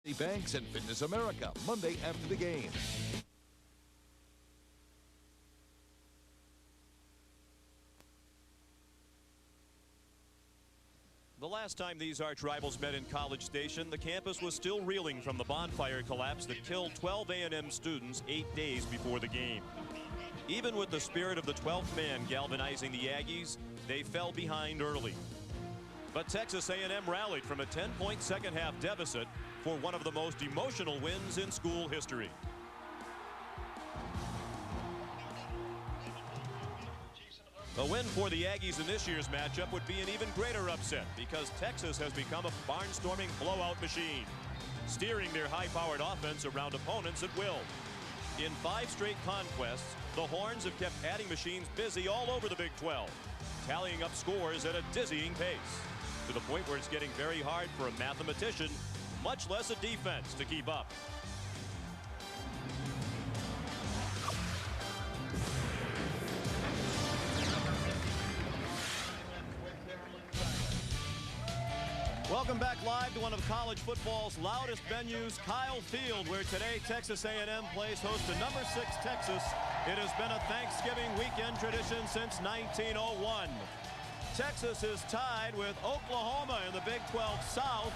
Banks and Fitness America, Monday after the game. The last time these arch rivals met in College Station, the campus was still reeling from the bonfire collapse that killed 12 A&M students 8 days before the game. Even with the spirit of the 12th man galvanizing the Aggies, they fell behind early. But Texas A&M rallied from a 10-point second-half deficit for one of the most emotional wins in school history. A win for the Aggies in this year's matchup would be an even greater upset because Texas has become a barnstorming blowout machine, steering their high-powered offense around opponents at will. In 5 straight conquests, the Horns have kept adding machines busy all over the Big 12, tallying up scores at a dizzying pace, to the point where it's getting very hard for a mathematician, much less a defense, to keep up. Welcome back live to one of college football's loudest venues, Kyle Field, where today Texas A&M plays host to number 6 Texas. It has been a Thanksgiving weekend tradition since 1901. Texas is tied with Oklahoma in the Big 12 South.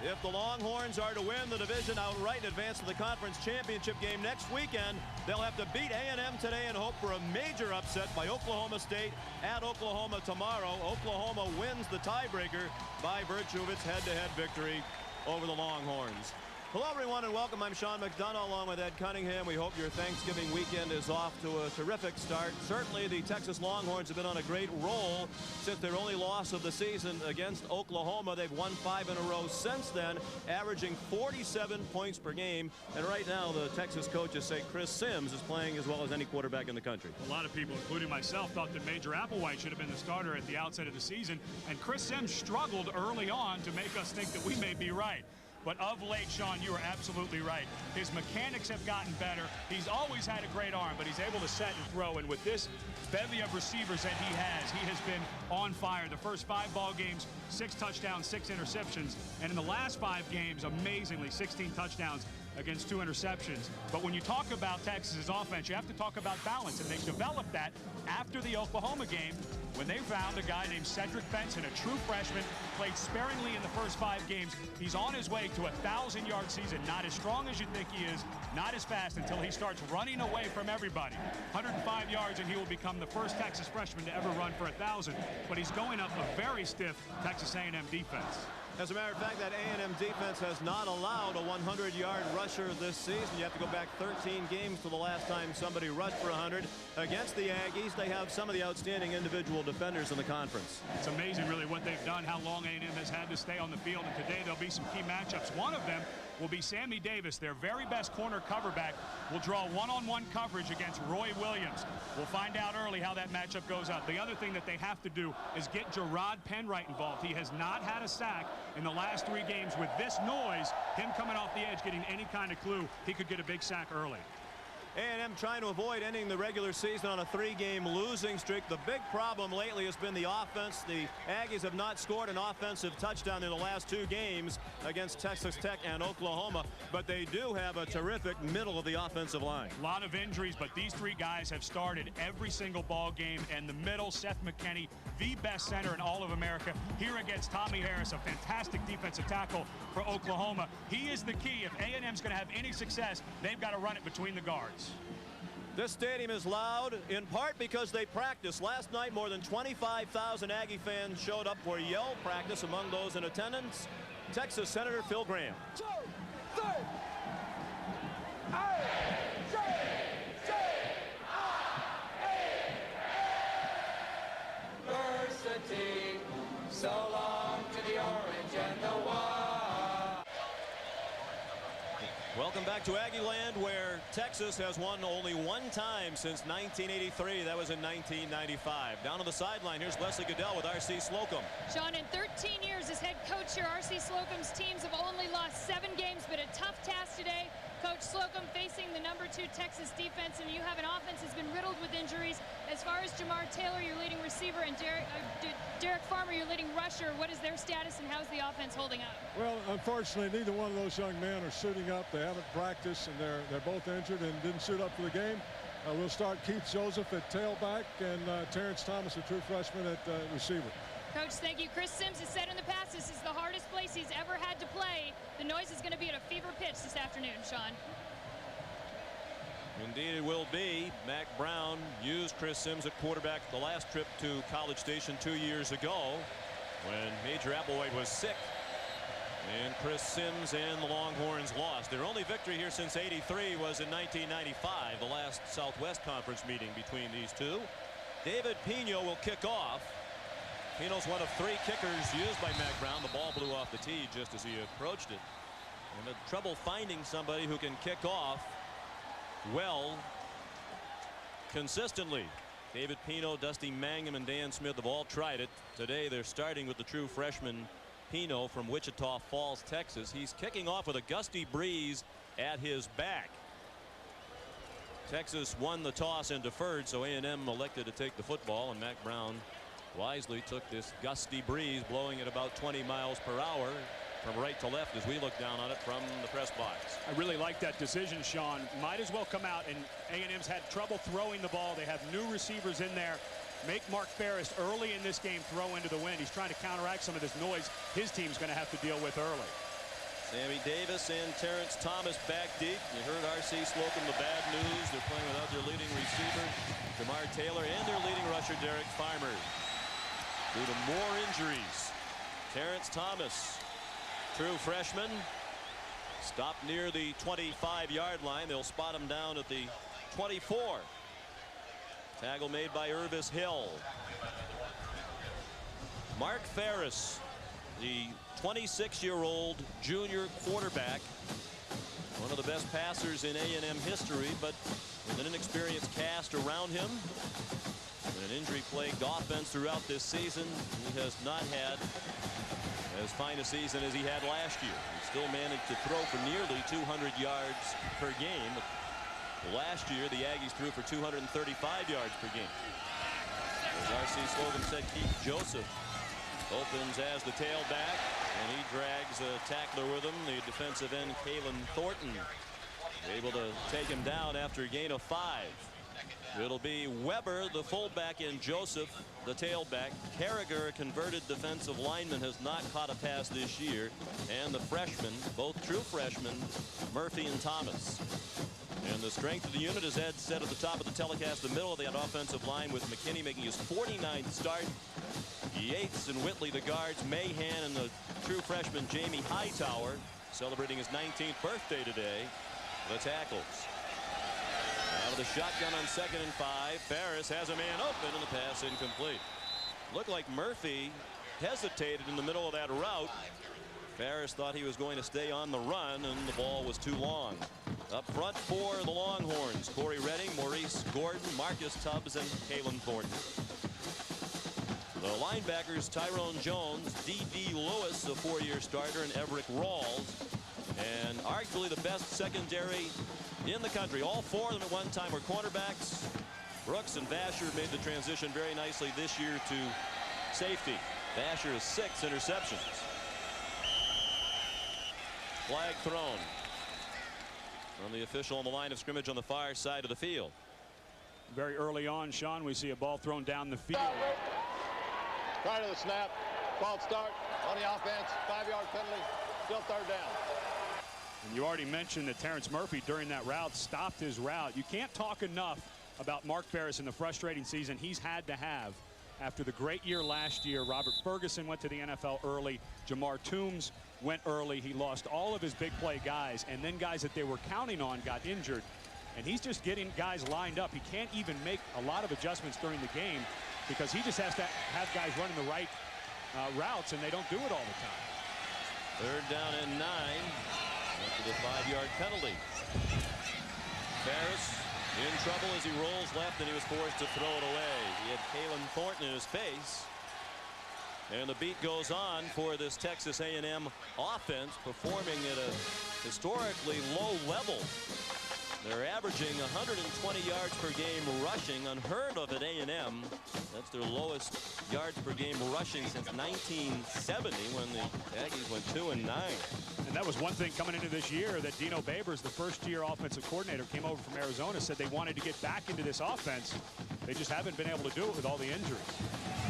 If the Longhorns are to win the division outright and advance to the conference championship game next weekend, they'll have to beat A&M today and hope for a major upset by Oklahoma State at Oklahoma tomorrow. Oklahoma wins the tiebreaker by virtue of its head-to-head victory over the Longhorns. Hello, everyone, and welcome. I'm Sean McDonough along with Ed Cunningham. We hope your Thanksgiving weekend is off to a terrific start. Certainly, the Texas Longhorns have been on a great roll since their only loss of the season against Oklahoma. They've won 5 in a row since then, averaging 47 points per game. And right now, the Texas coaches say Chris Sims is playing as well as any quarterback in the country. A lot of people, including myself, thought that Major Applewhite should have been the starter at the outset of the season. And Chris Sims struggled early on to make us think that we may be right. But of late, Sean, you are absolutely right. His mechanics have gotten better. He's always had a great arm, but he's able to set and throw. And with this bevy of receivers that he has been on fire. The first 5 ball games, 6 touchdowns, 6 interceptions. And in the last 5 games, amazingly, 16 touchdowns against 2 interceptions. But when you talk about Texas's offense, you have to talk about balance. And they developed that after the Oklahoma game, when they found a guy named Cedric Benson, a true freshman, played sparingly in the first 5 games. He's on his way to a 1,000-yard season. Not as strong as you think he is, not as fast until he starts running away from everybody. 105 yards, and he will become the first Texas freshman to ever run for 1,000. But he's going up a very stiff Texas A&M defense. As a matter of fact, that A&M defense has not allowed a 100-yard rusher this season. You have to go back 13 games to the last time somebody rushed for 100. Against the Aggies, they have some of the outstanding individual defenders in the conference. It's amazing, really, what they've done, how long A&M has had to stay on the field. And today there'll be some key matchups. One of them will be Sammy Davis, their very best corner coverback, will draw one-on-one coverage against Roy Williams. We'll find out early how that matchup goes out. The other thing that they have to do is get Gerard Penwright involved. He has not had a sack in the last 3 games. With this noise, him coming off the edge, getting any kind of clue, he could get a big sack early. A&M trying to avoid ending the regular season on a 3-game losing streak. The big problem lately has been the offense. The Aggies have not scored an offensive touchdown in the last 2 games against Texas Tech and Oklahoma, but they do have a terrific middle of the offensive line. A lot of injuries, but these 3 guys have started every single ball game. And the middle, Seth McKinney, the best center in all of America, here against Tommy Harris, a fantastic defensive tackle for Oklahoma. He is the key. If A&M's going to have any success, they've got to run it between the guards. This stadium is loud, in part because they practice. Last night, more than 25,000 Aggie fans showed up for yell practice. Among those in attendance, Texas Senator Phil Gramm. 2, 3, University, so long to the orange and the white. Welcome back to Aggie Land, where Texas has won only 1 time since 1983. That was in 1995. Down on the sideline, here's Leslie Goodell with R.C. Slocum. Sean, in 13 years as head coach here, R.C. Slocum's teams have only lost 7 games, but a tough task today. Coach Slocum facing the number 2 Texas defense, and you have an offense that's been riddled with injuries. As far as Jamar Taylor, your leading receiver, and Derek Farmer, your leading rusher, what is their status and how's the offense holding up? Well, unfortunately, neither one of those young men are suiting up. They haven't practiced, and they're both injured and didn't suit up for the game. We'll start Keith Joseph at tailback and Terrence Thomas, a true freshman, at receiver. Coach, thank you. Chris Sims has said in the past this is the hardest place he's ever had to play. The noise is going to be at a fever pitch this afternoon, Sean. Indeed it will be. Mac Brown used Chris Sims at quarterback the last trip to College Station 2 years ago when Major Applewhite was sick. And Chris Sims and the Longhorns lost. Their only victory here since '83 was in 1995, the last Southwest Conference meeting between these two. David Pino will kick off. Pino's one of 3 kickers used by Mac Brown. The ball blew off the tee just as he approached it. And had trouble finding somebody who can kick off well consistently. David Pino, Dusty Mangum, and Dan Smith have all tried it. Today they're starting with the true freshman Pino from Wichita Falls, Texas. He's kicking off with a gusty breeze at his back. Texas won the toss and deferred, so A&M elected to take the football, and Mac Brown wisely took this gusty breeze blowing at about 20 miles per hour from right to left as we look down on it from the press box. I really like that decision, Sean. Might as well come out, and A&M's had trouble throwing the ball. They have new receivers in there. Make Mark Ferris early in this game throw into the wind. He's trying to counteract some of this noise his team's going to have to deal with early. Sammy Davis and Terrence Thomas back deep. You heard R.C. Slocum, the bad news. They're playing without their leading receiver, Jamar Taylor, and their leading rusher, Derek Farmer, due to more injuries. Terrence Thomas, true freshman, stopped near the 25-yard line. They'll spot him down at the 24. Tackle made by Irvis Hill. Mark Ferris, the 26-year-old junior quarterback, one of the best passers in A&M history, but with an inexperienced cast around him, and an injury-plagued offense throughout this season, he has not had as fine a season as he had last year. He still managed to throw for nearly 200 yards per game. Last year, the Aggies threw for 235 yards per game. As R.C. Slocum said, Keith Joseph opens as the tailback, and he drags a tackler with him, the defensive end, Kalen Thornton, able to take him down after a gain of 5. It'll be Weber, the fullback, and Joseph, the tailback. Carragher, a converted defensive lineman, has not caught a pass this year. And the freshmen, both true freshmen, Murphy and Thomas. And the strength of the unit, as Ed said at the top of the telecast, the middle of that offensive line with McKinney making his 49th start. Yates and Whitley, the guards, Mahan, and the true freshman Jamie Hightower, celebrating his 19th birthday today, the tackles. Out of the shotgun on 2nd and 5. Ferris has a man open, and the pass incomplete. Looked like Murphy hesitated in the middle of that route. Ferris thought he was going to stay on the run, and the ball was too long. Up front for the Longhorns, Corey Redding, Maurice Gordon, Marcus Tubbs, and Kalen Thornton. The linebackers, Tyrone Jones, D.D. Lewis, a 4-year starter, and Everett Rawls. And arguably the best secondary in the country. All 4 of them at one time were cornerbacks. Brooks and Vasher made the transition very nicely this year to safety. Vasher has 6 interceptions. Flag thrown from the official on the line of scrimmage on the far side of the field. Very early on, Sean, we see a ball thrown down the field. Prior to the snap, false start on the offense, 5-yard penalty, still 3rd down. And you already mentioned that Terrence Murphy during that route stopped his route. You can't talk enough about Mark Ferris and the frustrating season he's had to have after the great year last year. Robert Ferguson went to the NFL early. Jamar Toombs went early. He lost all of his big play guys, and then guys that they were counting on got injured. And he's just getting guys lined up. He can't even make a lot of adjustments during the game because he just has to have guys running the right routes, and they don't do it all the time. 3rd down and 9 after the 5-yard penalty. Ferris in trouble as he rolls left, and he was forced to throw it away. He had Kalen Thornton in his face. And the beat goes on for this Texas A&M offense, performing at a historically low level. They're averaging 120 yards per game rushing, unheard of at A&M. That's their lowest yards per game rushing since 1970 when the Aggies went 2-9. And that was one thing coming into this year that Dino Babers, the first-year offensive coordinator, came over from Arizona, said they wanted to get back into this offense. They just haven't been able to do it with all the injuries.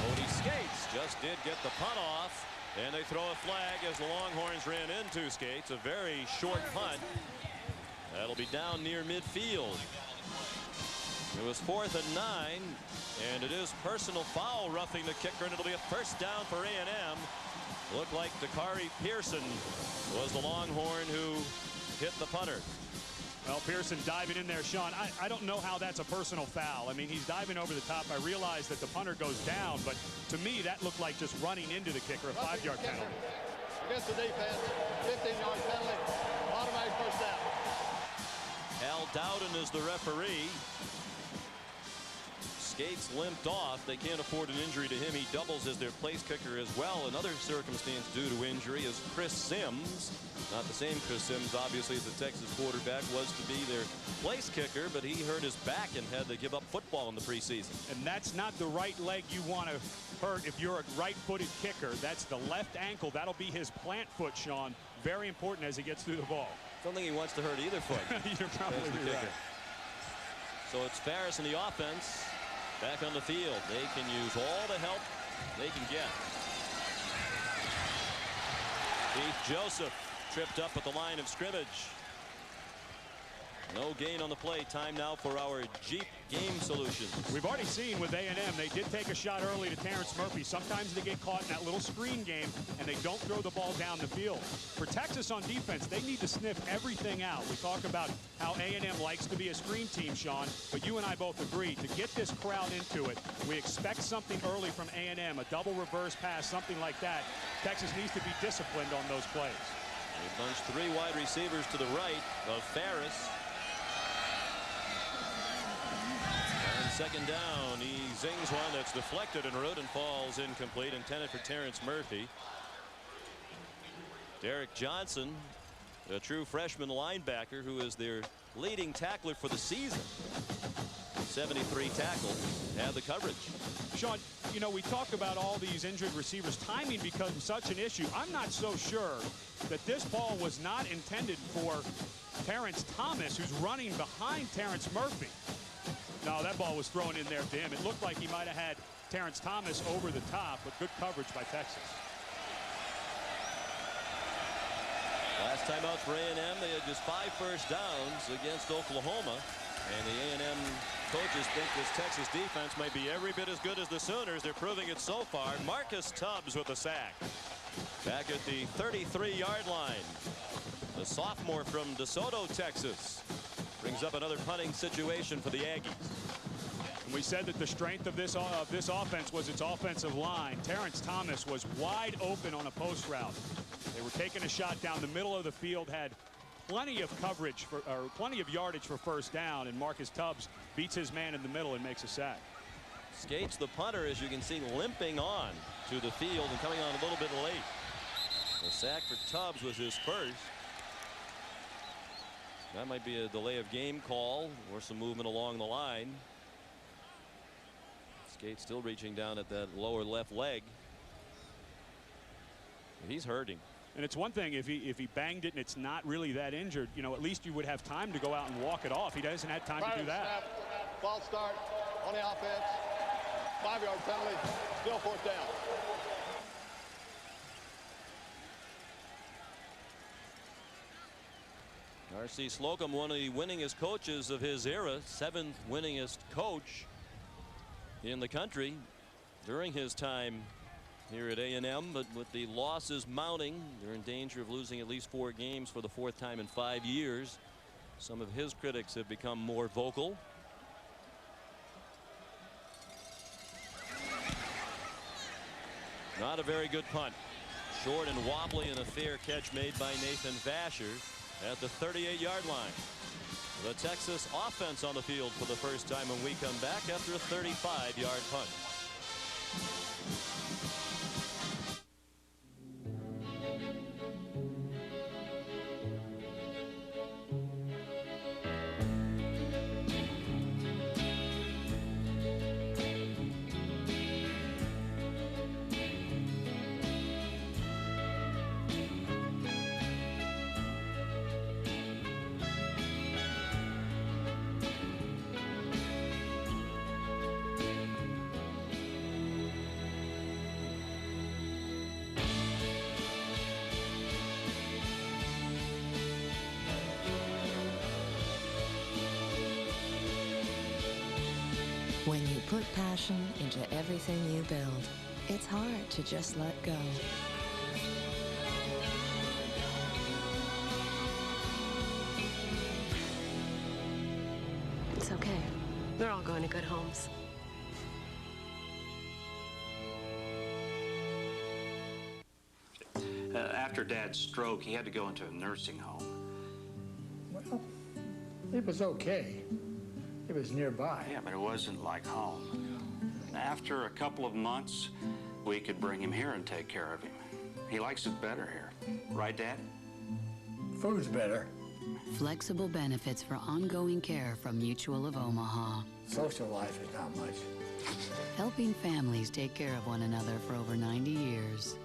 Cody Skates just did get the punt off, and they throw a flag as the Longhorns ran into Skates. A very short punt. That'll be down near midfield. It was 4th and 9, and it is personal foul roughing the kicker, and it'll be a first down for A&M. Looked like Dakari Pearson was the Longhorn who hit the punter. Well, Pearson diving in there, Sean. I don't know how that's a personal foul. I mean, he's diving over the top. I realize that the punter goes down, but to me, that looked like just running into the kicker, a 5-yard penalty. Against the defense, 15-yard penalty, automatic first down. Al Dowden is the referee. Skates limped off. They can't afford an injury to him. He doubles as their place kicker as well. Another circumstance due to injury is Chris Sims. Not the same Chris Sims, obviously, as the Texas quarterback was to be their place kicker, but he hurt his back and had to give up football in the preseason. And that's not the right leg you want to hurt if you're a right-footed kicker. That's the left ankle. That'll be his plant foot, Sean. Very important as he gets through the ball. I don't think he wants to hurt either foot. You're probably right. So it's Ferris in the offense. Back on the field. They can use all the help they can get. Keith Joseph tripped up at the line of scrimmage. No gain on the play. Time now for our Jeep game solutions. We've already seen with A&M, they did take a shot early to Terrence Murphy. Sometimes they get caught in that little screen game and they don't throw the ball down the field. For Texas on defense, they need to sniff everything out. We talk about how A&M likes to be a screen team, Sean, but you and I both agree to get this crowd into it. We expect something early from A&M, a double reverse pass, something like that. Texas needs to be disciplined on those plays. They bunch 3 wide receivers to the right of Ferris. Second down, he zings one that's deflected en route and falls incomplete, intended for Terrence Murphy. Derek Johnson, a true freshman linebacker who is their leading tackler for the season. 73 tackles, had the coverage. Sean, you know, we talk about all these injured receivers. Timing becomes such an issue. I'm not so sure that this ball was not intended for Terrence Thomas, who's running behind Terrence Murphy. No, that ball was thrown in there to him. It looked like he might have had Terrence Thomas over the top, but good coverage by Texas. Last time out for A&M, they had just 5 first downs against Oklahoma. And the A&M coaches think this Texas defense might be every bit as good as the Sooners. They're proving it so far. Marcus Tubbs with the sack. Back at the 33-yard line. The sophomore from DeSoto, Texas. Brings up another punting situation for the Aggies. And we said that the strength of this offense was its offensive line. Terrence Thomas was wide open on a post route. They were taking a shot down the middle of the field, had plenty of coverage for, or plenty of yardage for first down, and Marcus Tubbs beats his man in the middle and makes a sack. Skates, the punter, as you can see, limping on to the field and coming on a little bit late. The sack for Tubbs was his first. That might be a delay of game call or some movement along the line. Skates still reaching down at that lower left leg. He's hurting. And it's one thing if he banged it and it's not really that injured, you know, at least you would have time to go out and walk it off. He doesn't have time to do that. Snap, false start on the offense. 5-yard penalty. Still 4th down. R.C. Slocum, one of the winningest coaches of his era, 7th winningest coach in the country during his time here at A&M, but with the losses mounting, they're in danger of losing at least 4 games for the 4th time in 5 years. Some of his critics have become more vocal. Not a very good punt. Short and wobbly, and a fair catch made by Nathan Vasher at the 38-yard line. The Texas offense on the field for the first time when we come back after a 35-yard punt. Put passion into everything you build. It's hard to just let go. It's okay. They're all going to good homes. After Dad's stroke, he had to go into a nursing home. Well, it was okay. It was nearby. Yeah, but it wasn't like home. After a couple of months, we could bring him here and take care of him. He likes it better here. Right, Dad? Food's better. Flexible benefits for ongoing care from Mutual of Omaha. Social life is not much. Helping families take care of one another for over 90 years.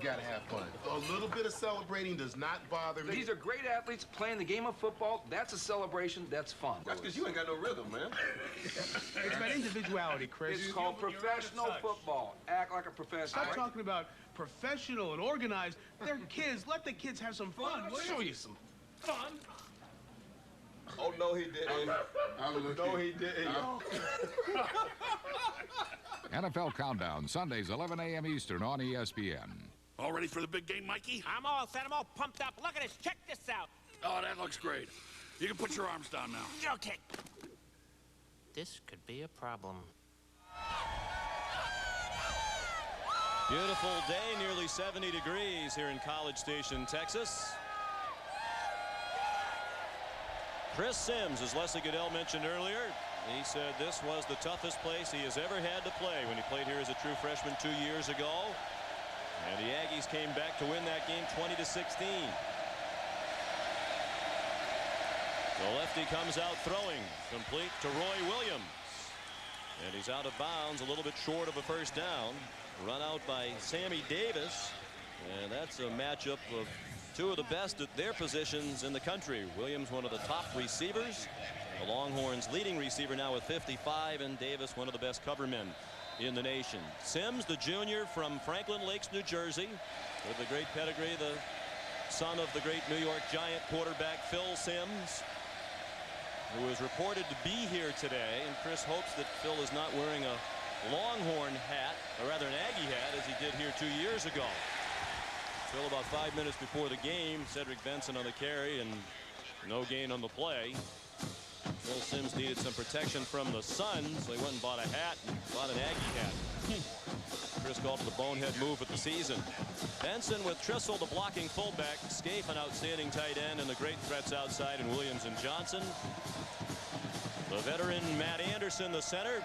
You gotta have fun. A little bit of celebrating does not bother me. These are great athletes playing the game of football. That's a celebration. That's fun. That's because you ain't got no rhythm, man. It's about individuality, Chris. It's called professional football. Act like a professional. Stop talking about professional and organized. They're kids. Let the kids have some fun. I'll show you some fun. Oh, no, he didn't. No, he didn't. NFL Countdown, Sundays, 11 a.m. Eastern on ESPN. All ready for the big game, Mikey? I'm all set. I'm all pumped up. Look at this. Check this out. Oh, that looks great. You can put your arms down now. Okay. This could be a problem. Beautiful day, nearly 70 degrees here in College Station, Texas. Chris Sims, as Leslie Goodell mentioned earlier, he said this was the toughest place he has ever had to play when he played here as a true freshman 2 years ago. And the Aggies came back to win that game 20-16. The lefty comes out throwing, complete to Roy Williams. And he's out of bounds, a little bit short of a first down. Run out by Sammy Davis. And that's a matchup of two of the best at their positions in the country. Williams, one of the top receivers. The Longhorns leading receiver now with 55, and Davis, one of the best cover men in the nation. Sims, the junior from Franklin Lakes, New Jersey, with the great pedigree, the son of the great New York Giant quarterback Phil Sims, who is reported to be here today. And Chris hopes that Phil is not wearing a Longhorn hat, or rather an Aggie hat, as he did here 2 years ago. Phil, about 5 minutes before the game, Cedric Benson on the carry and no gain on the play. Phil Sims needed some protection from the sun, so he went and bought a hat and bought an Aggie hat. Chris called it the bonehead move of the season. Benson with Trissel, the blocking fullback. Scaife, an outstanding tight end, and the great threats outside in Williams and Johnson. The veteran Matt Anderson, the center,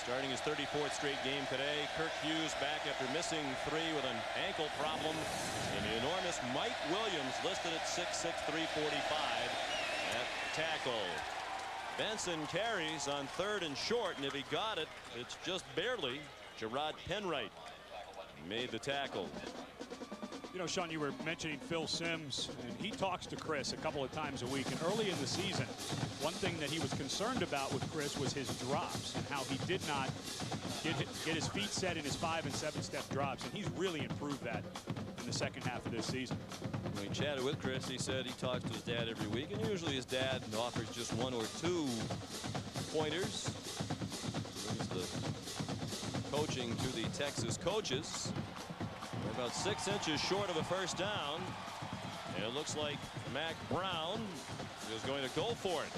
starting his 34th straight game today. Kirk Hughes back after missing 3 with an ankle problem. And the enormous Mike Williams, listed at 6'6", 345 at tackle. Benson carries on 3rd and short, and if he got it, it's just barely. Gerard Penwright made the tackle. You know, Sean, you were mentioning Phil Sims, and he talks to Chris a couple of times a week. And early in the season, one thing that he was concerned about with Chris was his drops and how he did not get his feet set in his 5- and 7-step drops. And he's really improved that in the second half of this season. When he chatted with Chris, he said he talks to his dad every week, and usually his dad offers just 1 or 2 pointers. Brings the coaching to the Texas coaches. They're about 6 inches short of a first down. And it looks like Mac Brown is going to go for it.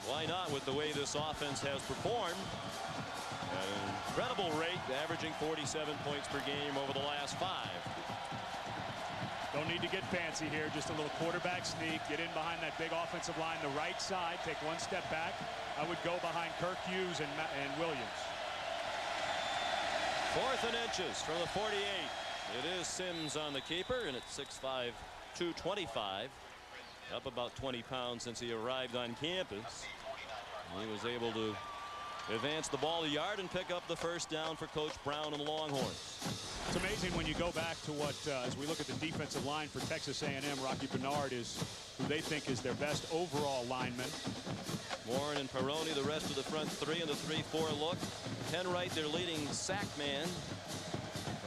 Why not, with the way this offense has performed? At an incredible rate, averaging 47 points per game over the last 5. Don't need to get fancy here. Just a little quarterback sneak. Get in behind that big offensive line, the right side. Take 1 step back. I would go behind Kirk Hughes and Williams. 4th and inches from the 48. It is Sims on the keeper, and it's 6'5", 225. Up about 20 pounds since he arrived on campus. He was able to advance the ball a yard and pick up the first down for Coach Brown and the Longhorns. It's amazing when you go back to what, as we look at the defensive line for Texas A&M, Rocky Bernard is who they think is their best overall lineman. Warren and Peroni, the rest of the front 3 in the 3-4 look. Penwright, their leading sack man.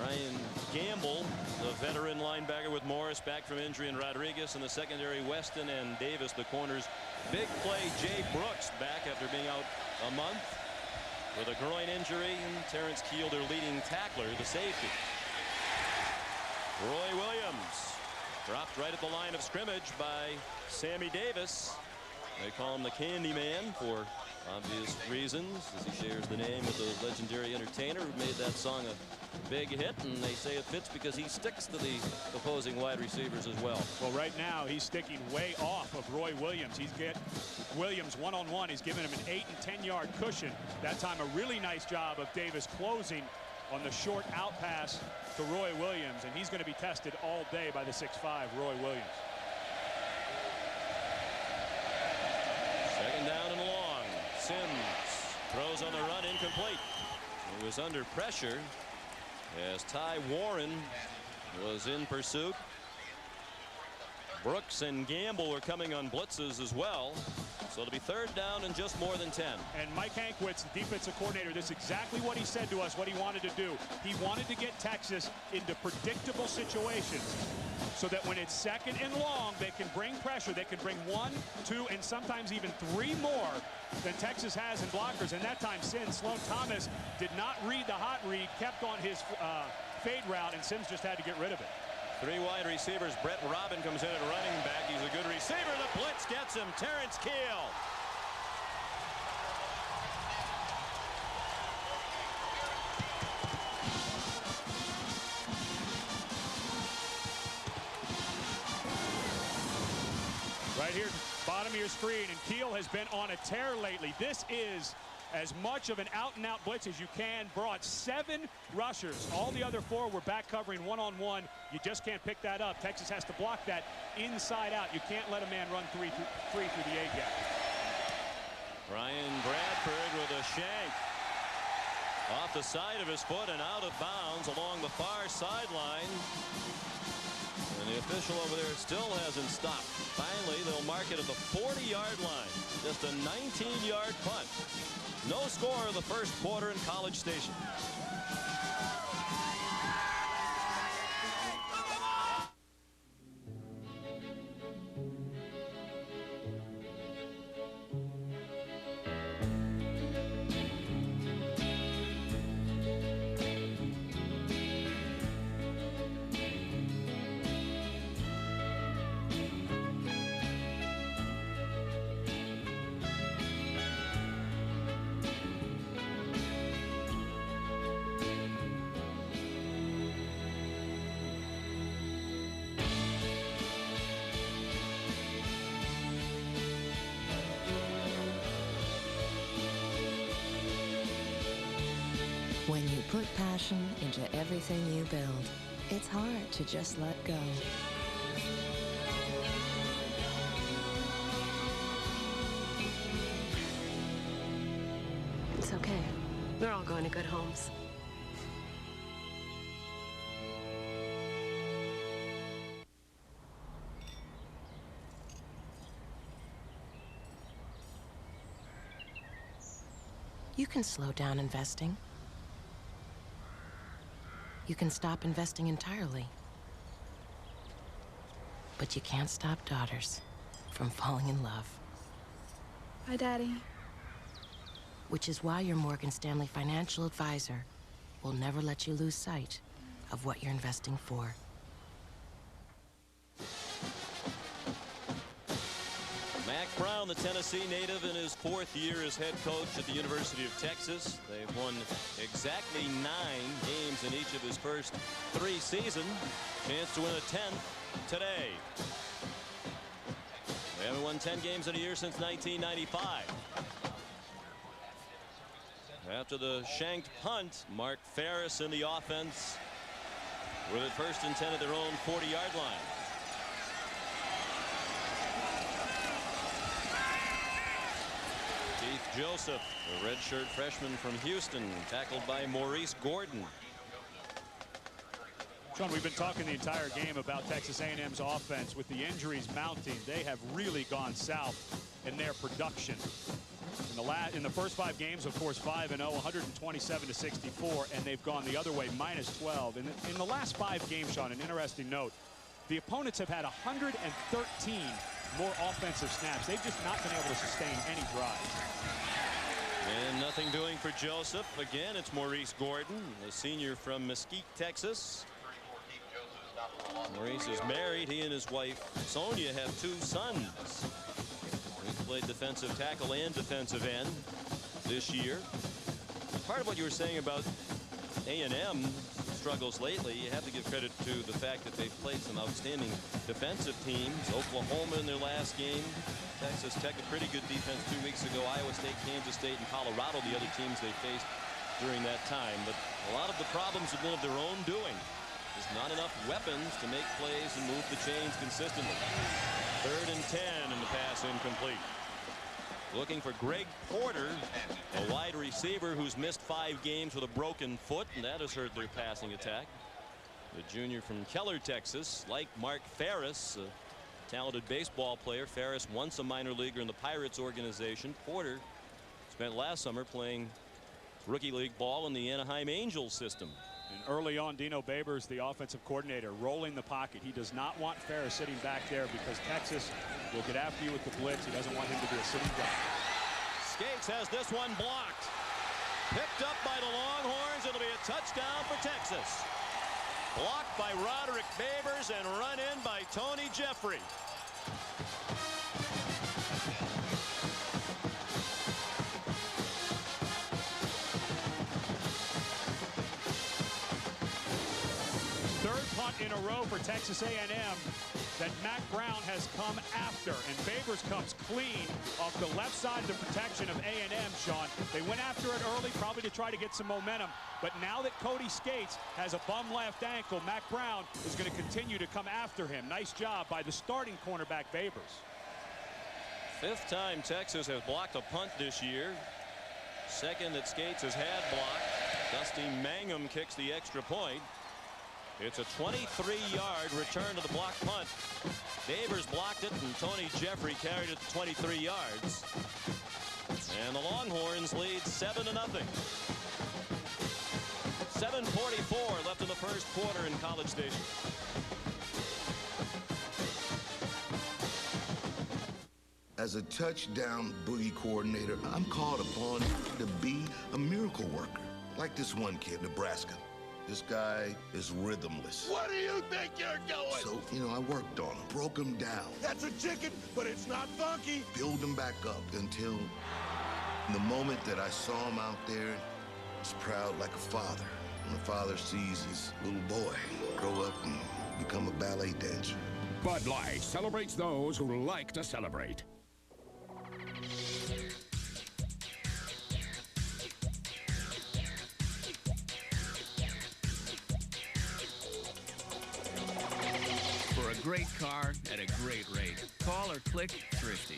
Ryan Gamble, the veteran linebacker, with Morris back from injury, and Rodriguez in the secondary. Weston and Davis, the corners. Big play, Jay Brooks back after being out a month. with a groin injury. Terrence Keel, their leading tackler, the safety. Roy Williams dropped right at the line of scrimmage by Sammy Davis. They call him the Candy Man for obvious reasons, as he shares the name with the legendary entertainer who made that song a big hit, and they say it fits because he sticks to the opposing wide receivers as well. Well, right now he's sticking way off of Roy Williams. He's get Williams one-on-one. He's giving him an 8- and 10-yard cushion. That time a really nice job of Davis closing on the short out pass to Roy Williams, and he's going to be tested all day by the 6'5" Roy Williams. Second down and long. Sims throws on the run, incomplete. He was under pressure as Ty Warren was in pursuit. Brooks and Gamble were coming on blitzes as well. So it'll be third down and just more than 10. And Mike Hankwitz, the defensive coordinator, this is exactly what he said to us, what he wanted to do. He wanted to get Texas into predictable situations so that when it's second and long, they can bring pressure. They can bring 1, 2, and sometimes even 3 more than Texas has in blockers. And that time, Sloan Thomas did not read the hot read, kept on his fade route, and Sims just had to get rid of it. 3 wide receivers. Brett Robin comes in at running back. He's a good receiver. The blitz gets him. Terrence Keel. Right here, bottom of your screen, and Keel has been on a tear lately. This is as much of an out-and-out blitz as you can. Brought 7 rushers. All the other 4 were back covering one-on-one. You just can't pick that up. Texas has to block that inside out. You can't let a man run three through the A-gap. Ryan Bradford with a shank off the side of his foot and out of bounds along the far sideline. And the official over there still hasn't stopped. Finally, they'll mark it at the 40-yard line. Just a 19-yard punt. No score of the first quarter in College Station. When you put passion into everything you build, it's hard to just let go. It's okay. They're all going to good homes. You can slow down investing. You can stop investing entirely. But you can't stop daughters from falling in love. Hi, Daddy. Which is why your Morgan Stanley financial advisor will never let you lose sight of what you're investing for. Mac Brown, the Tennessee native, in his 4th year as head coach at the University of Texas. They've won exactly 9 games in each of his first 3 seasons. Chance to win a 10th today. They haven't won 10 games in a year since 1995. After the shanked punt, Mark Ferris in the offense with it 1st and 10 at their own 40-yard line. Keith Joseph, the redshirt freshman from Houston, tackled by Maurice Gordon. Sean, we've been talking the entire game about Texas A&M's offense. With the injuries mounting, they have really gone south in their production. In the first 5 games, of course, 5-0, 127-64, and they've gone the other way, -12. In the last 5 games, Sean, an interesting note, the opponents have had 113 more offensive snaps. They've just not been able to sustain any drives. And nothing doing for Joseph. Again, it's Maurice Gordon, a senior from Mesquite, Texas. Maurice is married. He and his wife Sonia have 2 sons. He played defensive tackle and defensive end this year. Part of what you were saying about A&M struggles lately, you have to give credit to the fact that they've played some outstanding defensive teams. Oklahoma in their last game. Texas Tech, a pretty good defense 2 weeks ago. Iowa State, Kansas State, and Colorado, the other teams they faced during that time. But a lot of the problems have been of their own doing. There's not enough weapons to make plays and move the chains consistently. 3rd and 10, and the pass incomplete. Looking for Greg Porter, a wide receiver who's missed 5 games with a broken foot, and that has hurt their passing attack. The junior from Keller, Texas, like Mark Ferris, a talented baseball player. Ferris once a minor leaguer in the Pirates organization. Porter spent last summer playing rookie league ball in the Anaheim Angels system. And early on, Dino Babers, the offensive coordinator, rolling the pocket. He does not want Ferris sitting back there because Texas will get after you with the blitz. He doesn't want him to be a sitting duck. Skates has this one blocked. Picked up by the Longhorns. It'll be a touchdown for Texas. Blocked by Roderick Babers and run in by Tony Jeffrey. Punt in a row for Texas A&M that Mac Brown has come after, and Babers comes clean off the left side of the protection of A&M, Sean. They went after it early, probably to try to get some momentum, but now that Cody Skates has a bum left ankle, Mac Brown is going to continue to come after him. Nice job by the starting cornerback Babers. 5th time Texas has blocked a punt this year. 2nd that Skates has had blocked. Dusty Mangum kicks the extra point. It's a 23-yard return to the block punt. Babers blocked it, and Tony Jeffrey carried it to 23 yards. And the Longhorns lead 7-0. 7:44 left in the first quarter in College Station. As a touchdown boogie coordinator, I'm called upon to be a miracle worker. Like this one kid, Nebraska. This guy is rhythmless. What do you think you're doing? So, I worked on him, broke him down. That's a chicken, but it's not funky. Build him back up until the moment that I saw him out there, I was proud like a father. When a father sees his little boy grow up and become a ballet dancer. Bud Light celebrates those who like to celebrate. Great car at a great rate. Call or click Thrifty.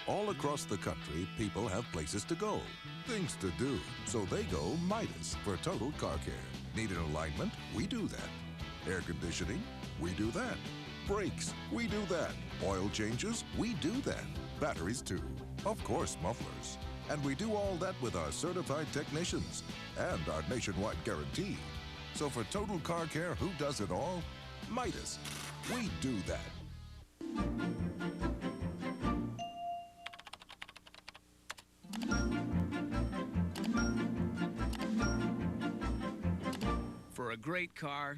All across the country, people have places to go, things to do. So they go Midas for total car care. Need an alignment? We do that. Air conditioning? We do that. Brakes? We do that. Oil changes? We do that. Batteries too. Of course, mufflers. And we do all that with our certified technicians and our nationwide guarantee. So for total car care, who does it all? Midas. We do that. For a great car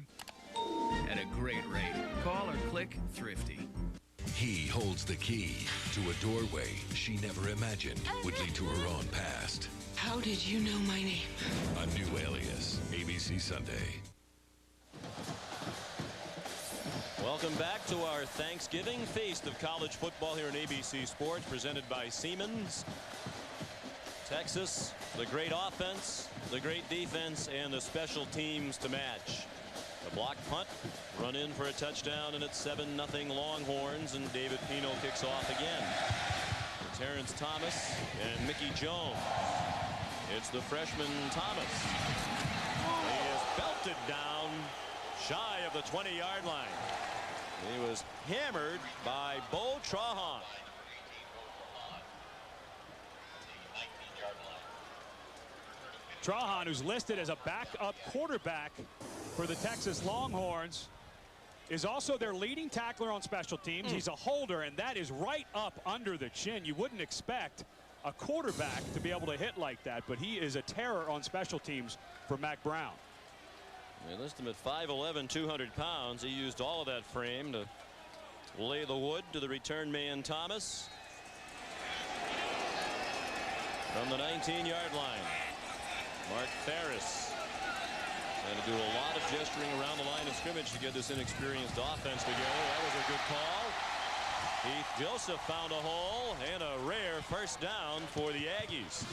at a great rate. Call or click Thrifty. He holds the key to a doorway she never imagined would lead to her own past. How did you know my name? A new alias, ABC Sunday. Welcome back to our Thanksgiving feast of college football here on ABC Sports, presented by Siemens. Texas, the great offense, the great defense, and the special teams to match. The block punt, run in for a touchdown, and it's 7-0 Longhorns, and David Pino kicks off again. Terrence Thomas and Mickey Jones. It's the freshman Thomas. He is belted down shy of the 20-yard line. He was hammered by Bo Trahan. Trahan, who's listed as a backup quarterback for the Texas Longhorns, is also their leading tackler on special teams. He's a holder, and that is right up under the chin. You wouldn't expect a quarterback to be able to hit like that, but he is a terror on special teams for Mac Brown. They list him at 5'11", 200 pounds. He used all of that frame to lay the wood to the return man Thomas. From the 19-yard line, Mark Ferris trying to do a lot of gesturing around the line of scrimmage to get this inexperienced offense together. That was a good call. Heath Joseph found a hole, and a rare first down for the Aggies.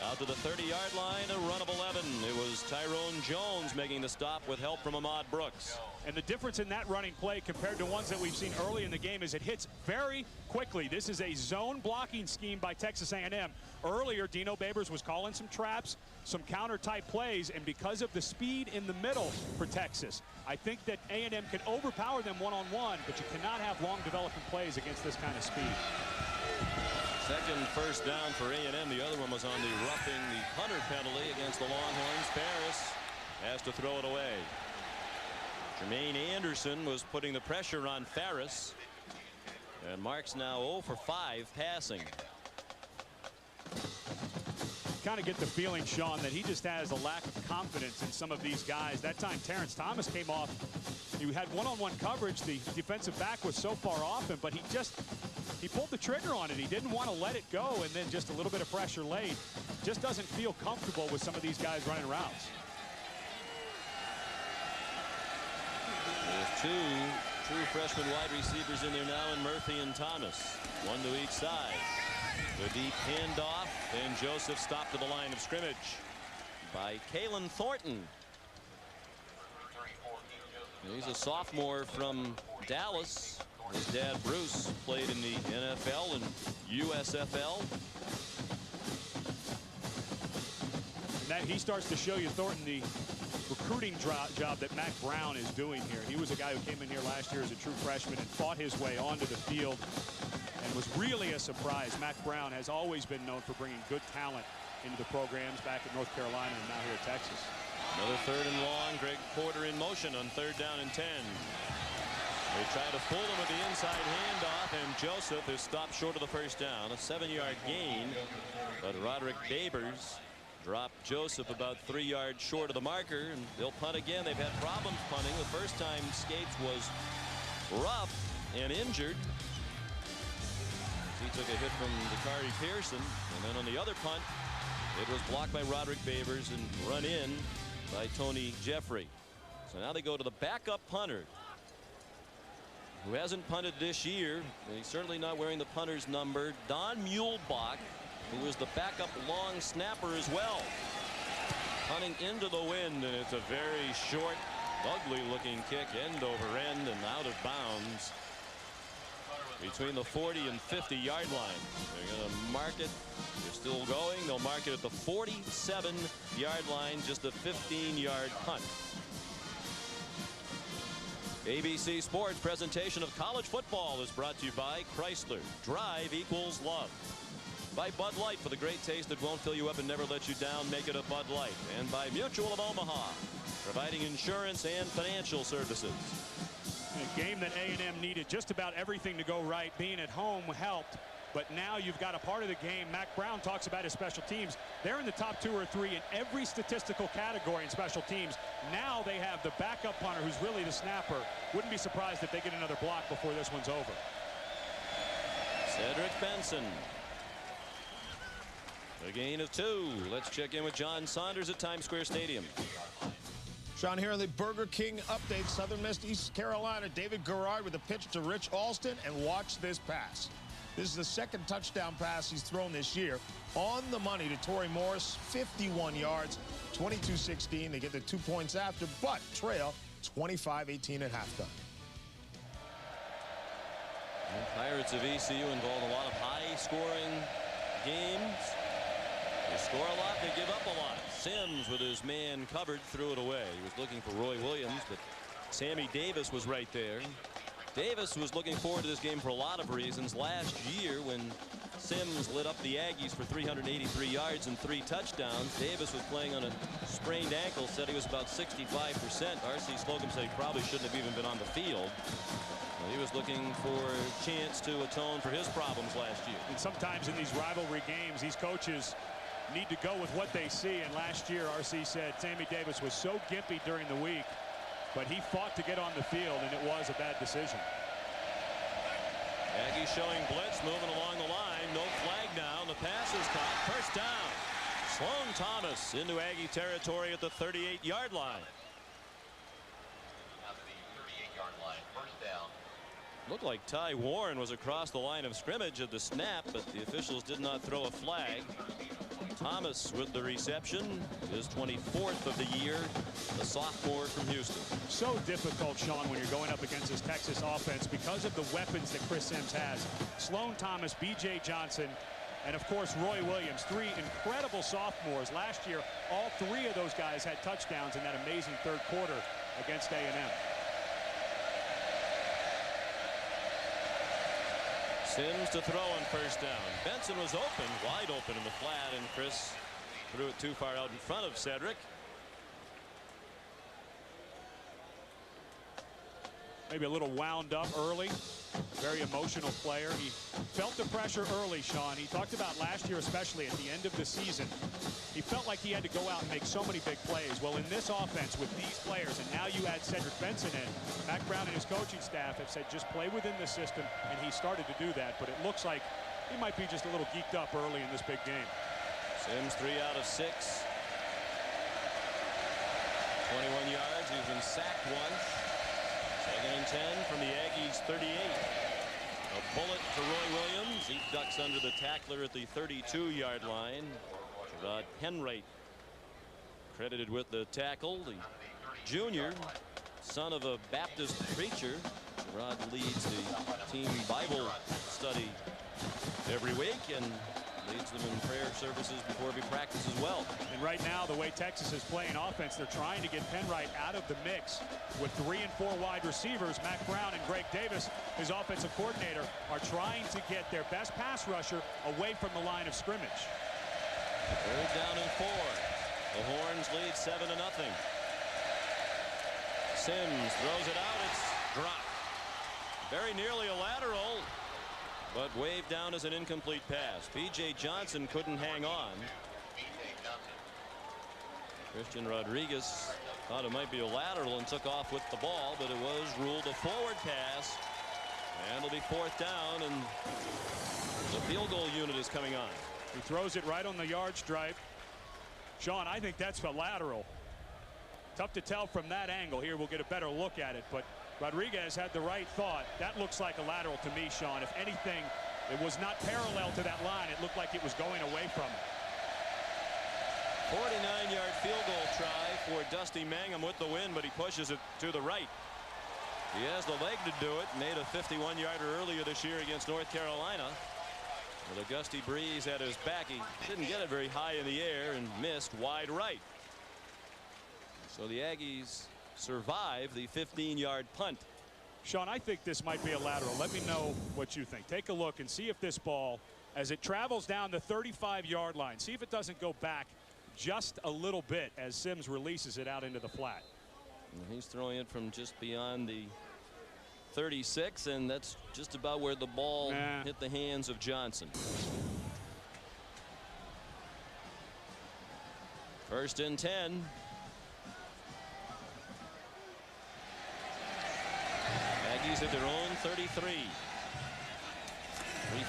Out to the 30-yard line, a run of 11. It was Tyrone Jones making the stop with help from Ahmad Brooks. And the difference in that running play compared to ones that we've seen early in the game is it hits very quickly. This is a zone blocking scheme by Texas A&M. Earlier, Dino Babers was calling some traps, some counter-type plays, and because of the speed in the middle for Texas, I think that A&M can overpower them one-on-one, but you cannot have long developing plays against this kind of speed. Second first down for A&M. The other one was on the roughing the punter penalty against the Longhorns. Ferris has to throw it away. Jermaine Anderson was putting the pressure on Ferris. And Mark's now 0 for 5 passing. Kind of get the feeling, Sean, that he just has a lack of confidence in some of these guys. That time Terrence Thomas came off. He had one-on-one coverage. The defensive back was so far off him, but he pulled the trigger on it. He didn't want to let it go, and then just a little bit of pressure late. Just doesn't feel comfortable with some of these guys running routes. There's two true freshman wide receivers in there now, and Murphy and Thomas, one to each side. The deep handoff, and Joseph stopped to the line of scrimmage by Kalen Thornton. He's a sophomore from Dallas. His dad Bruce played in the NFL and USFL. That he starts to show you, Thornton, the recruiting job that Mac Brown is doing here. He was a guy who came in here last year as a true freshman and fought his way onto the field and was really a surprise. Mac Brown has always been known for bringing good talent into the programs back at North Carolina and now here at Texas. Another third and long. Greg Porter in motion on 3rd down and 10. They try to fool him with the inside handoff, and Joseph is stopped short of the first down. A 7-yard gain, but Roderick Babers dropped Joseph about 3 yards short of the marker, and they'll punt again. They've had problems punting. The first time Skates was rough and injured. He took a hit from Dakari Pearson, and then on the other punt, it was blocked by Roderick Babers and run in by Tony Jeffrey. So now they go to the backup punter, who hasn't punted this year. He's certainly not wearing the punter's number. Don Muehlbach, who is the backup long snapper as well. Punting into the wind, and it's a very short, ugly-looking kick, end over end and out of bounds between the 40 and 50-yard line. They're going to mark it. They're still going. They'll mark it at the 47-yard line, just a 15-yard punt. ABC Sports presentation of college football is brought to you by Chrysler. Drive equals love. By Bud Light, for the great taste that won't fill you up and never let you down, make it a Bud Light. And by Mutual of Omaha, providing insurance and financial services. A game that A&M needed just about everything to go right. Being at home helped, but now you've got a part of the game. Mac Brown talks about his special teams. They're in the top 2 or 3 in every statistical category in special teams. Now they have the backup punter, who's really the snapper. Wouldn't be surprised if they get another block before this one's over. Cedric Benson. A gain of 2. Let's check in with John Saunders at Times Square Stadium. Sean, here on the Burger King update. Southern Miss, East Carolina. David Garrard with a pitch to Rich Alston, and watch this pass. This is the 2nd touchdown pass he's thrown this year. On the money to Torrey Morris, 51 yards, 22-16. They get the 2 points after, but trail 25-18 at halftime. The Pirates of ECU involved a lot of high-scoring games. They score a lot, they give up a lot. Sims, with his man covered, threw it away. He was looking for Roy Williams, but Sammy Davis was right there. Davis was looking forward to this game for a lot of reasons. Last year, when Sims lit up the Aggies for 383 yards and 3 touchdowns, Davis was playing on a sprained ankle, said he was about 65%. R.C. Slocum said he probably shouldn't have even been on the field. Well, he was looking for a chance to atone for his problems last year. And sometimes in these rivalry games, these coaches need to go with what they see. And last year, R.C. said Sammy Davis was so gimpy during the week, but he fought to get on the field, and it was a bad decision. Aggies showing blitz, moving along the line. No flag now. The pass is caught. First down. Sloan Thomas into Aggie territory at the 38-yard line. Out to the 38-yard line. First down. Looked like Ty Warren was across the line of scrimmage at the snap, but the officials did not throw a flag. Thomas with the reception, his 24th of the year, the sophomore from Houston. So difficult, Sean, when you're going up against this Texas offense because of the weapons that Chris Sims has. Sloan Thomas, B.J. Johnson, and of course Roy Williams. 3 incredible sophomores. Last year, all 3 of those guys had touchdowns in that amazing third quarter against A&M. Sims to throw on first down. Benson was open, wide open in the flat, and Chris threw it too far out in front of Cedric. Maybe a little wound up early. Very emotional player. He felt the pressure early, Sean. He talked about last year, especially at the end of the season. He felt like he had to go out and make so many big plays. Well, in this offense with these players, and now you add Cedric Benson in, Mac Brown and his coaching staff have said just play within the system, and he started to do that. But it looks like he might be just a little geeked up early in this big game. Sims 3 out of 6. 21 yards. He's been sacked once. 2nd and 10 from the Aggies 38. A bullet to Roy Williams. He ducks under the tackler at the 32-yard line. Gerard Penwright credited with the tackle. The junior, son of a Baptist preacher. Gerard leads the team Bible study every week and leads them in prayer services before every practice as well. And right now, the way Texas is playing offense, they're trying to get Penwright out of the mix with 3 and 4 wide receivers. Mac Brown and Greg Davis, his offensive coordinator, are trying to get their best pass rusher away from the line of scrimmage. 3rd down and 4. The Horns lead 7-0. Sims throws it out. It's dropped. Very nearly a lateral, but waved down as an incomplete pass. B.J. Johnson couldn't hang on. Christian Rodriguez thought it might be a lateral and took off with the ball, but it was ruled a forward pass. And it'll be 4th down, and the field goal unit is coming on. He throws it right on the yard stripe. Sean, I think that's a lateral. Tough to tell from that angle. Here we'll get a better look at it, but Rodriguez had the right thought. That looks like a lateral to me, Sean. If anything, it was not parallel to that line. It looked like it was going away from it. 49-yard field goal try for Dusty Mangum with the win, but he pushes it to the right. He has the leg to do it. Made a 51-yarder earlier this year against North Carolina. With a gusty breeze at his back, he didn't get it very high in the air and missed wide right. So the Aggies survive the 15-yard punt. Sean, I think this might be a lateral. Let me know what you think. Take a look and see if this ball, as it travels down the 35-yard line, see if it doesn't go back just a little bit as Sims releases it out into the flat. And he's throwing it from just beyond the 36, and that's just about where the ball hit the hands of Johnson. 1st and 10. Aggies at their own 33.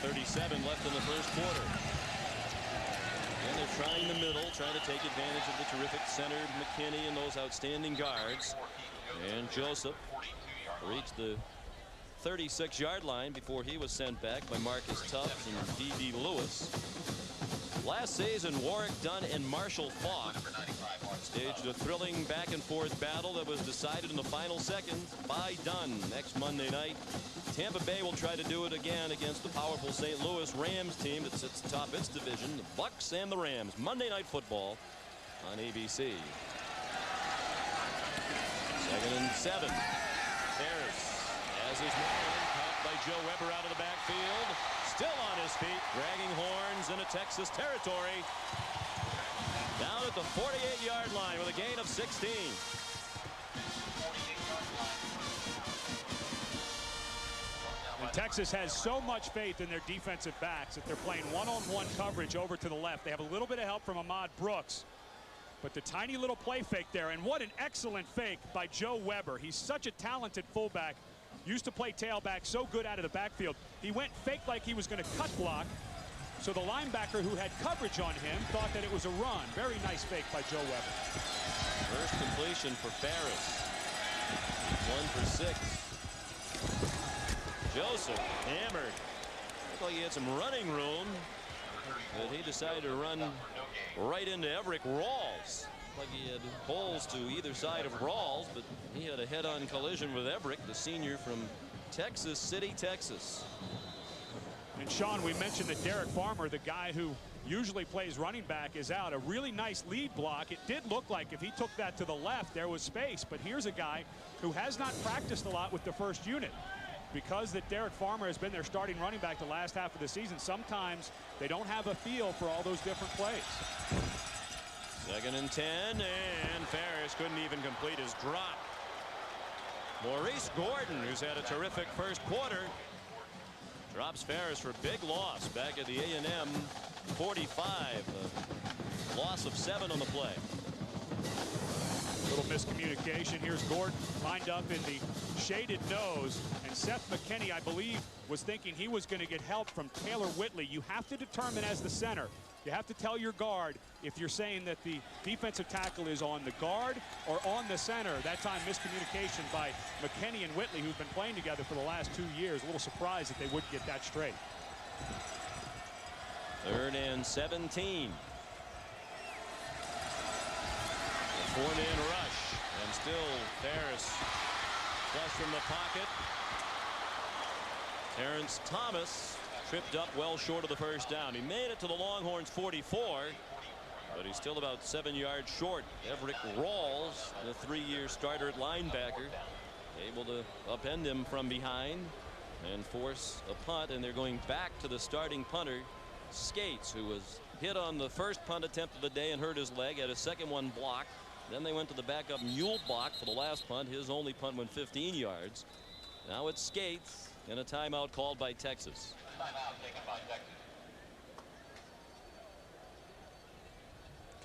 3:37 left in the first quarter. And they're trying the middle, trying to take advantage of the terrific center, McKinney, and those outstanding guards. And Joseph reached the 36-yard line before he was sent back by Marcus Tubbs and D.D. Lewis. Last season, Warwick Dunn and Marshall Falk staged a thrilling back-and-forth battle that was decided in the final seconds by Dunn. Next Monday night, Tampa Bay will try to do it again against the powerful St. Louis Rams team that sits atop its division, the Bucks and the Rams. Monday Night Football on ABC. 2nd and 7. Harris has Misses one. Caught by Joe Weber out of the backfield. Still on his feet. Dragging horns into Texas territory. Down at the 48-yard line with a gain of 16. And Texas has so much faith in their defensive backs that they're playing one-on-one coverage over to the left. They have a little bit of help from Ahmad Brooks. But the tiny little play fake there, and what an excellent fake by Joe Weber. He's such a talented fullback. Used to play tailback, so good out of the backfield. He went fake like he was going to cut block. So the linebacker who had coverage on him thought that it was a run. Very nice fake by Joe Weber. First completion for Ferris. 1 for 6. Joseph hammered. Looked like he had some running room, but he decided to run right into Everett Rawls. Looked like he had holes to either side of Rawls, but he had a head-on collision with Everett, the senior from Texas City, Texas. And Sean, we mentioned that Derek Farmer, the guy who usually plays running back, is out. A really nice lead block. It did look like if he took that to the left, there was space. But here's a guy who has not practiced a lot with the first unit. Because that Derek Farmer has been their starting running back the last half of the season, sometimes they don't have a feel for all those different plays. 2nd and 10, and Ferris couldn't even complete his drop. Maurice Gordon, who's had a terrific first quarter, drops Ferris for a big loss back at the A&M 45. A loss of 7 on the play. Little miscommunication. Here's Gordon lined up in the shaded nose, and Seth McKinney, I believe, was thinking he was going to get help from Taylor Whitley. You have to determine as the center. You have to tell your guard if you're saying that the defensive tackle is on the guard or on the center. That time miscommunication by McKinney and Whitley, who've been playing together for the last 2 years. A little surprised that they wouldn't get that straight. 3rd and 17. 4-man rush, and still Ferris flush from the pocket. Terrence Thomas tripped up well short of the first down. He made it to the Longhorns 44, but he's still about 7 yards short. Everett Rawls, the 3-year starter at linebacker, able to upend him from behind and force a punt, and they're going back to the starting punter, Skates, who was hit on the first punt attempt of the day and hurt his leg, had a second one blocked. Then they went to the backup Muehlbach for the last punt. His only punt went 15 yards. Now it's Skates and a timeout called by Texas. Timeout taken by Texas.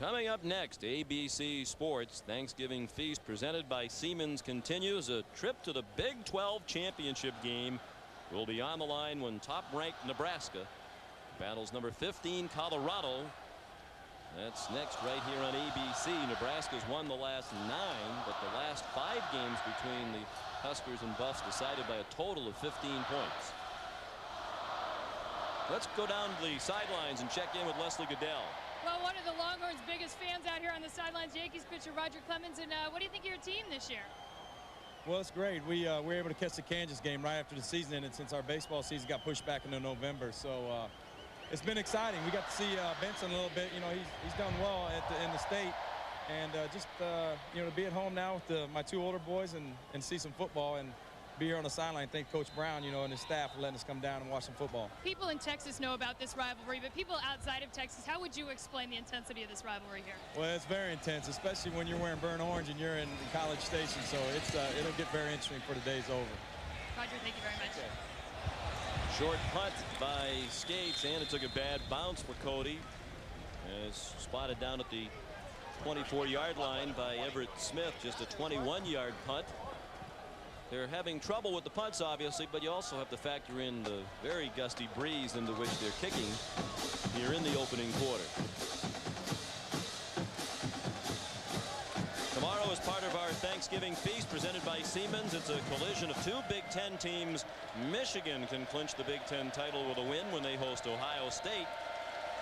Coming up next, ABC Sports Thanksgiving Feast presented by Siemens continues. A trip to the Big 12 championship game will be on the line when top-ranked Nebraska battles number 15 Colorado. That's next right here on ABC. Nebraska's won the last 9, but the last 5 games between the Huskers and Buffs decided by a total of 15 points. Let's go down to the sidelines and check in with Leslie Goodell. Well, one of the Longhorns' biggest fans out here on the sidelines, Yankees pitcher Roger Clemens. And what do you think of your team this year? Well, it's great. We were able to catch the Kansas game right after the season ended, since our baseball season got pushed back into November. So it's been exciting. We got to see Benson a little bit. You know, he's done well in the state, and just you know, to be at home now with my 2 older boys and see some football and be here on the sideline. Thank Coach Brown, you know, and his staff for letting us come down and watch some football. People in Texas know about this rivalry, but people outside of Texas, how would you explain the intensity of this rivalry here? Well, it's very intense, especially when you're wearing burnt orange and you're in College Station. So it'll get very interesting for the day's over. Roger, thank you very much. Short punt by Skates, and it took a bad bounce for Cody. And it's spotted down at the 24-yard line by Everett Smith. Just a 21-yard punt. They're having trouble with the punts, obviously, but you also have to factor in the very gusty breeze into which they're kicking here in the opening quarter. Tomorrow, as part of our Thanksgiving feast presented by Siemens, it's a collision of 2 Big Ten teams. Michigan can clinch the Big Ten title with a win when they host Ohio State.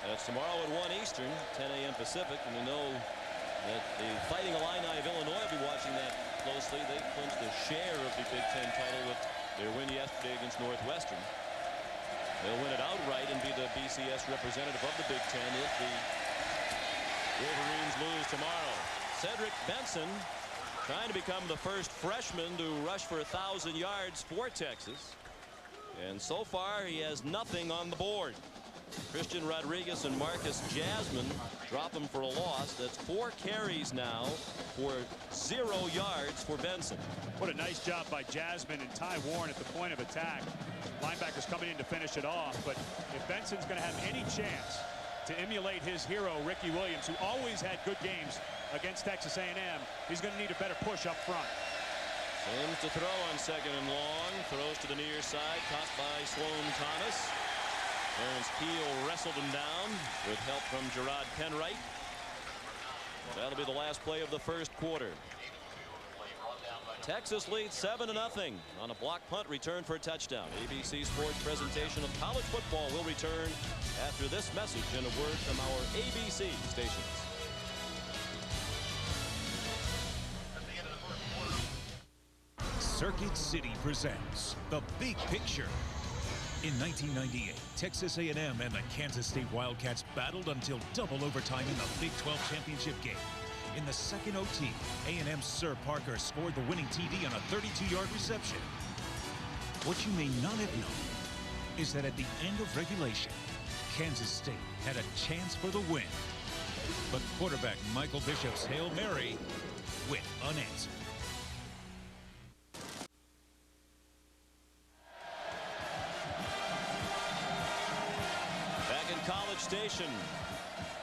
That's tomorrow at 1 Eastern, 10 a.m. Pacific, and we know that the Fighting Illini of Illinois will be watching that closely. They clinched a share of the Big Ten title with their win yesterday against Northwestern. They'll win it outright and be the BCS representative of the Big Ten if the Wolverines lose tomorrow. Cedric Benson trying to become the first freshman to rush for 1,000 yards for Texas. And so far, he has nothing on the board. Christian Rodriguez and Marcus Jasmine drop him for a loss. That's 4 carries now for 0 yards for Benson. What a nice job by Jasmine and Ty Warren at the point of attack. Linebackers coming in to finish it off. But if Benson's going to have any chance to emulate his hero, Ricky Williams, who always had good games against Texas A&M, he's going to need a better push up front. Sims to throw on 2nd and long. Throws to the near side. Caught by Sloan Thomas. Terrence Keel wrestled him down with help from Gerard Penwright. That'll be the last play of the first quarter. Texas leads 7-0 on a block punt return for a touchdown. ABC Sports presentation of college football will return after this message and a word from our ABC stations. Circuit City presents The Big Picture. In 1998, Texas A&M and the Kansas State Wildcats battled until double overtime in the Big 12 championship game. In the second OT, A&M's Sir Parker scored the winning TD on a 32-yard reception. What you may not have known is that at the end of regulation, Kansas State had a chance for the win. But quarterback Michael Bishop's Hail Mary went unanswered. College Station.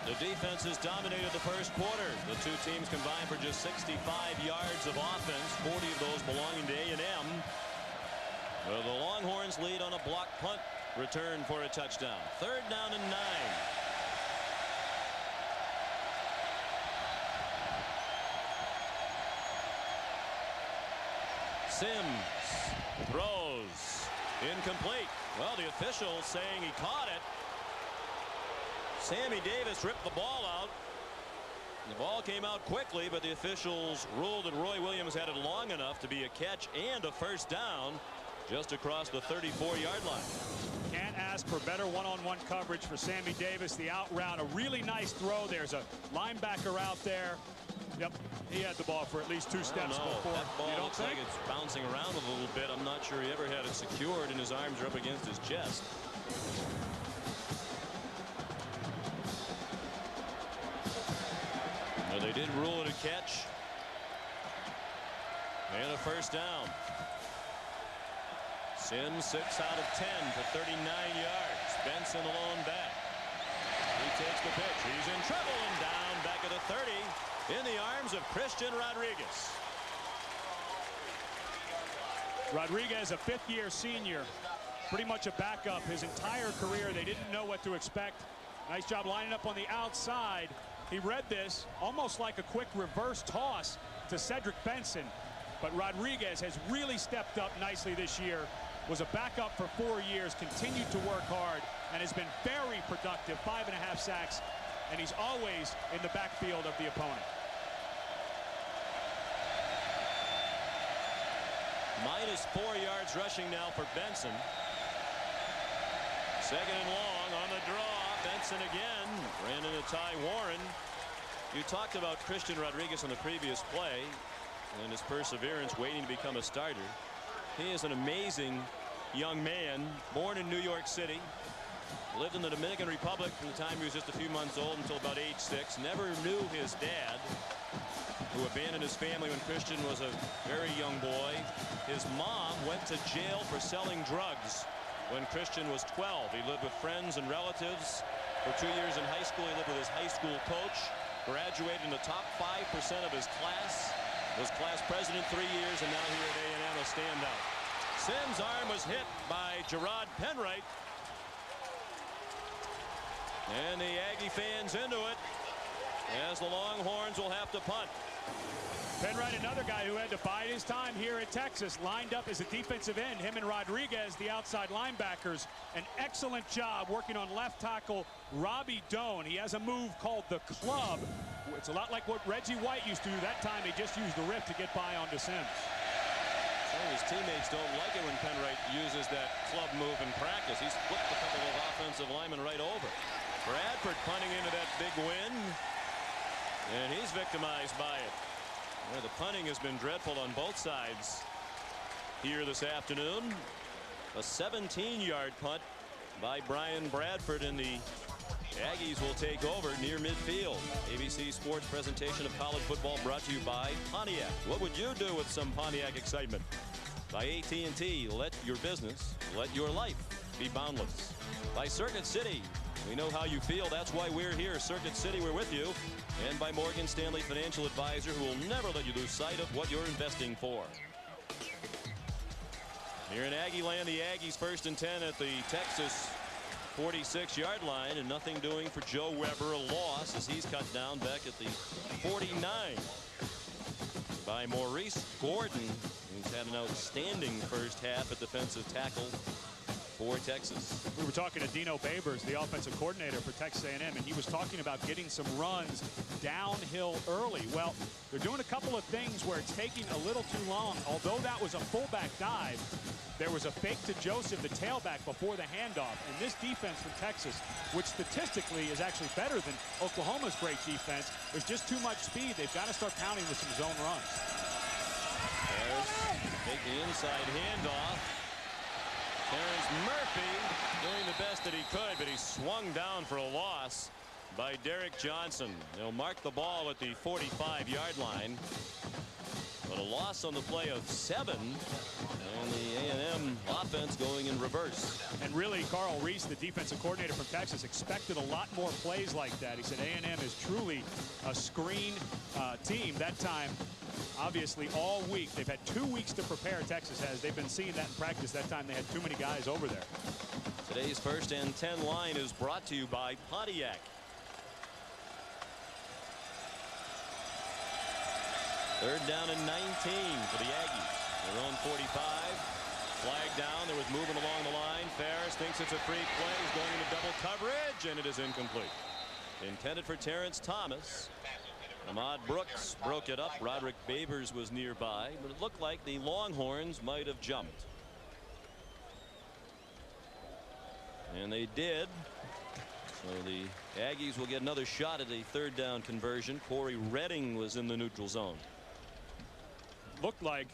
The defense has dominated the first quarter. The two teams combined for just 65 yards of offense, 40 of those belonging to A&M. The Longhorns lead on a block punt return for a touchdown. 3rd down and 9. Sims throws incomplete. Well, the official saying he caught it. Sammy Davis ripped the ball out. The ball came out quickly, but the officials ruled that Roy Williams had it long enough to be a catch and a first down just across the 34-yard line. Can't ask for better one-on-one coverage for Sammy Davis. The out route, a really nice throw. There's a linebacker out there. Yep, he had the ball for at least 2 steps before. That ball looks like it's bouncing around a little bit. I'm not sure he ever had it secured, and his arms are up against his chest. They did rule it a catch. And a first down. Sims 6 out of 10 for 39 yards. Benson alone back. He takes the pitch. He's in trouble and down back at the 30 in the arms of Christian Rodriguez. Rodriguez, a 5th-year senior, pretty much a backup his entire career. They didn't know what to expect. Nice job lining up on the outside. He read this almost like a quick reverse toss to Cedric Benson. But Rodriguez has really stepped up nicely this year. Was a backup for 4 years, continued to work hard, and has been very productive. 5.5 sacks, and he's always in the backfield of the opponent. Minus 4 yards rushing now for Benson. 2nd and long on the draw. Benson again ran into Ty Warren. You talked about Christian Rodriguez on the previous play and his perseverance waiting to become a starter. He is an amazing young man, born in New York City, lived in the Dominican Republic from the time he was just a few months old until about age 6. Never knew his dad, who abandoned his family when Christian was a very young boy. His mom went to jail for selling drugs when Christian was 12. He lived with friends and relatives for 2 years in high school. He lived with his high school coach, graduated in the top 5% of his class, was class president 3 years, and now here at A&M a standout. Sims' arm was hit by Gerard Penwright. And the Aggie fans into it as the Longhorns will have to punt. Penwright, another guy who had to bide his time here at Texas, lined up as a defensive end. Him and Rodriguez, the outside linebackers. An excellent job working on left tackle Robbie Doan. He has a move called the club. It's a lot like what Reggie White used to do. That time he just used the rip to get by onto Sims. Some of his teammates don't like it when Penwright uses that club move in practice. He's flipped a couple of offensive linemen right over. Bradford punting into that big win, and he's victimized by it. The punting has been dreadful on both sides here this afternoon. A 17-yard punt by Brian Bradford, and the Aggies will take over near midfield. ABC Sports presentation of college football brought to you by Pontiac. What would you do with some Pontiac excitement? By AT&T, let your business, let your life be boundless. By Circuit City, we know how you feel. That's why we're here. Circuit City, we're with you. And by Morgan Stanley Financial Advisor, who will never let you lose sight of what you're investing for. Here in Aggie land, the Aggies 1st and 10 at the Texas 46-yard line, and nothing doing for Joe Weber. A loss as he's cut down back at the 49 by Maurice Gordon, who's had an outstanding first half at defensive tackle for Texas. We were talking to Dino Babers, the offensive coordinator for Texas A&M, and he was talking about getting some runs downhill early. Well, they're doing a couple of things where it's taking a little too long. Although that was a fullback dive, there was a fake to Joseph, the tailback, before the handoff. And this defense from Texas, which statistically is actually better than Oklahoma's great defense, there's just too much speed. They've got to start pounding with some zone runs. Take the inside handoff. Terrence Murphy doing the best that he could, but he swung down for a loss by Derek Johnson. They'll mark the ball at the 45-yard line. But a loss on the play of 7, and the A&M offense going in reverse. And really, Carl Reese, the defensive coordinator from Texas, expected a lot more plays like that. He said A&M is truly a screen team. That time, obviously, all week. They've had 2 weeks to prepare, Texas has. They've been seeing that in practice. That time they had too many guys over there. Today's 1st and 10 line is brought to you by Pontiac. Third down and 19 for the Aggies. Their own 45. Flag down. There was movement along the line. Ferris thinks it's a free play. He's going into double coverage, and it is incomplete. Intended for Terrence Thomas. Ahmad Brooks broke it up. Roderick Babers was nearby, but it looked like the Longhorns might have jumped. And they did. So the Aggies will get another shot at a 3rd down conversion. Corey Redding was in the neutral zone. Looked like,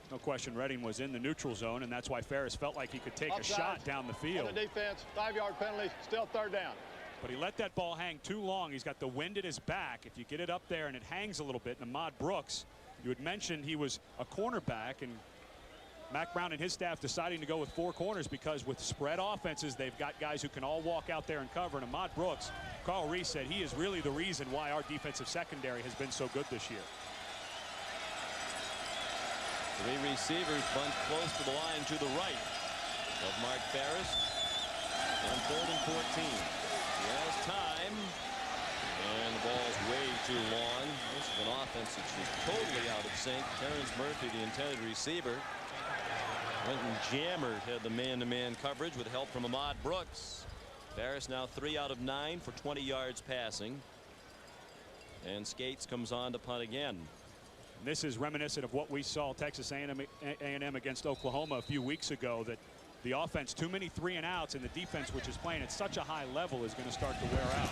no question, Redding was in the neutral zone, and that's why Ferris felt like he could take a shot down the field. On the defense, 5-yard penalty, still 3rd down. But he let that ball hang too long. He's got the wind at his back. If you get it up there and it hangs a little bit, and Ahmad Brooks, you had mentioned he was a cornerback, and Mack Brown and his staff deciding to go with 4 corners because with spread offenses, they've got guys who can all walk out there and cover. And Ahmad Brooks, Carl Reese said he is really the reason why our defensive secondary has been so good this year. 3 receivers bunched close to the line to the right of Mark Ferris. On 3rd and 14. He has time. And the ball's way too long. This is an offense that's just totally out of sync. Terrence Murphy, the intended receiver. Quentin Jammert had the man-to-man coverage with help from Ahmad Brooks. Ferris now 3 out of 9 for 20 yards passing. And Skates comes on to punt again. This is reminiscent of what we saw Texas A&M against Oklahoma a few weeks ago, that the offense, too many 3 and outs, and the defense, which is playing at such a high level, is going to start to wear out.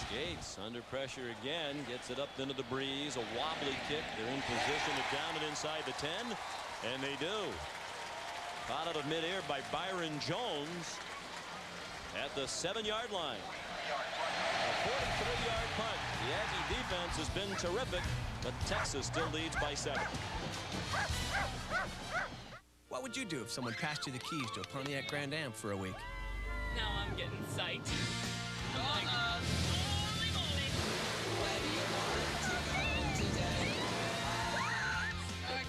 Skates under pressure again, gets it up into the breeze, a wobbly kick. They're in position to down it inside the 10, and they do. Caught out of midair by Byron Jones at the 7-yard line. A 43-yard punt. The Aggie defense has been terrific, but Texas still leads by 7. What would you do if someone passed you the keys to a Pontiac Grand Am for a week? Now I'm getting psyched. I'm like, I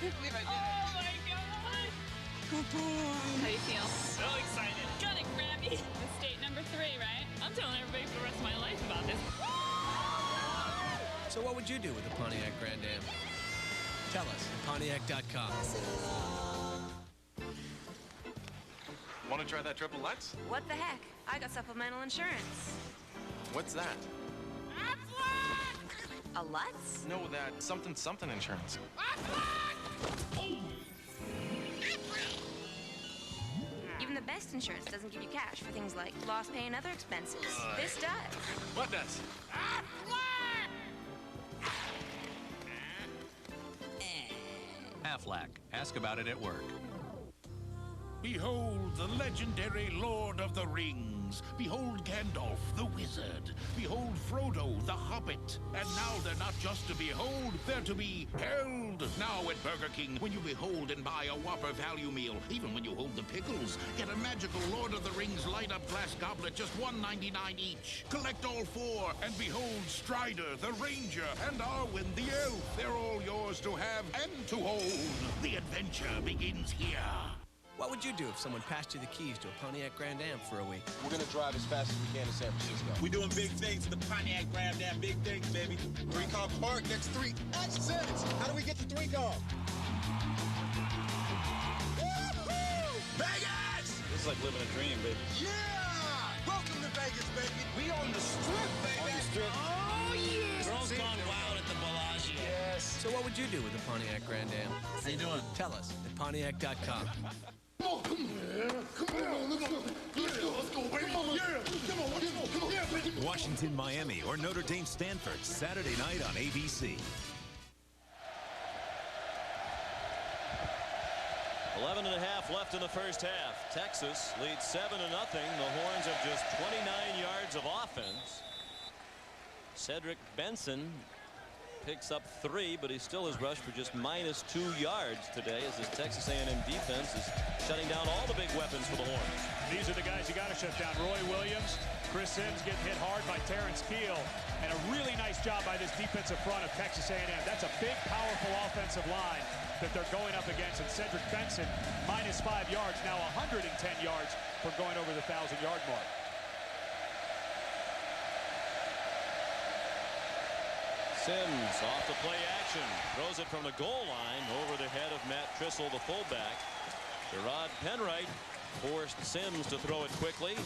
can't believe I did it. Oh my god! How do you feel? So excited. Gonna grab me. It's state number 3, right? I'm telling everybody for the rest of my life about this. So what would you do with a Pontiac Grand Am? Tell us at Pontiac.com. Want to try that triple Lutz? What the heck? I got supplemental insurance. What's that? A Lutz? No, that something insurance. Even the best insurance doesn't give you cash for things like lost pay and other expenses. This does. What does? Aflac. Ask about it at work. Behold the legendary Lord of the Rings. Behold Gandalf the Wizard. Behold Frodo the Hobbit. And now they're not just to behold, they're to be held. Now at Burger King, when you behold and buy a Whopper value meal, even when you hold the pickles, get a magical Lord of the Rings light-up glass goblet, just $1.99 each. Collect all 4 and behold Strider the Ranger and Arwen the Elf. They're all yours to have and to hold. The adventure begins here. What would you do if someone passed you the keys to a Pontiac Grand Am for a week? We're going to drive as fast as we can to San Francisco. We're doing big things at the Pontiac Grand Am. Big things, baby. 3-car park, next 3 exits. How do we get to 3-car? Vegas! This is like living a dream, baby. Yeah! Welcome to Vegas, baby. We on the strip, baby. On the strip. Oh, yes! Girls gone wild at the Bellagio. Yes. So what would you do with the Pontiac Grand Am? How you doing? Tell us at Pontiac.com. Come on, let's go, baby. Come on, yeah, baby. Washington, Miami, or Notre Dame, Stanford, Saturday night on ABC. 11 and a half left in the first half. Texas leads 7-0. The Horns have just 29 yards of offense. Cedric Benson picks up 3, but he still has rushed for just -2 yards today as his Texas A&M defense is shutting down all the big weapons for the Horns. These are the guys you got to shut down. Roy Williams, Chris Sims getting hit hard by Terrence Keel, and a really nice job by this defensive front of Texas A&M. That's a big, powerful offensive line that they're going up against. And Cedric Benson, -5 yards, now 110 yards from going over the 1,000-yard mark. Sims off the play action, throws it from the goal line over the head of Matt Trissel, the fullback. Gerard Penwright forced Sims to throw it quickly.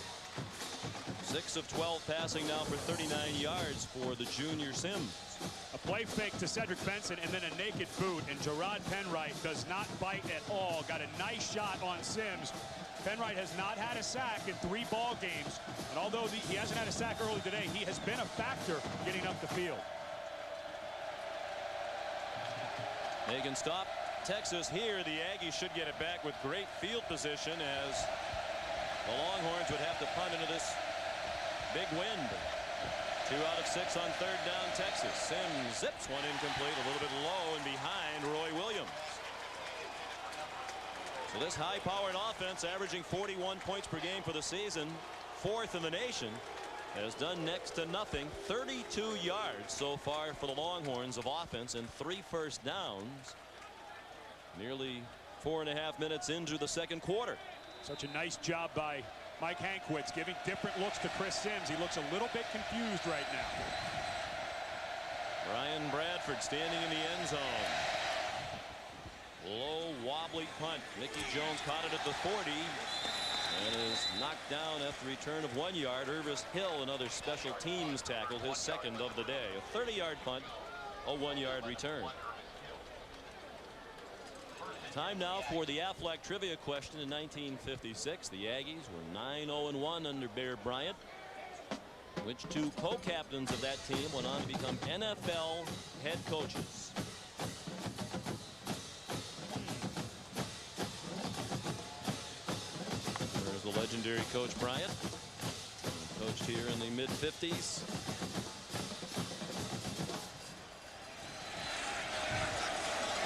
6 of 12 passing now for 39 yards for the junior Sims. A play fake to Cedric Benson and then a naked boot, and Gerard Penwright does not bite at all. Got a nice shot on Sims. Penwright has not had a sack in 3 ball games, and although he hasn't had a sack early today, he has been a factor getting up the field. They can stop Texas here. The Aggies should get it back with great field position as the Longhorns would have to punt into this big wind. 2 out of 6 on 3rd down Texas. Sims zips one incomplete, a little bit low and behind Roy Williams. So this high-powered offense, averaging 41 points per game for the season, 4th in the nation, has done next to nothing. 32 yards so far for the Longhorns of offense and 3 first downs. Nearly 4.5 minutes into the second quarter. Such a nice job by Mike Hankwitz, giving different looks to Chris Sims. He looks a little bit confused right now. Brian Bradford standing in the end zone. Low wobbly punt. Mickey Jones caught it at the 40 and is knocked down after return of 1 yard. Irvis Hill, another special teams tackle, his second of the day. A 30-yard punt, a 1-yard return. Time now for the Aflac trivia question. In 1956, the Aggies were 9-0-1 under Bear Bryant, which 2 co-captains of that team went on to become NFL head coaches. There's the legendary Coach Bryant, coached here in the mid-50s.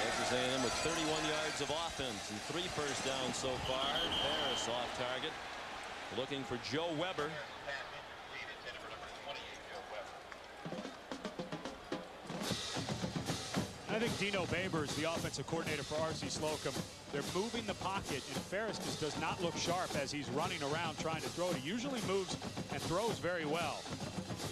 Texas A&M with 31 yards of offense and 3 first downs so far. Ferris off target, looking for Joe Weber. I think Dino Babers, the offensive coordinator for R.C. Slocum, they're moving the pocket, and Ferris just does not look sharp as he's running around trying to throw it. He usually moves and throws very well.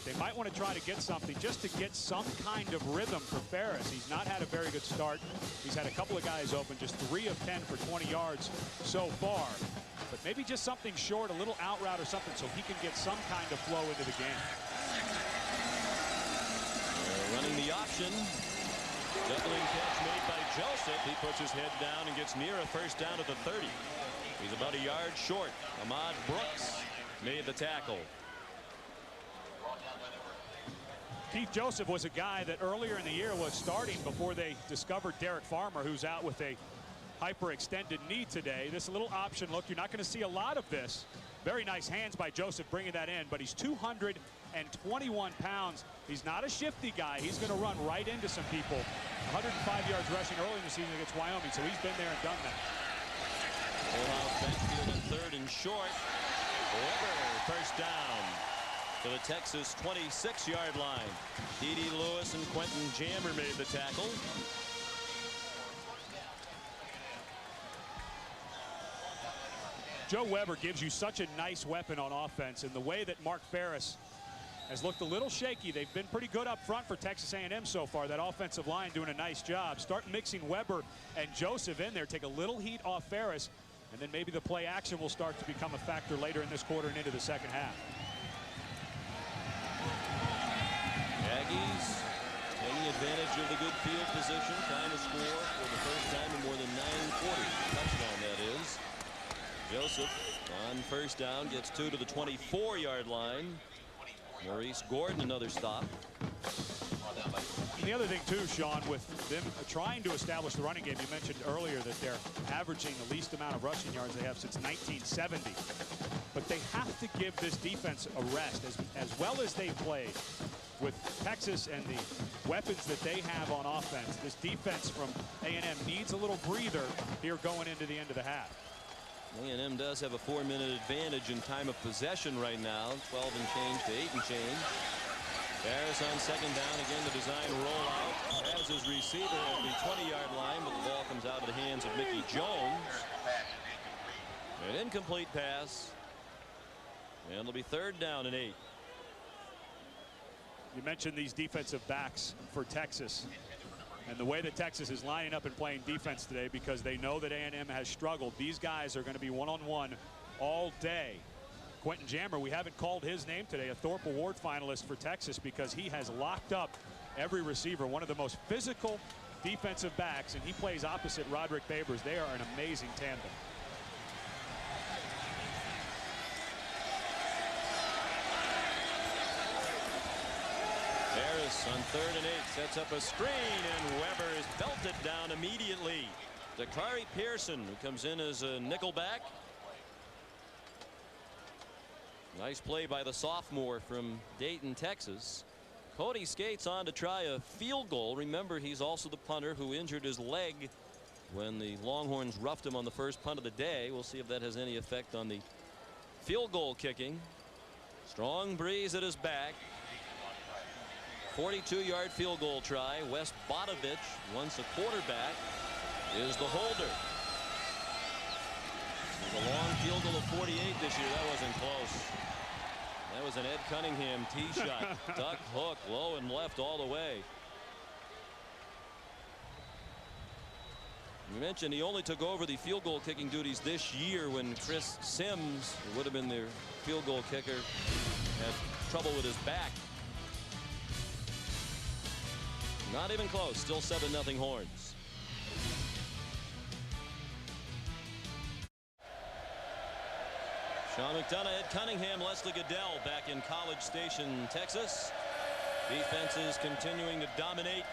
They might want to try to get something just to get some kind of rhythm for Ferris. He's not had a very good start. He's had a couple of guys open, just 3 of 10 for 20 yards so far. But maybe just something short, a little out route or something, so he can get some kind of flow into the game. Running the option. Juggling catch made by Joseph. He puts his head down and gets near a first down at the 30. He's about a yard short. Ahmad Brooks made the tackle. Keith Joseph was a guy that earlier in the year was starting before they discovered Derek Farmer, who's out with a hyperextended knee today. This little option look, you're not going to see a lot of this. Very nice hands by Joseph bringing that in, but he's 221 pounds. He's not a shifty guy. He's going to run right into some people. 105 yards rushing early in the season against Wyoming, so he's been there and done that. Full house backfield in 3rd and short. Weber, first down to the Texas 26-yard line. D.D. Lewis and Quentin Jammer made the tackle. Joe Weber gives you such a nice weapon on offense, and the way that Mark Ferris has looked a little shaky. They've been pretty good up front for Texas A&M so far. That offensive line doing a nice job. Start mixing Weber and Joseph in there. Take a little heat off Ferris, and then maybe the play action will start to become a factor later in this quarter and into the second half. Aggies taking advantage of the good field position, trying to score for the first time in more than 9 quarters. Touchdown, that is. Joseph on first down gets 2 to the 24-yard line. Maurice Gordon another stop. And the other thing too, Sean, with them trying to establish the running game, you mentioned earlier that they're averaging the least amount of rushing yards they have since 1970. But they have to give this defense a rest as well as they played. With Texas and the weapons that they have on offense, this defense from A&M needs a little breather here going into the end of the half. A&M does have a 4-minute advantage in time of possession right now, 12 and change to 8 and change. Harris on second down, again the design rollout. Has his receiver at the 20-yard line, but the ball comes out of the hands of Mickey Jones. An incomplete pass. And it'll be 3rd down and 8. You mentioned these defensive backs for Texas and the way that Texas is lining up and playing defense today, because they know that A&M has struggled. These guys are going to be one-on-one all day. Quentin Jammer, we haven't called his name today, a Thorpe Award finalist for Texas, because he has locked up every receiver, one of the most physical defensive backs, and he plays opposite Roderick Babers. They are an amazing tandem. Harris on 3rd and 8 sets up a screen, and Weber is belted down immediately. Dakari Pearson, who comes in as a nickelback. Nice play by the sophomore from Dayton, Texas. Cody Skates on to try a field goal. Remember, he's also the punter who injured his leg when the Longhorns roughed him on the first punt of the day. We'll see if that has any effect on the field goal kicking. Strong breeze at his back. 42-yard field goal try. Wes Bodovich, once a quarterback, is the holder. There's a long field goal of 48 this year. That wasn't close. That was an Ed Cunningham tee shot. Duck hook, low and left all the way. You mentioned he only took over the field goal kicking duties this year when Chris Sims, who would have been their field goal kicker, had trouble with his back. Not even close. Still 7-0 Horns. Sean McDonough, Ed Cunningham, Leslie Goodell back in College Station, Texas. Defenses continuing to dominate.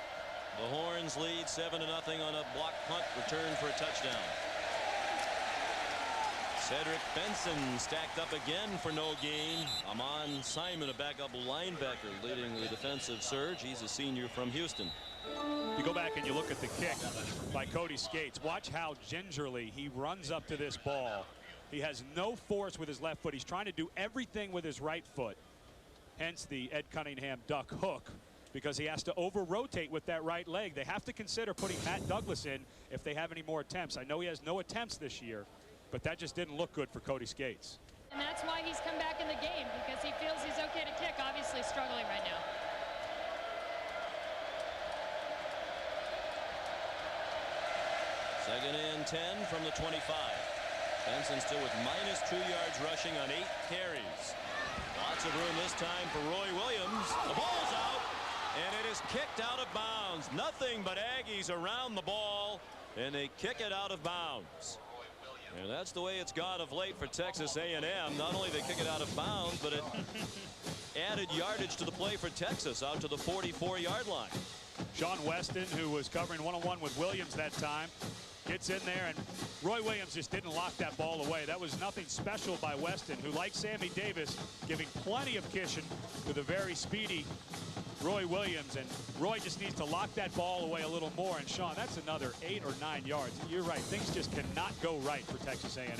The Horns lead 7-0 on a block punt return for a touchdown. Cedric Benson stacked up again for no gain. Amon Simon, a backup linebacker, leading the defensive surge. He's a senior from Houston. You go back and you look at the kick by Cody Skates. Watch how gingerly he runs up to this ball. He has no force with his left foot. He's trying to do everything with his right foot. Hence the Ed Cunningham duck hook, because he has to over-rotate with that right leg. They have to consider putting Matt Douglas in if they have any more attempts. I know he has no attempts this year, but that just didn't look good for Cody Skates. And that's why he's come back in the game, because he feels he's okay to kick, obviously struggling right now. Second and 10 from the 25. Benson still with -2 yards rushing on 8 carries. Lots of room this time for Roy Williams. The ball's out, and it is kicked out of bounds. Nothing but Aggies around the ball, and they kick it out of bounds. And that's the way it's gone of late for Texas A&M. Not only they kick it out of bounds, but it added yardage to the play for Texas out to the 44-yard line. Sean Weston, who was covering one-on-one with Williams that time, gets in there, and Roy Williams just didn't lock that ball away. That was nothing special by Weston, who, like Sammy Davis, giving plenty of cushion to the very speedy Roy Williams, and Roy just needs to lock that ball away a little more. And Sean, that's another 8 or 9 yards. You're right, things just cannot go right for Texas A&M.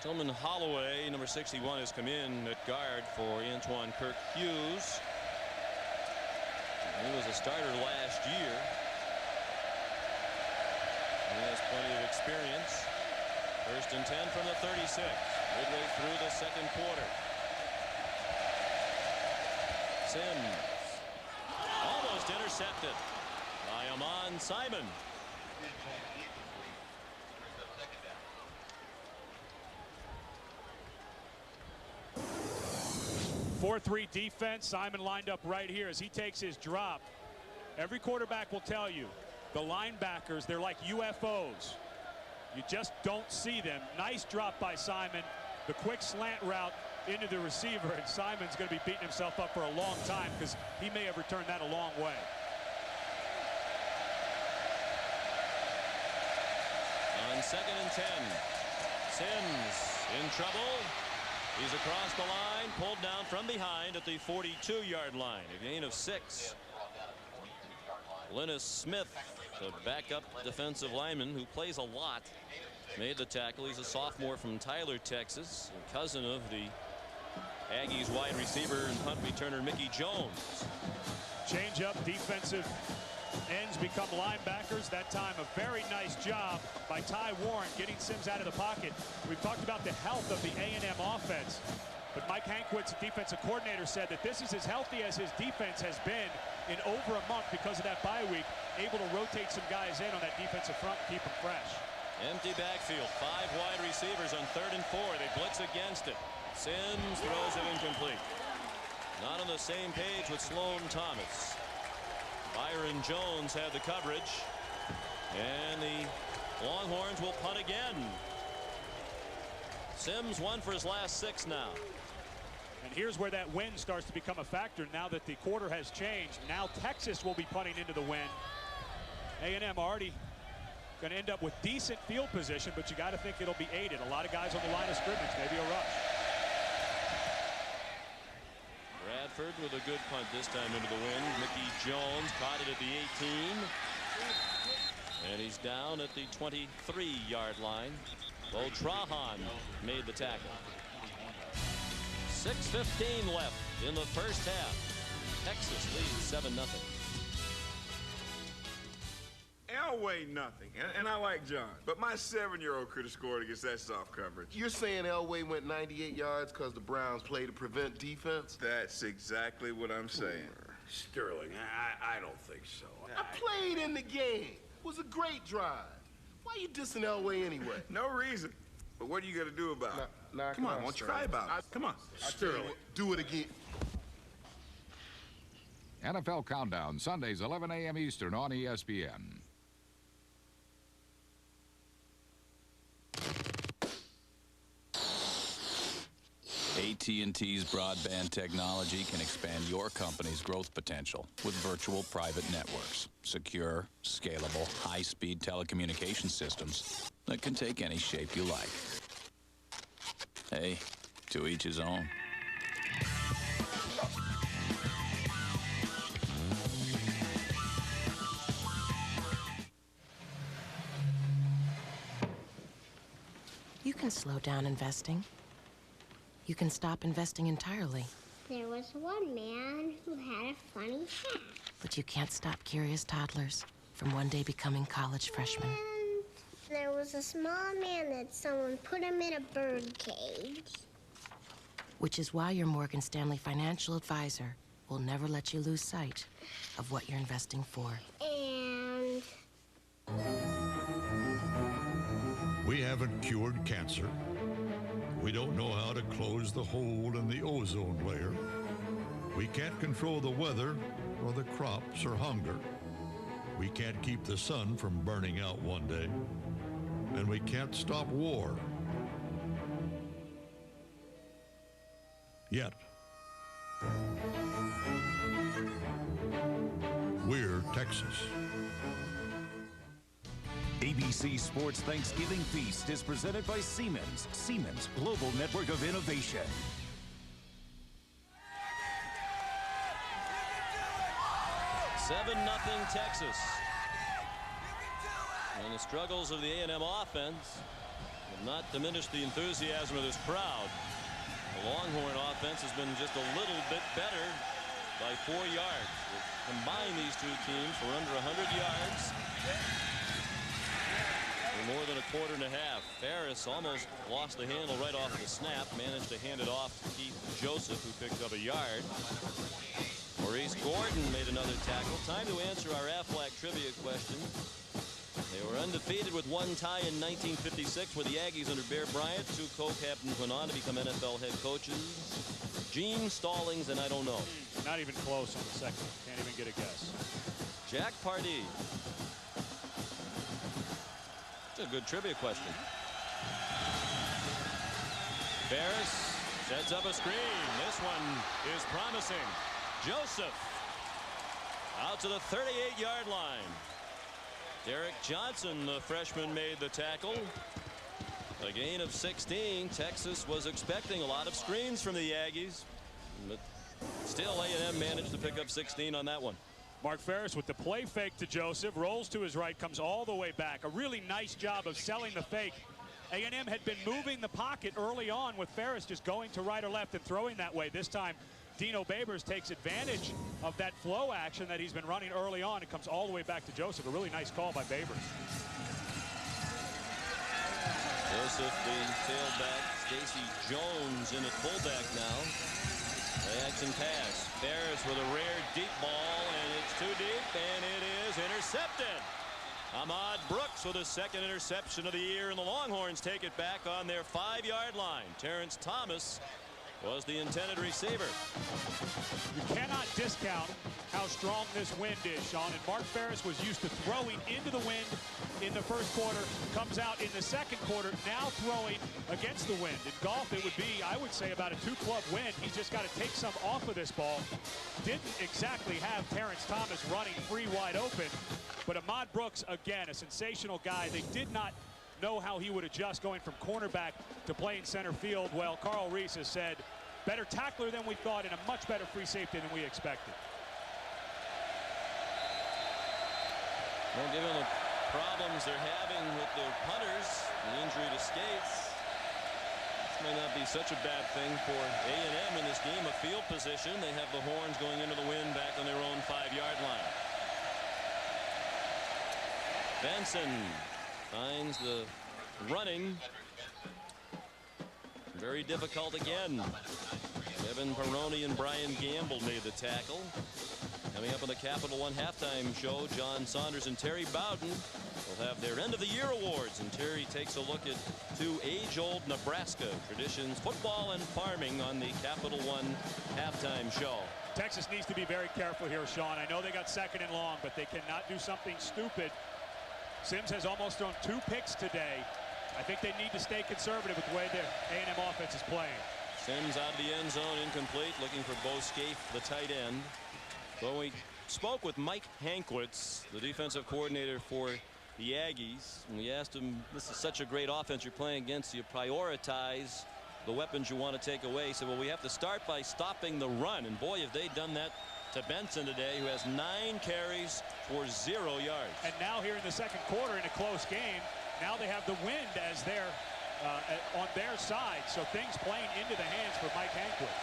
Tillman Holloway, number 61, has come in at guard for Antoine Kirk Hughes. He was a starter last year. He has plenty of experience. 1st and 10 from the 36. Midway through the second quarter. Sims. Almost intercepted by Amon Simon. 4-3 defense. Simon lined up right here as he takes his drop. Every quarterback will tell you, the linebackers, they're like UFOs. You just don't see them. Nice drop by Simon. The quick slant route into the receiver, and Simon's going to be beating himself up for a long time because he may have returned that a long way. On 2nd and 10, Sims in trouble. He's across the line, pulled down from behind at the 42-yard line. A gain of 6. Linus Smith, the backup defensive lineman who plays a lot, made the tackle. He's a sophomore from Tyler, Texas, a cousin of the Aggies wide receiver and punt returner Mickey Jones. Change up, defensive ends become linebackers. That time a very nice job by Ty Warren getting Sims out of the pocket. We've talked about the health of the A&M offense, but Mike Hankwitz, defensive coordinator, said that this is as healthy as his defense has been in over a month because of that bye week, able to rotate some guys in on that defensive front and keep them fresh. Empty backfield, 5 wide receivers on 3rd and 4. They blitz against it. Sims throws it incomplete. Not on the same page with Sloan Thomas. Byron Jones had the coverage, and the Longhorns will punt again. Sims won for his last 6 now. And here's where that wind starts to become a factor now that the quarter has changed. Now Texas will be punting into the wind. A&M already going to end up with decent field position, but you got to think it'll be aided. A lot of guys on the line of scrimmage, maybe a rush. Bradford with a good punt this time into the wind. Mickey Jones caught it at the 18. And he's down at the 23-yard line. Bo Trahan made the tackle. 6:15 left in the first half. Texas leads 7-0. Elway nothing, and I like John, but my 7-year-old could have scored against that soft coverage. You're saying Elway went 98 yards because the Browns played to prevent defense? That's exactly what I'm saying. Sterling, I don't think so. I played in the game. It was a great drive. Why you dissing Elway anyway? No reason. But what are you going to do about it? Come on, won't you cry about it? Come on. Sterling. Do it again. NFL Countdown, Sundays, 11 a.m. Eastern on ESPN. AT&T's broadband technology can expand your company's growth potential with virtual private networks, secure, scalable, high-speed telecommunication systems that can take any shape you like. Hey, to each his own. You can slow down investing. You can stop investing entirely. There was one man who had a funny hat. But you can't stop curious toddlers from one day becoming college freshmen. And there was a small man that someone put him in a bird cage. Which is why your Morgan Stanley financial advisor will never let you lose sight of what you're investing for. And we haven't cured cancer. We don't know how to close the hole in the ozone layer. We can't control the weather or the crops or hunger. We can't keep the sun from burning out one day. And we can't stop war. yet. We're Texas. ABC Sports Thanksgiving Feast is presented by Siemens. Siemens, global network of innovation. Seven 0 Texas. And the struggles of the A&M offense have not diminished the enthusiasm of this crowd. The Longhorn offense has been just a little bit better by 4 yards. We'll combine these two teams for under 100 yards. For more than a quarter and a half. Ferris almost lost the handle right off the snap. Managed to hand it off to Keith Joseph, who picked up a yard. Maurice Gordon made another tackle. Time to answer our Aflac trivia question. They were undefeated with one tie in 1956 with the Aggies under Bear Bryant. Two co-captains went on to become NFL head coaches. Gene Stallings and I don't know. Not even close on the second. Can't even get a guess. Jack Pardee. It's a good trivia question. Ferris sets up a screen. This one is promising. Joseph out to the 38-yard line. Derek Johnson, the freshman, made the tackle. A gain of 16. Texas was expecting a lot of screens from the Aggies, but still A&M managed to pick up 16 on that one. Mark Ferris with the play fake to Joseph, rolls to his right, comes all the way back. A really nice job of selling the fake. A&M had been moving the pocket early on with Ferris just going to right or left and throwing that way. This time Dino Babers takes advantage of that flow action that he's been running early on. It comes all the way back to Joseph. A really nice call by Babers. Joseph, the tailback. Stacy Jones in at fullback now. Play action pass. Ferris with a rare deep ball, and it's too deep, and it is intercepted. Ahmad Brooks with a second interception of the year, and the Longhorns take it back on their 5-yard line. Terrence Thomas was the intended receiver. You cannot discount how strong this wind is, Sean. And Mark Ferris was used to throwing into the wind in the first quarter, comes out in the second quarter, now throwing against the wind. In golf, it would be, I would say, about a 2-club wind. He's just got to take some off of this ball. Didn't exactly have Terrence Thomas running free wide open, but Ahmad Brooks, again, a sensational guy. They did not know how he would adjust going from cornerback to playing center field. Well, Carl Reese has said, better tackler than we thought and a much better free safety than we expected. Well, given the problems they're having with their punters, the injury to Skates, this may not be such a bad thing for A&M in this game. A field position. They have the horns going into the wind back on their own 5-yard line. Benson finds the running. Very difficult again. Evan Peroni and Brian Gamble made the tackle. Coming up on the Capital One halftime show, John Saunders and Terry Bowden will have their end of the year awards, and Terry takes a look at 2 age-old Nebraska traditions, football and farming, on the Capital One halftime show. Texas needs to be very careful here, Sean. I know they got second and long, but they cannot do something stupid. Sims has almost thrown 2 picks today. I think they need to stay conservative with the way their A&M offense is playing. Sims out of the end zone, incomplete, looking for Bo Scaife, the tight end. But we spoke with Mike Hankwitz, the defensive coordinator for the Aggies, and we asked him, this is such a great offense you're playing against. You prioritize the weapons you want to take away. He said, well, we have to start by stopping the run. And boy, have they done that to Benson today, who has 9 carries for 0 yards. And now here in the second quarter in a close game, now they have the wind as their on their side, so things playing into the hands for Mike Hankwitz.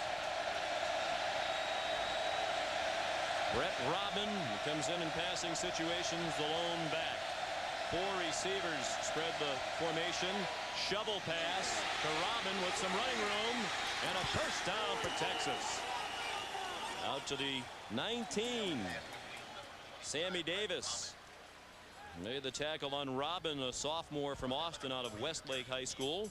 Brett Robin, who comes in passing situations, the lone back. 4 receivers spread the formation. Shovel pass to Robin with some running room, and a first down for Texas. Out to the 19. Sammy Davis made the tackle on Robin, a sophomore from Austin out of Westlake High School.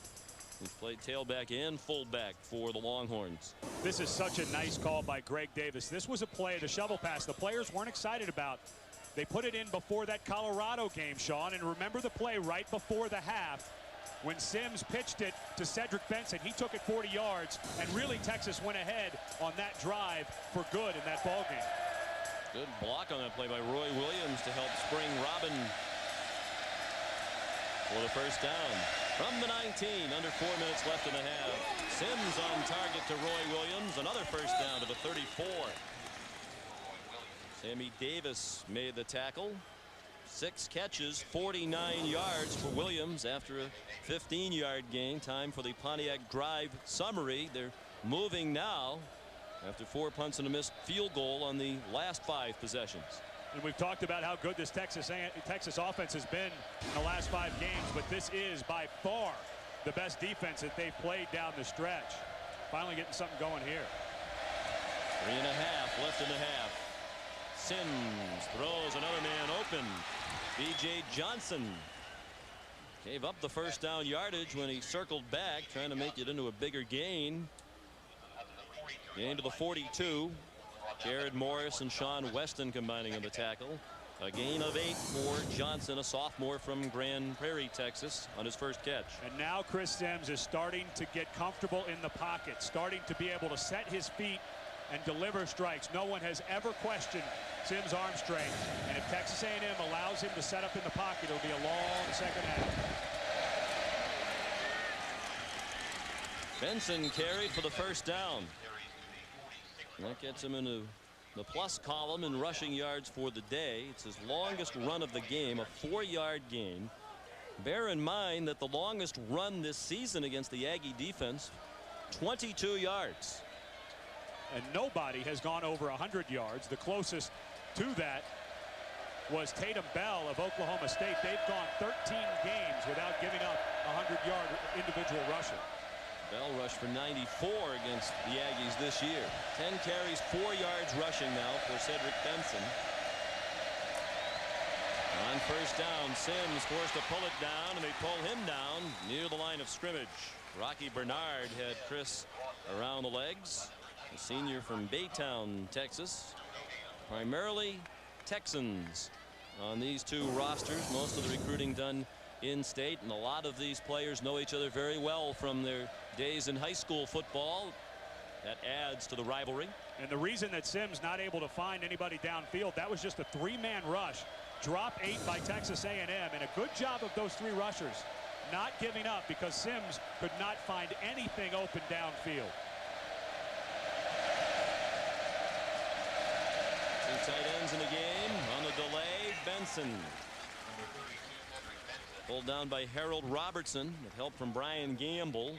He's played tailback and fullback for the Longhorns. This is such a nice call by Greg Davis. This was a play, the shovel pass, the players weren't excited about. They put it in before that Colorado game, Sean, and remember the play right before the half. When Sims pitched it to Cedric Benson, he took it 40 yards, and really Texas went ahead on that drive for good in that ball game. Good block on that play by Roy Williams to help spring Robin for the first down. From the 19, under 4 minutes left in the half. Sims on target to Roy Williams. Another first down to the 34. Sammy Davis made the tackle. 6 catches, 49 yards for Williams after a 15-yard gain. Time for the Pontiac drive summary. They're moving now after 4 punts and a missed field goal on the last 5 possessions. And we've talked about how good this Texas offense has been in the last 5 games, but this is by far the best defense that they've played down the stretch. Finally getting something going here. 3.5 left in the half. Sims throws another man open. B.J. Johnson gave up the first down yardage when he circled back, trying to make it into a bigger gain. Gain to the 42. Jared Morris and Sean Weston combining on the tackle. A gain of 8 for Johnson, a sophomore from Grand Prairie, Texas, on his first catch. And now Chris Sims is starting to get comfortable in the pocket, starting to be able to set his feet and deliver strikes. No one has ever questioned Sims' arm strength, and if Texas A&M allows him to set up in the pocket, it'll be a long second half. Benson carried for the first down. That gets him into the plus column in rushing yards for the day. It's his longest run of the game, a 4-yard gain. Bear in mind that the longest run this season against the Aggie defense, 22 yards. And nobody has gone over 100 yards. The closest to that was Tatum Bell of Oklahoma State. They've gone 13 games without giving up a 100-yard individual rusher. Bell rushed for 94 against the Aggies this year. 10 carries, 4 yards rushing now for Cedric Benson. On first down, Sims forced to pull it down, and they pull him down near the line of scrimmage. Rocky Bernard had Chris around the legs. A senior from Baytown, Texas. Primarily Texans on these 2 rosters. Most of the recruiting done in state, and a lot of these players know each other very well from their days in high school football. That adds to the rivalry. And the reason that Sims not able to find anybody downfield, that was just a 3-man rush. Drop 8 by Texas A&M, and a good job of those 3 rushers not giving up, because Sims could not find anything open downfield. 2 tight ends in the game. On the delay, Benson. Pulled down by Harold Robertson with help from Brian Gamble.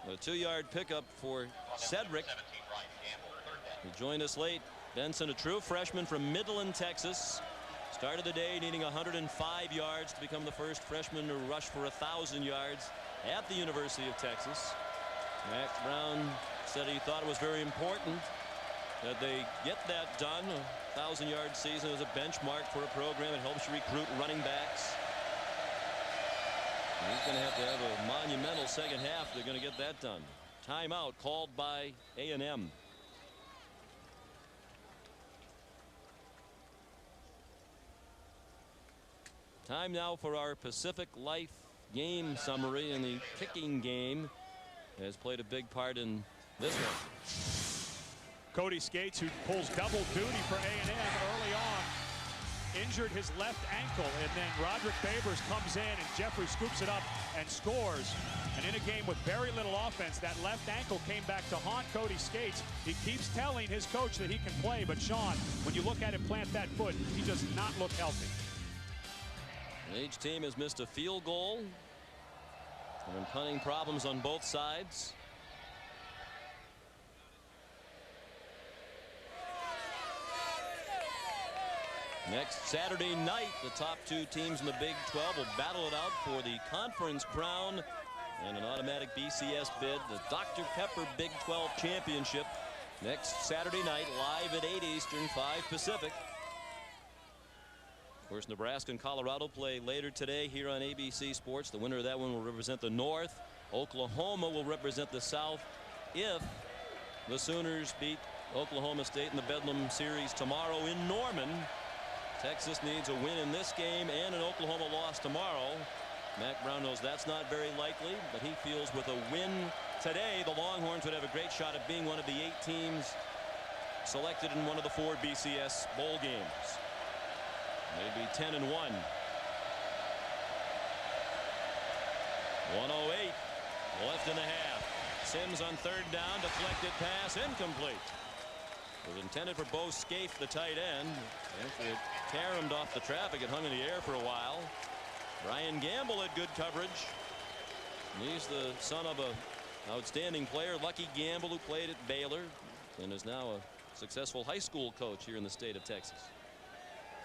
A 2-yard pickup for Cedric. He joined us late. Benson, a true freshman from Midland, Texas. Started the day needing 105 yards to become the first freshman to rush for 1,000 yards at the University of Texas. Max Brown said he thought it was very important that they get that done. A 1,000-yard season is a benchmark for a program. It helps you recruit running backs. And he's going to have a monumental second half. They're going to get that done. Timeout called by A&M. Time now for our Pacific Life game summary, and the kicking game has played a big part in this one. Cody Skates, who pulls double duty for A&M early on, injured his left ankle, and then Roderick Babers comes in and Jeffrey scoops it up and scores. And in a game with very little offense, that left ankle came back to haunt Cody Skates. He keeps telling his coach that he can play, but Sean, when you look at him plant that foot, he does not look healthy. Each team has missed a field goal. And punting problems on both sides. Next Saturday night, the top 2 teams in the Big 12 will battle it out for the conference crown and an automatic BCS bid, the Dr. Pepper Big 12 Championship. Next Saturday night, live at 8 Eastern, 5 Pacific. Of course, Nebraska and Colorado play later today here on ABC Sports. The winner of that one will represent the North. Oklahoma will represent the South if the Sooners beat Oklahoma State in the Bedlam Series tomorrow in Norman. Texas needs a win in this game and an Oklahoma loss tomorrow Mac Brown knows that's not very likely, but he feels with a win today, the Longhorns would have a great shot at being one of the 8 teams selected in one of the 4 BCS bowl games. Maybe 10-1. 1:08 left in the half. Sims on 3rd down, deflected pass, incomplete. It was intended for Bo Scaife, the tight end. After it caromed off the traffic, it hung in the air for a while. Ryan Gamble had good coverage. He's the son of an outstanding player, Lucky Gamble, who played at Baylor and is now a successful high school coach here in the state of Texas.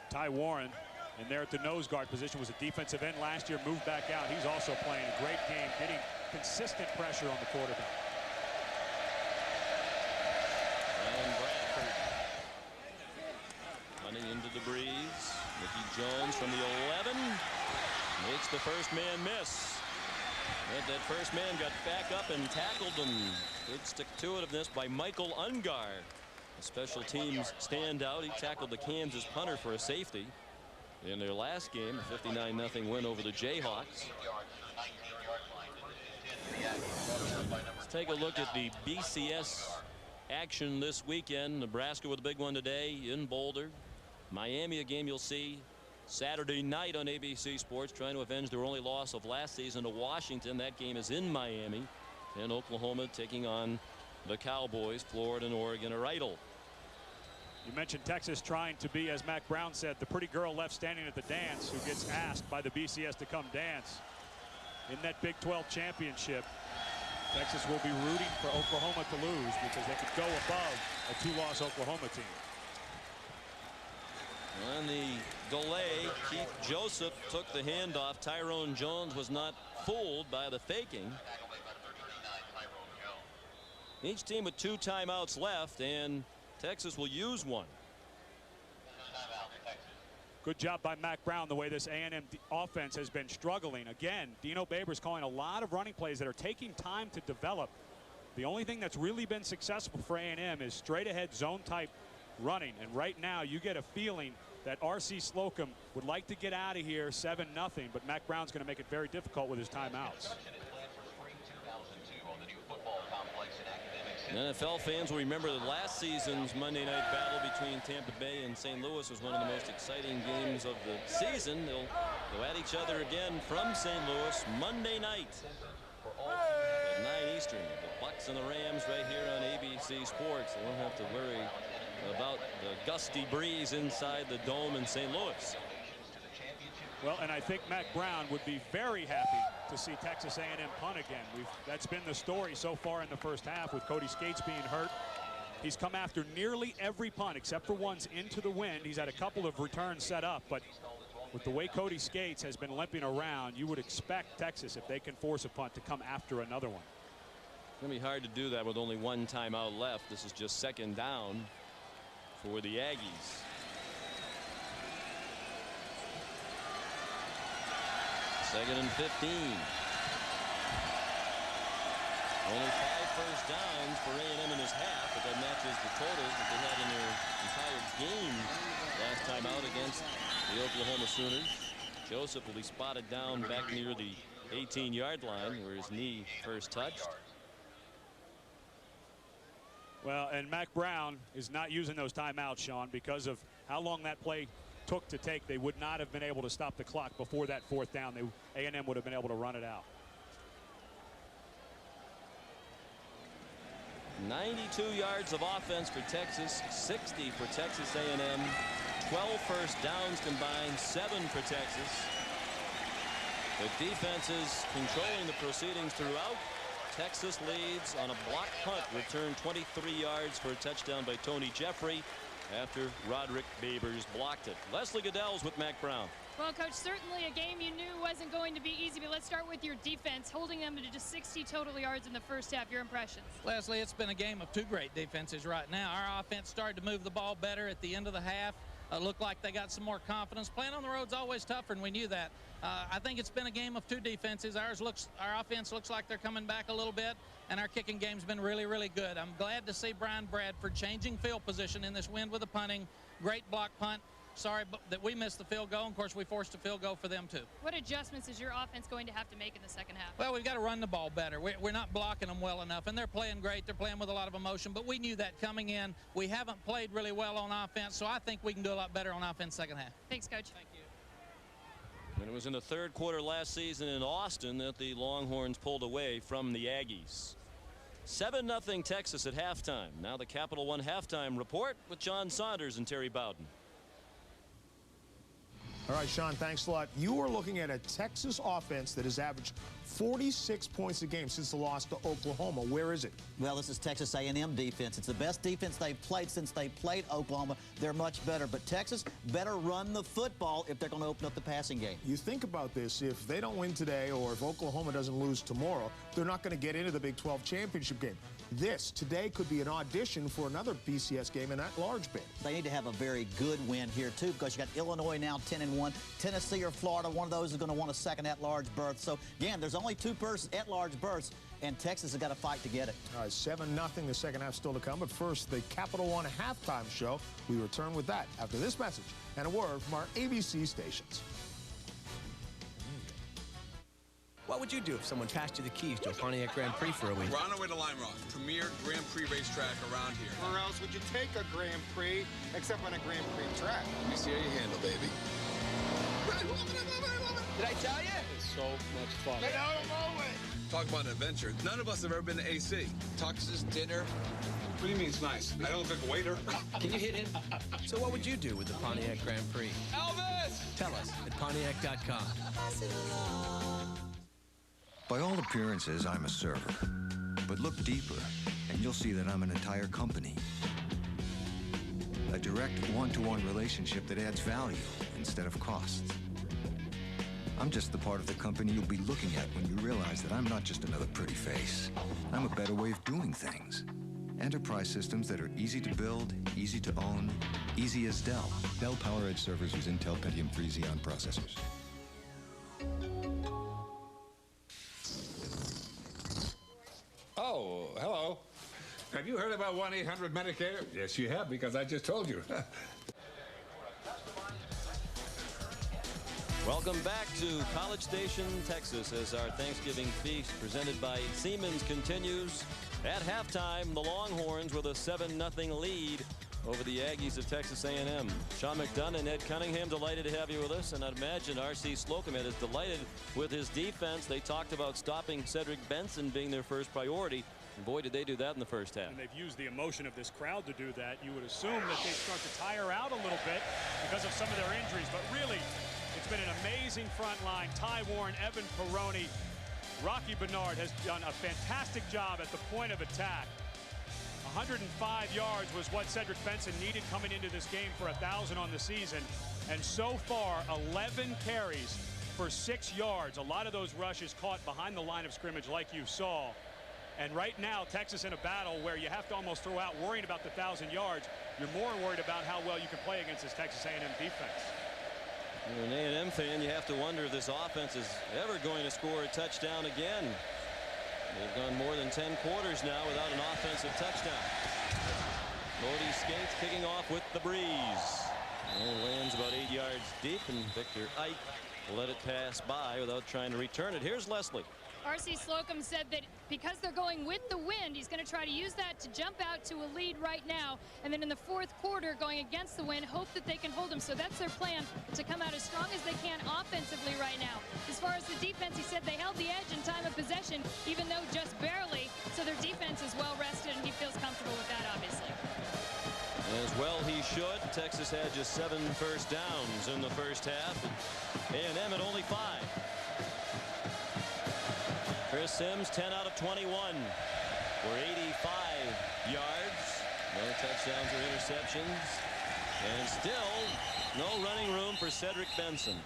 Ty Warren, and there at the nose guard position, was a defensive end last year, moved back out. He's also playing a great game, getting consistent pressure on the quarterback. And Bradford running into the breeze. Mickey Jones from the 11 makes the first man miss. But that first man got back up and tackled him. Good stick-to-itiveness by Michael Ungar, a special teams standout. He tackled the Kansas punter for a safety in their last game, a 59-0 win over the Jayhawks. Let's take a look at the BCS action this weekend. Nebraska with a big one today in Boulder. Miami, a game you'll see Saturday night on ABC Sports, trying to avenge their only loss of last season to Washington. That game is in Miami. And Oklahoma taking on the Cowboys. Florida and Oregon are idle. You mentioned Texas trying to be, as Mac Brown said, the pretty girl left standing at the dance who gets asked by the BCS to come dance. In that Big 12 championship, Texas will be rooting for Oklahoma to lose because they could go above a 2-loss Oklahoma team. On the delay, Keith Joseph took the handoff. Tyrone Jones was not fooled by the faking. Each team with 2 timeouts left, and Texas will use one. Good job by Mac Brown, the way this A&M offense has been struggling. Again, Dino Babers calling a lot of running plays that are taking time to develop. The only thing that's really been successful for A&M is straight-ahead zone-type running. And right now, you get a feeling that R.C. Slocum would like to get out of here 7-0, but Mac Brown's going to make it very difficult with his timeouts. NFL fans will remember that last season's Monday night battle between Tampa Bay and St. Louis was one of the most exciting games of the season. They'll go at each other again from St. Louis Monday night at 9 Eastern. The Bucs and the Rams right here on ABC Sports. They won't have to worry about the gusty breeze inside the dome in St. Louis. Well, and I think Mac Brown would be very happy to see Texas A&M punt again. That's been the story so far in the first half with Cody Skates being hurt. He's come after nearly every punt except for ones into the wind. He's had a couple of returns set up, but with the way Cody Skates has been limping around, you would expect Texas, if they can force a punt, to come after another one. It's going to be hard to do that with only 1 timeout left. This is just 2nd down for the Aggies. Second and 15. Only 5 first downs for A&M in this half, but that matches the totals that they had in their entire game last time out against the Oklahoma Sooners. Joseph will be spotted down back near the 18-yard line where his knee first touched. Well, and Mac Brown is not using those timeouts, Sean, because of how long that play took to take. They would not have been able to stop the clock before that 4th down. A&M would have been able to run it out. 92 yards of offense for Texas, 60 for Texas A&M, 12 first downs combined, 7 for Texas. The defense is controlling the proceedings throughout. Texas leads on a block punt, returned 23 yards for a touchdown by Tony Jeffrey after Roderick Babers blocked it. Leslie Goodell's with Mac Brown. Well, Coach, certainly a game you knew wasn't going to be easy, but let's start with your defense, holding them to just 60 total yards in the first half. Your impressions? Leslie, it's been a game of 2 great defenses right now. Our offense started to move the ball better at the end of the half. Looked like they got some more confidence. Playing on the road's always tougher, and we knew that. I think it's been a game of 2 defenses. Our offense looks like they're coming back a little bit, and our kicking game's been really, really good. I'm glad to see Brian Bradford changing field position in this wind with the punting. Great block punt. Sorry that we missed the field goal. And of course, we forced a field goal for them, too. What adjustments is your offense going to have to make in the second half? Well, we've got to run the ball better. We're not blocking them well enough, and they're playing great. They're playing with a lot of emotion, but we knew that coming in. We haven't played really well on offense, so I think we can do a lot better on offense second half. Thanks, Coach. Thank you. And it was in the third quarter last season in Austin that the Longhorns pulled away from the Aggies. 7-0 Texas at halftime. Now the Capital One halftime report with John Saunders and Terry Bowden. All right, Sean, thanks a lot. You are looking at a Texas offense that has averaged 46 points a game since the loss to Oklahoma. Where is it? Well, this is Texas A&M defense. It's the best defense they've played since they played Oklahoma. They're much better. But Texas better run the football if they're going to open up the passing game. You think about this. If they don't win today or if Oklahoma doesn't lose tomorrow, they're not going to get into the Big 12 championship game. Today could be an audition for another BCS game in that large bid. They need to have a very good win here, too, because you got Illinois now 10-1. Tennessee or Florida, one of those is going to want a second at-large berth. So, again, there's only two at-large berths, and Texas has got to fight to get it. All right, 7-0. The second half still to come. But first, the Capital One halftime show. We return with that after this message and a word from our ABC stations. What would you do if someone passed you the keys to a Pontiac Grand Prix for a week? We're on our way to Lime Rock, premier Grand Prix racetrack around here. Where else would you take a Grand Prix except on a Grand Prix track? Let me see how you handle, baby. Did I tell you? It's so much fun. Get out of my way. Talk about an adventure. None of us have ever been to AC. Tuxes, dinner. What do you mean it's nice? I don't think a waiter. Can you hit him? So what would you do with the Pontiac Grand Prix? Elvis! Tell us at Pontiac.com. By all appearances, I'm a server. But look deeper, and you'll see that I'm an entire company. A direct one-to-one relationship that adds value instead of costs. I'm just the part of the company you'll be looking at when you realize that I'm not just another pretty face. I'm a better way of doing things. Enterprise systems that are easy to build, easy to own, easy as Dell. Dell PowerEdge servers use Intel Pentium 3 Xeon processors. Oh, hello. Have you heard about 1-800-MEDICARE? Yes, you have, because I just told you. Welcome back to College Station, Texas, as our Thanksgiving feast presented by Siemens continues. At halftime, the Longhorns with a 7-0 lead over the Aggies of Texas A&M. Sean McDonough and Ed Cunningham, delighted to have you with us, and I'd imagine R.C. Slocum is delighted with his defense. They talked about stopping Cedric Benson being their first priority, and boy, did they do that in the first half. And they've used the emotion of this crowd to do that. You would assume that they start to tire out a little bit because of some of their injuries, but really, it's been an amazing front line. Ty Warren, Evan Peroni, Rocky Bernard has done a fantastic job at the point of attack. 105 yards was what Cedric Benson needed coming into this game for 1,000 on the season. And so far, 11 carries for 6 yards. A lot of those rushes caught behind the line of scrimmage like you saw. And right now, Texas in a battle where you have to almost throw out worrying about the 1,000 yards. You're more worried about how well you can play against this Texas A&M defense. You're an A&M fan, you have to wonder if this offense is ever going to score a touchdown again. They've gone more than 10 quarters now without an offensive touchdown. Lodi Skates kicking off with the breeze. And lands about 8 yards deep, and Victor Ike let it pass by without trying to return it. Here's Leslie. R.C. Slocum said that because they're going with the wind, he's going to try to use that to jump out to a lead right now. And then in the fourth quarter, going against the wind, hope that they can hold them. So that's their plan, to come out as strong as they can offensively right now. As far as the defense, he said they held the edge in time of possession, even though just barely. So their defense is well rested, and he feels comfortable with that, obviously. As well he should. Texas had just 7 first downs in the first half. A&M at only 5. Chris Sims, 10 out of 21 for 85 yards. No touchdowns or interceptions. And still no running room for Cedric Benson.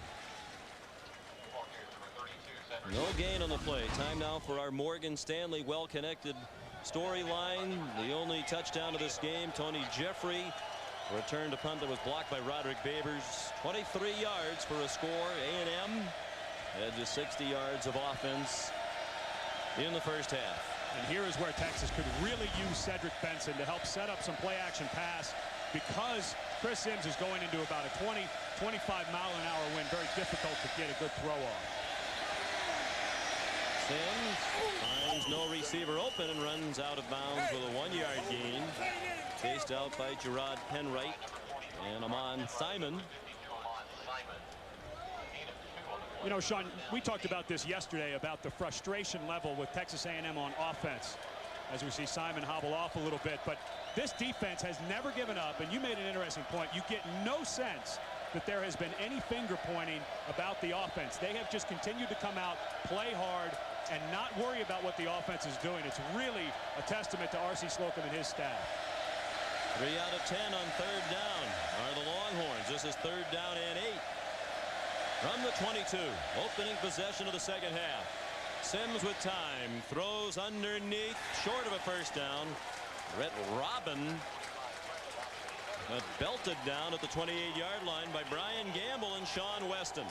No gain on the play. Time now for our Morgan Stanley well-connected storyline. The only touchdown of this game, Tony Jeffrey returned to punt that was blocked by Roderick Babers. 23 yards for a score. A&M had just 60 yards of offense in the first half. And here is where Texas could really use Cedric Benson to help set up some play-action pass, because Chris Sims is going into about a 20, 25-mile-an-hour wind. Very difficult to get a good throw off. Sims finds no receiver open and runs out of bounds with a 1-yard gain. Chased out by Gerard Penwright and Amon Simon. You know, Sean, we talked about this yesterday about the frustration level with Texas A&M on offense as we see Simon hobble off a little bit. But this defense has never given up, and you made an interesting point. You get no sense that there has been any finger pointing about the offense. They have just continued to come out, play hard, and not worry about what the offense is doing. It's really a testament to R.C. Slocum and his staff. 3 out of 10 on 3rd down are the Longhorns. This is 3rd down and 8. From the 22, opening possession of the second half. Sims with time, throws underneath, short of a first down. Brett Robin belted down at the 28-yard line by Brian Gamble and Sean Weston.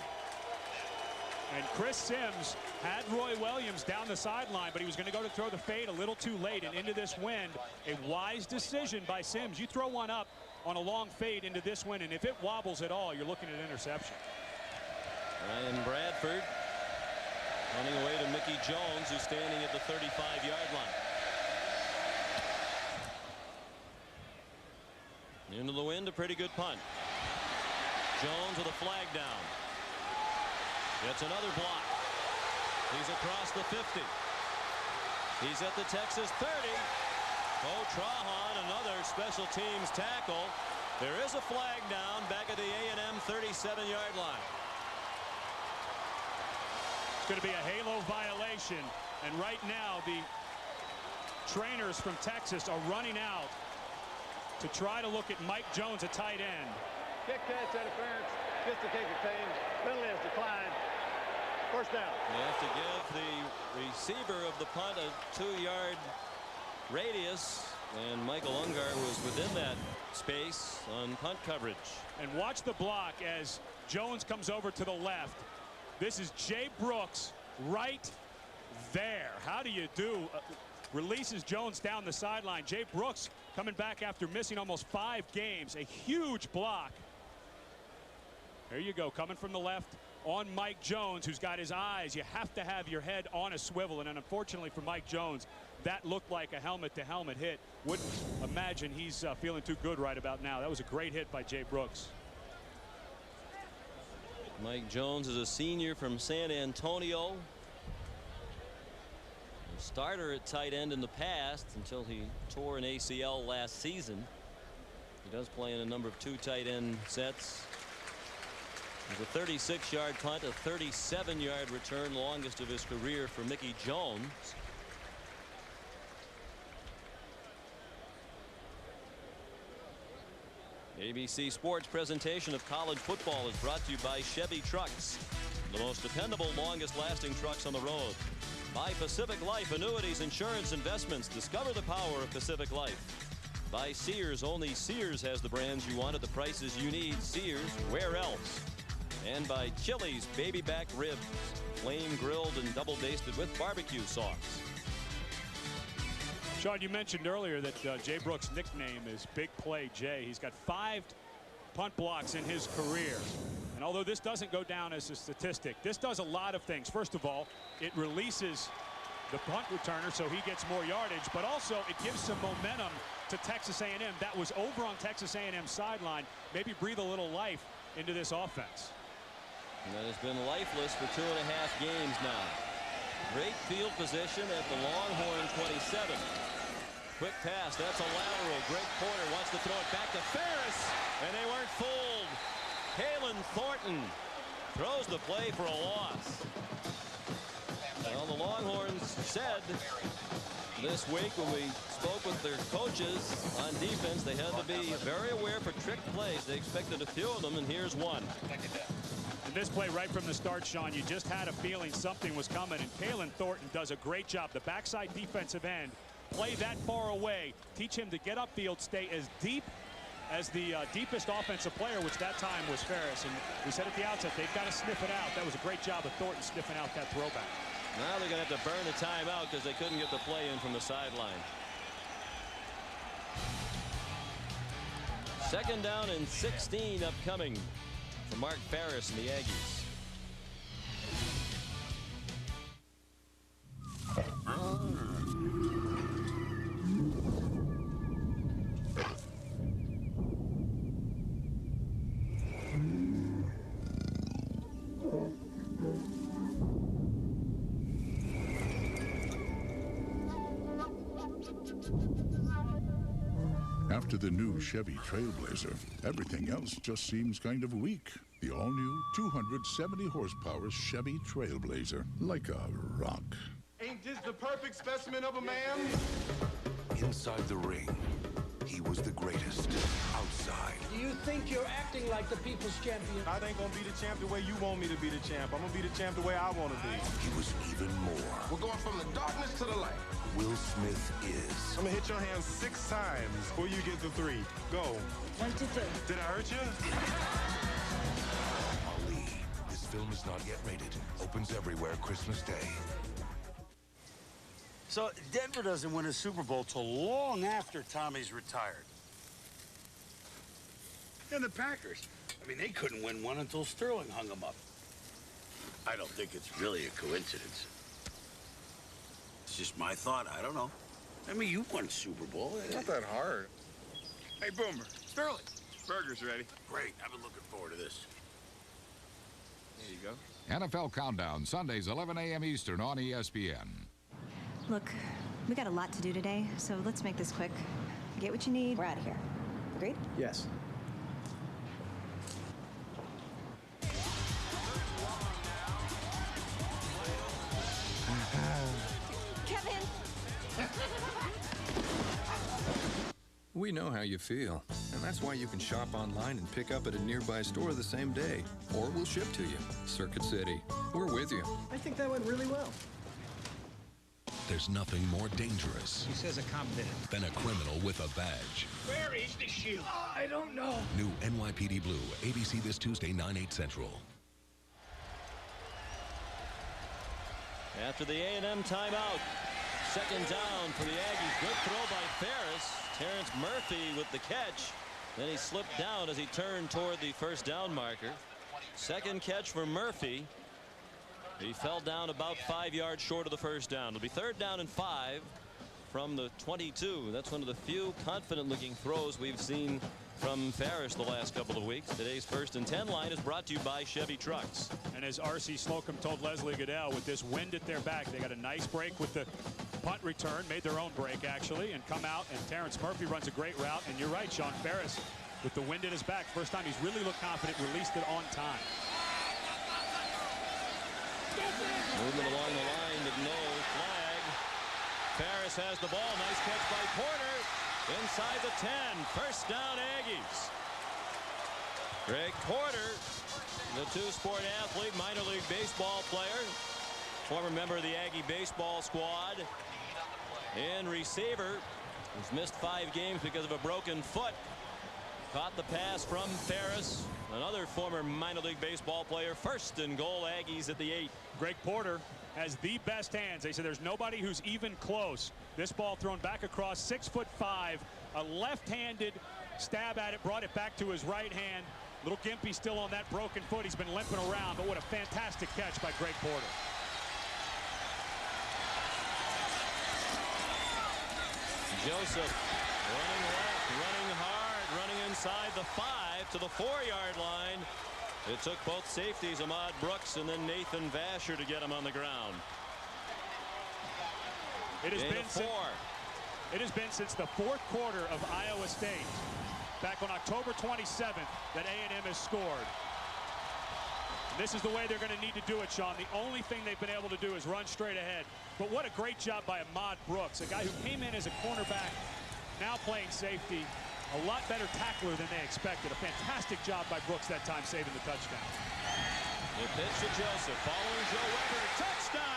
And Chris Sims had Roy Williams down the sideline, but he was going to go to throw the fade a little too late, and into this wind, a wise decision by Sims. You throw one up on a long fade into this wind, and if it wobbles at all, you're looking at an interception. Ryan Bradford running away to Mickey Jones, who's standing at the 35-yard line. Into the wind, a pretty good punt. Jones with a flag down. Gets another block. He's across the 50. He's at the Texas 30. Bo Trahan, another special teams tackle. There is a flag down back at the A&M 37-yard line. It's going to be a halo violation, and right now the trainers from Texas are running out to try to look at Mike Jones, a tight end. Kick pass interference, gets the kick retained, penalty is declined. First down. You have to give the receiver of the punt a 2-yard radius, and Michael Ungar was within that space on punt coverage. And watch the block as Jones comes over to the left. This is Jay Brooks right there. How do you do? Releases Jones down the sideline. Jay Brooks coming back after missing almost 5 games. A huge block. There you go, coming from the left on Mike Jones, who's got his eyes. You have to have your head on a swivel, and unfortunately for Mike Jones, that looked like a helmet-to-helmet hit. Wouldn't imagine he's feeling too good right about now. That was a great hit by Jay Brooks. Mike Jones is a senior from San Antonio. A starter at tight end in the past until he tore an ACL last season. He does play in a number of 2 tight end sets. There's a 36-yard punt, a 37-yard return, longest of his career for Mickey Jones. ABC Sports presentation of college football is brought to you by Chevy Trucks, the most dependable, longest-lasting trucks on the road. By Pacific Life Annuities, Insurance, Investments. Discover the power of Pacific Life. By Sears. Only Sears has the brands you want at the prices you need. Sears, where else? And by Chili's Baby Back Ribs, flame grilled and double basted with barbecue sauce. Sean, you mentioned earlier that Jay Brooks' nickname is Big Play Jay. He's got 5 punt blocks in his career. And although this doesn't go down as a statistic, this does a lot of things. First of all, it releases the punt returner so he gets more yardage, but also it gives some momentum to Texas A&M. That was over on Texas A&M's sideline. Maybe breathe a little life into this offense. And that has been lifeless for 2.5 games now. Great field position at the Longhorn 27. Quick pass, that's a lateral. Greg Porter wants to throw it back to Ferris, and they weren't fooled. Kalen Thornton throws the play for a loss. Well, the Longhorns said this week when we spoke with their coaches on defense, they had to be very aware for trick plays. They expected a few of them, and here's one. And this play right from the start, Sean, you just had a feeling something was coming, and Kalen Thornton does a great job. The backside defensive end, play that far away, teach him to get upfield, stay as deep as the deepest offensive player, which that time was Ferris. And we said at the outset, they've got to sniff it out. That was a great job of Thornton sniffing out that throwback. Now they're going to have to burn the timeout because they couldn't get the play in from the sideline. Second down and 16 upcoming for Mark Ferris and the Aggies. After the new Chevy Trailblazer, everything else just seems kind of weak. The all-new 270 horsepower Chevy Trailblazer, like a rock. Ain't this the perfect specimen of a man? Inside the ring, he was the greatest. Outside, Do you think you're acting like the people's champion? I ain't gonna be the champ the way you want me to be the champ. I'm gonna be the champ the way I want to be. he was even more. We're going from the darkness to the light. Will Smith is. I'm gonna hit your hand 6 times before you get to 3. Go. 1, 2, 3. Did I hurt you? Ali. This film is not yet rated. Opens everywhere Christmas Day. So Denver doesn't win a Super Bowl till long after Tommy's retired. And the Packers, I mean, they couldn't win one until Sterling hung them up. I don't think it's really a coincidence. It's just my thought. I don't know. I mean, you won Super Bowl. It's not that hard. Hey, Boomer. Sterling. Burger's ready. Great. I've been looking forward to this. There you go. NFL Countdown, Sundays, 11 a.m. Eastern on ESPN. Look, we got a lot to do today, so let's make this quick. Get what you need. We're out of here. Agreed? Yes. Kevin! We know how you feel, and that's why you can shop online and pick up at a nearby store the same day, or we'll ship to you. Circuit City, we're with you. I think that went really well. There's nothing more dangerous He says a competent. than a criminal with a badge. Where is the shield? I don't know. New NYPD Blue, ABC this Tuesday, 9/8 Central. After the A&M timeout, second down for the Aggies. Good throw by Ferris. Terrence Murphy with the catch. Then he slipped down as he turned toward the first down marker. Second catch for Murphy. He fell down about 5 yards short of the first down. It'll be third down and 5 from the 22. That's one of the few confident-looking throws we've seen from Ferris the last couple of weeks. Today's first and 10 line is brought to you by Chevy Trucks. And as R.C. Slocum told Leslie Goodell, with this wind at their back, they got a nice break with the punt return, made their own break actually, and come out, and Terrence Murphy runs a great route. And you're right, Sean, Ferris with the wind at his back. First time he's really looked confident, released it on time. Movement along the line, but no flag. Ferris has the ball. Nice catch by Porter. Inside the 10. First down, Aggies. Greg Porter, the two-sport athlete, minor league baseball player, former member of the Aggie baseball squad, and receiver, who's missed 5 games because of a broken foot. Caught the pass from Ferris, another former minor league baseball player. First and goal, Aggies at the 8. Greg Porter has the best hands. They say there's nobody who's even close. This ball thrown back across, 6'5", a left-handed stab at it, brought it back to his right hand. Little gimpy still on that broken foot. He's been limping around, but what a fantastic catch by Greg Porter. Joseph running left, running hard, running inside the 5 to the 4-yard line. It took both safeties, Ahmad Brooks and then Nathan Vasher, to get him on the ground. It has been since the 4th quarter of Iowa State, back on October 27th, that A&M has scored. And this is the way they're going to need to do it, Sean. The only thing they've been able to do is run straight ahead. But what a great job by Ahmad Brooks, a guy who came in as a cornerback, now playing safety. A lot better tackler than they expected. A fantastic job by Brooks that time, saving the touchdown. The pitch to Joseph, following Joe Weber, touchdown!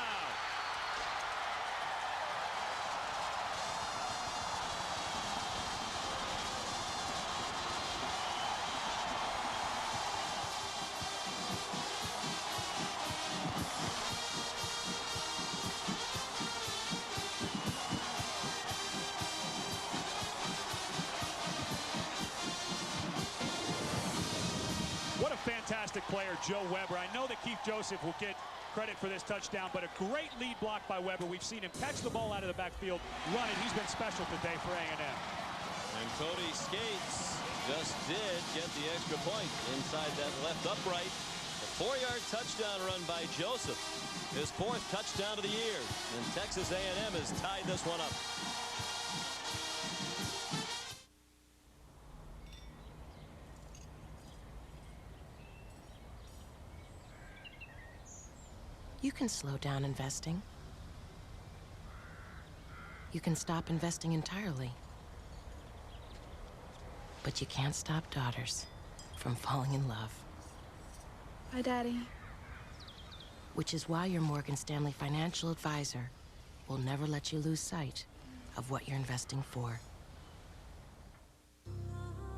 fantastic player, Joe Weber. I know that Keith Joseph will get credit for this touchdown, but a great lead block by Weber. We've seen him catch the ball out of the backfield, running. He's been special today for A&M. And Cody Skates just did get the extra point inside that left upright. A 4-yard touchdown run by Joseph. His 4th touchdown of the year. And Texas A&M has tied this one up. You can slow down investing. You can stop investing entirely. But you can't stop daughters from falling in love. Hi, Daddy. Which is why your Morgan Stanley financial advisor will never let you lose sight of what you're investing for.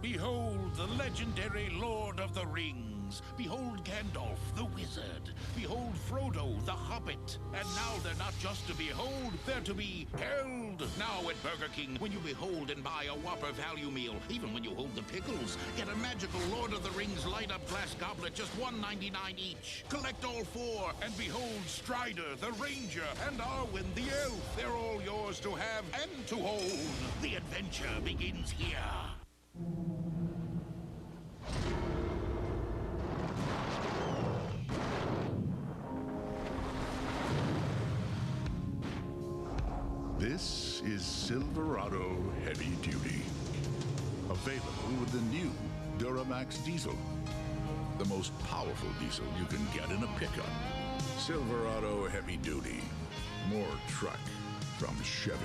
Behold the legendary Lord of the Rings. Behold Gandalf the Wizard. Behold Frodo the Hobbit. And now they're not just to behold, they're to be held. Now at Burger King, when you behold and buy a Whopper value meal, even when you hold the pickles, get a magical Lord of the Rings light-up glass goblet, just $1.99 each. Collect all 4 and behold Strider the Ranger and Arwen the Elf. They're all yours to have and to hold. The adventure begins here. This is Silverado Heavy Duty. Available with the new Duramax diesel. The most powerful diesel you can get in a pickup. Silverado Heavy Duty. More truck from Chevy.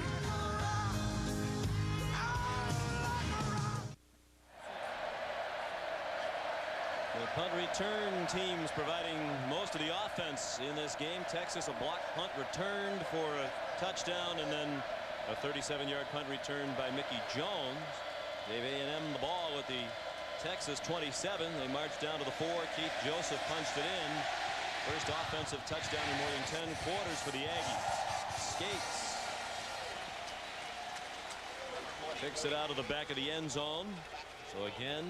The punt return teams providing most of the offense in this game. Texas, a block punt returned for a touchdown, and then a 37-yard punt returned by Mickey Jones. Gave A&M the ball at the Texas 27. They marched down to the 4. Keith Joseph punched it in. First offensive touchdown in more than 10 quarters for the Aggies. Skates picks it out of the back of the end zone. So again,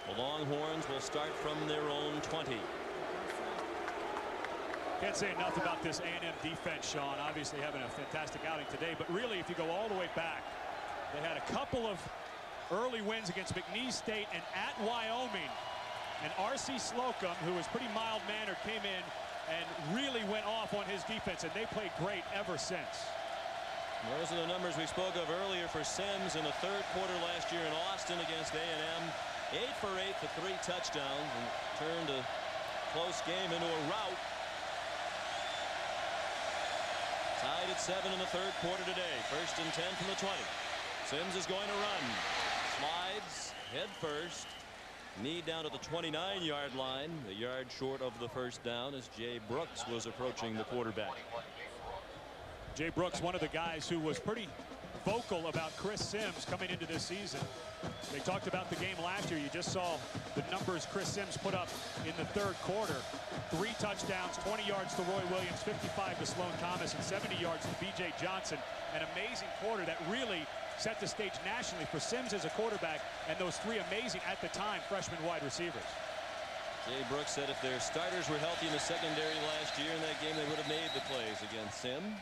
the Longhorns will start from their own 20. Can't say enough about this A&M defense, Sean. Obviously having a fantastic outing today, but really if you go all the way back, they had a couple of early wins against McNeese State and at Wyoming. And R.C. Slocum, who was pretty mild-mannered, came in and really went off on his defense, and they played great ever since. Those are the numbers we spoke of earlier for Sims in the 3rd quarter last year in Austin against A&M. 8 for 8 for 3 touchdowns and turned a close game into a rout. Tied at 7 in the 3rd quarter today. 1st and 10 from the 20. Sims is going to run. Slides head first. Knee down to the 29-yard line. A yard short of the first down as Jay Brooks was approaching the quarterback. Jay Brooks, one of the guys who was pretty vocal about Chris Sims coming into this season. They talked about the game last year. You just saw the numbers Chris Sims put up in the 3rd quarter. 3 touchdowns, 20 yards to Roy Williams, 55 to Sloan Thomas, and 70 yards to B.J. Johnson. An amazing quarter that really set the stage nationally for Sims as a quarterback and those 3 amazing, at the time, freshman wide receivers. Jay Brooks said if their starters were healthy in the secondary last year in that game, they would have made the plays against Sims.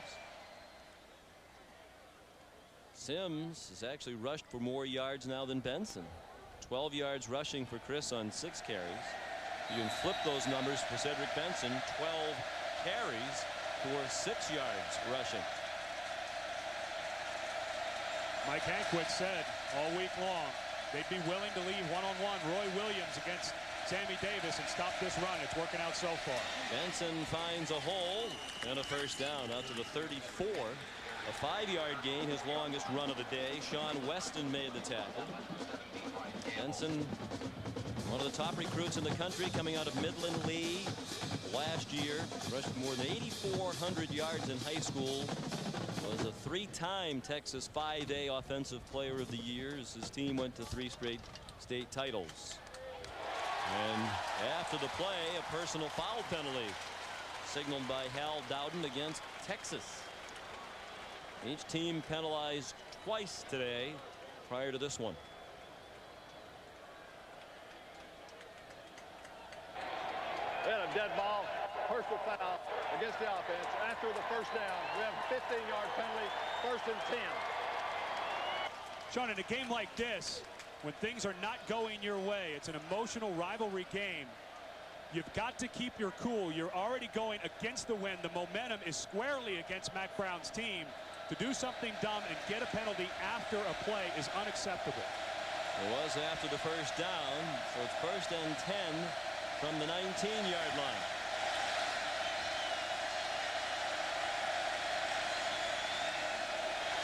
Sims has actually rushed for more yards now than Benson. 12 yards rushing for Chris on 6 carries. You can flip those numbers for Cedric Benson. 12 carries for 6 yards rushing. Mike Hankwitz said all week long they'd be willing to leave one-on-one Roy Williams against Sammy Davis and stop this run. It's working out so far. Benson finds a hole and a first down out to the 34. A 5-yard gain, his longest run of the day. Sean Weston made the tackle. Benson, one of the top recruits in the country, coming out of Midland Lee last year. Rushed more than 8,400 yards in high school. Was a 3-time Texas 5A Offensive Player of the Year as his team went to 3 straight state titles. And after the play, a personal foul penalty signaled by Hal Dowden against Texas. Each team penalized twice today prior to this one. dead ball, personal foul against the offense. After the first down, we have a 15-yard penalty, 1st and 10. Sean, in a game like this, when things are not going your way, it's an emotional rivalry game. You've got to keep your cool. You're already going against the wind. The momentum is squarely against Mac Brown's team. To do something dumb and get a penalty after a play is unacceptable. It was after the first down, so it's 1st and 10 from the 19-yard line.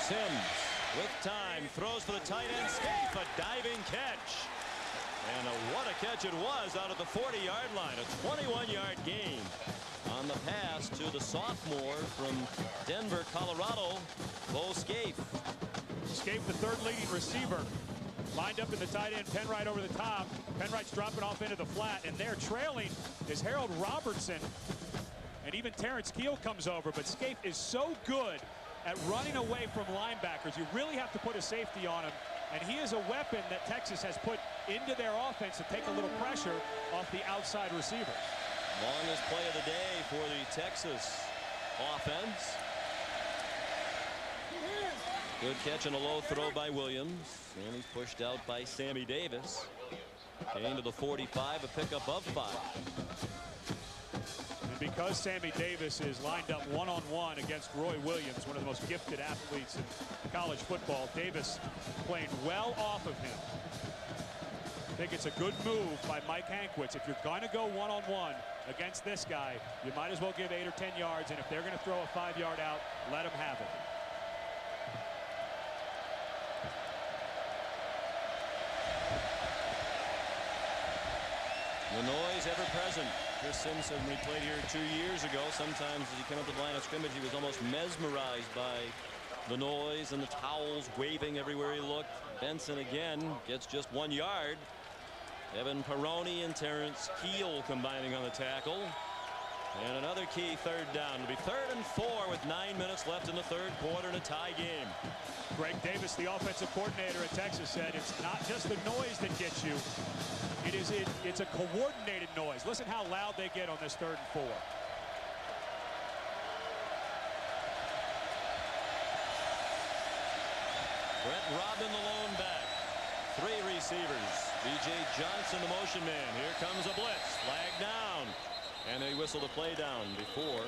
Sims with time, throws for the tight end, Scaife, a diving catch. And what a catch it was out of the 40-yard line. A 21-yard gain on the pass to the sophomore from Denver, Colorado, Bo Scaife. Scaife, the 3rd leading receiver, lined up in the tight end, Penwright over the top. Penwright's dropping off into the flat, and there trailing is Harold Robertson. And even Terrence Keel comes over, but Scaife is so good at running away from linebackers. You really have to put a safety on him. And he is a weapon that Texas has put into their offense to take a little pressure off the outside receivers. Longest play of the day for the Texas offense. Good catch and a low throw by Williams. And he's pushed out by Sammy Davis. Gain to the 45, a pickup of 5. And because Sammy Davis is lined up one-on-one against Roy Williams, one of the most gifted athletes in college football, Davis playing well off of him. I think it's a good move by Mike Hankwitz. If you're going to go one-on-one against this guy, you might as well give 8 or 10 yards, and if they're going to throw a 5-yard out, let them have it. The noise ever present. Chris Simpson, we played here 2 years ago. Sometimes as he came up to the line of scrimmage, he was almost mesmerized by the noise and the towels waving everywhere he looked. Benson again gets just 1 yard. Evan Peroni and Terrence Keel combining on the tackle. And another key 3rd down. It'll be 3rd and 4 with 9 minutes left in the 3rd quarter in a tie game. Greg Davis, the offensive coordinator at Texas, said it's not just the noise that gets you. It's a coordinated noise. Listen how loud they get on this 3rd and 4. Brett Robin, the lone back. 3 receivers. B.J. Johnson, the motion man. Here comes a blitz. Flag down. And they whistle the play down before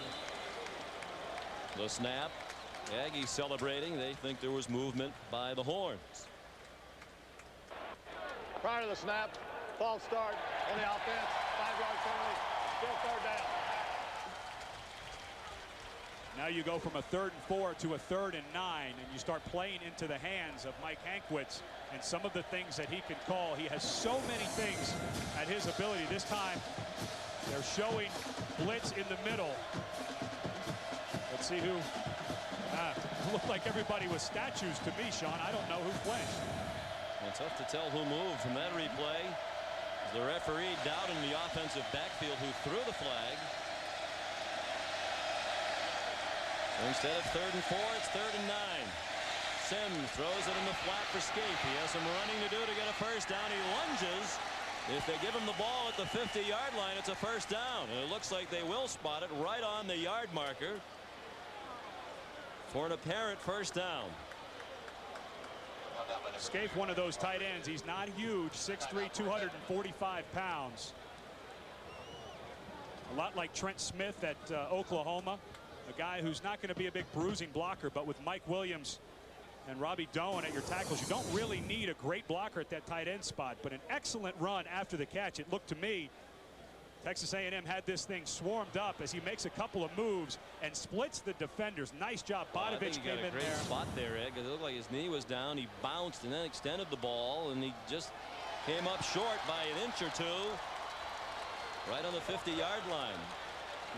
the snap. Aggies celebrating. They think there was movement by the Horns. Prior to the snap, false start on the offense. 5-yard penalty. Still 3rd down. Now you go from a 3rd and 4 to a 3rd and 9, and you start playing into the hands of Mike Hankwitz and some of the things that he can call. He has so many things at his ability. This time they're showing blitz in the middle. Let's see who. Looked like everybody was statues to me, Sean. I don't know who's playing. It's tough to tell who moved from that replay. The referee doubting the offensive backfield who threw the flag. So instead of 3rd and 4, it's 3rd and 9. Sims throws it in the flat for Scaife. He has some running to do to get a 1st down. He lunges. If they give him the ball at the 50-yard line, it's a 1st down. And it looks like they will spot it right on the yard marker for an apparent 1st down. Scaife, one of those tight ends. He's not huge, 6'3", 245 pounds. A lot like Trent Smith at Oklahoma, a guy who's not going to be a big bruising blocker, but with Mike Williams and Robbie Doan at your tackles, you don't really need a great blocker at that tight end spot, but an excellent run after the catch. It looked to me Texas A&M had this thing swarmed up as he makes a couple of moves and splits the defenders. Nice job. Bodovich came in there. Great spot there, Ed, because it looked like his knee was down. He bounced and then extended the ball, and he just came up short by an inch or two right on the 50-yard line.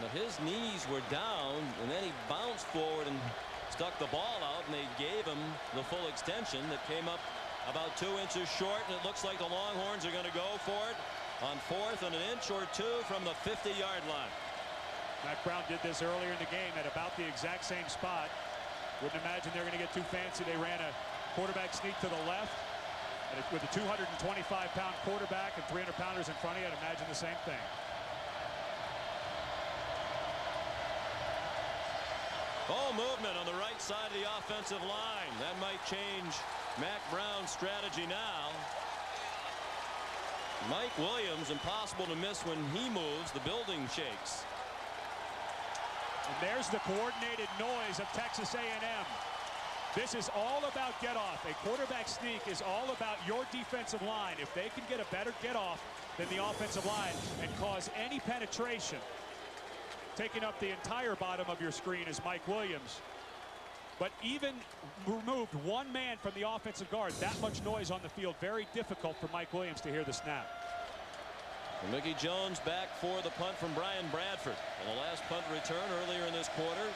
But his knees were down, and then he bounced forward and stuck the ball out, and they gave him the full extension that came up about 2 inches short, and it looks like the Longhorns are going to go for it on 4th and an inch or 2 from the 50-yard line. Mac Brown did this earlier in the game at about the exact same spot. Wouldn't imagine they're going to get too fancy. They ran a quarterback sneak to the left, and with a 225-pound quarterback and 300-pounders in front of you, I'd imagine the same thing. Oh, movement on the right side of the offensive line. That might change Mac Brown's strategy now. Mike Williams, impossible to miss when he moves. The building shakes. And there's the coordinated noise of Texas A&M. This is all about get-off. A quarterback sneak is all about your defensive line. If they can get a better get-off than the offensive line and cause any penetration, taking up the entire bottom of your screen is Mike Williams. But even removed one man from the offensive guard, that much noise on the field, very difficult for Mike Williams to hear the snap. And Mickey Jones back for the punt from Brian Bradford. On the last punt return earlier in this quarter,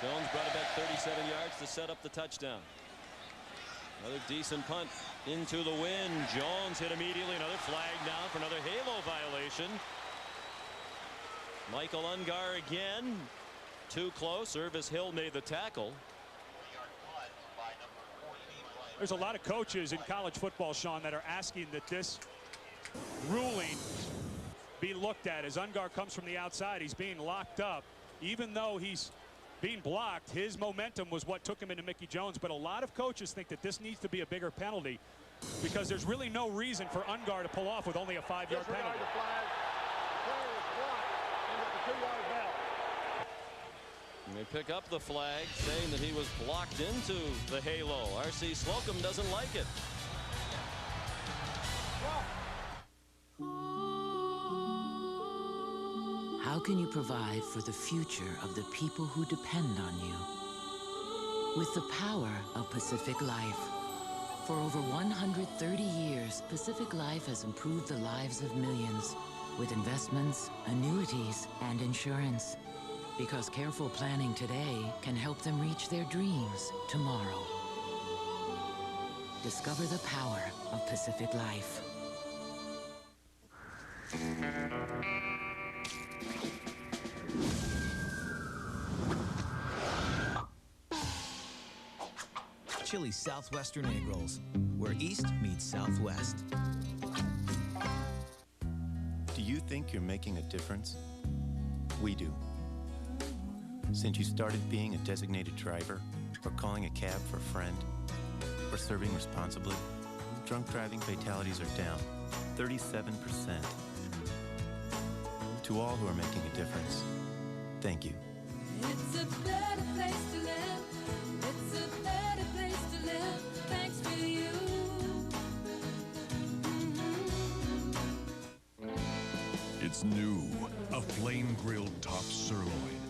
Jones brought it back 37 yards to set up the touchdown. Another decent punt into the wind. Jones hit immediately. Another flag down for another halo violation. Michael Ungar again. Too close. Irvis Hill made the tackle. There's a lot of coaches in college football, Sean, that are asking that this ruling be looked at. As Ungar comes from the outside, he's being locked up. Even though he's being blocked, his momentum was what took him into Mickey Jones. But a lot of coaches think that this needs to be a bigger penalty because there's really no reason for Ungar to pull off with only a 5-yard penalty. And they pick up the flag, saying that he was blocked into the halo. R.C. Slocum doesn't like it. How can you provide for the future of the people who depend on you? With the power of Pacific Life. For over 130 years, Pacific Life has improved the lives of millions with investments, annuities, and insurance. Because careful planning today can help them reach their dreams tomorrow. Discover the power of Pacific Life. Chili's Southwestern Egg Rolls, where East meets Southwest. Do you think you're making a difference? We do. Since you started being a designated driver, or calling a cab for a friend, or serving responsibly, drunk driving fatalities are down 37%. To all who are making a difference, thank you. It's a better place to live. It's a better place to live, thanks to you. It's new, a flame-grilled top sirloin,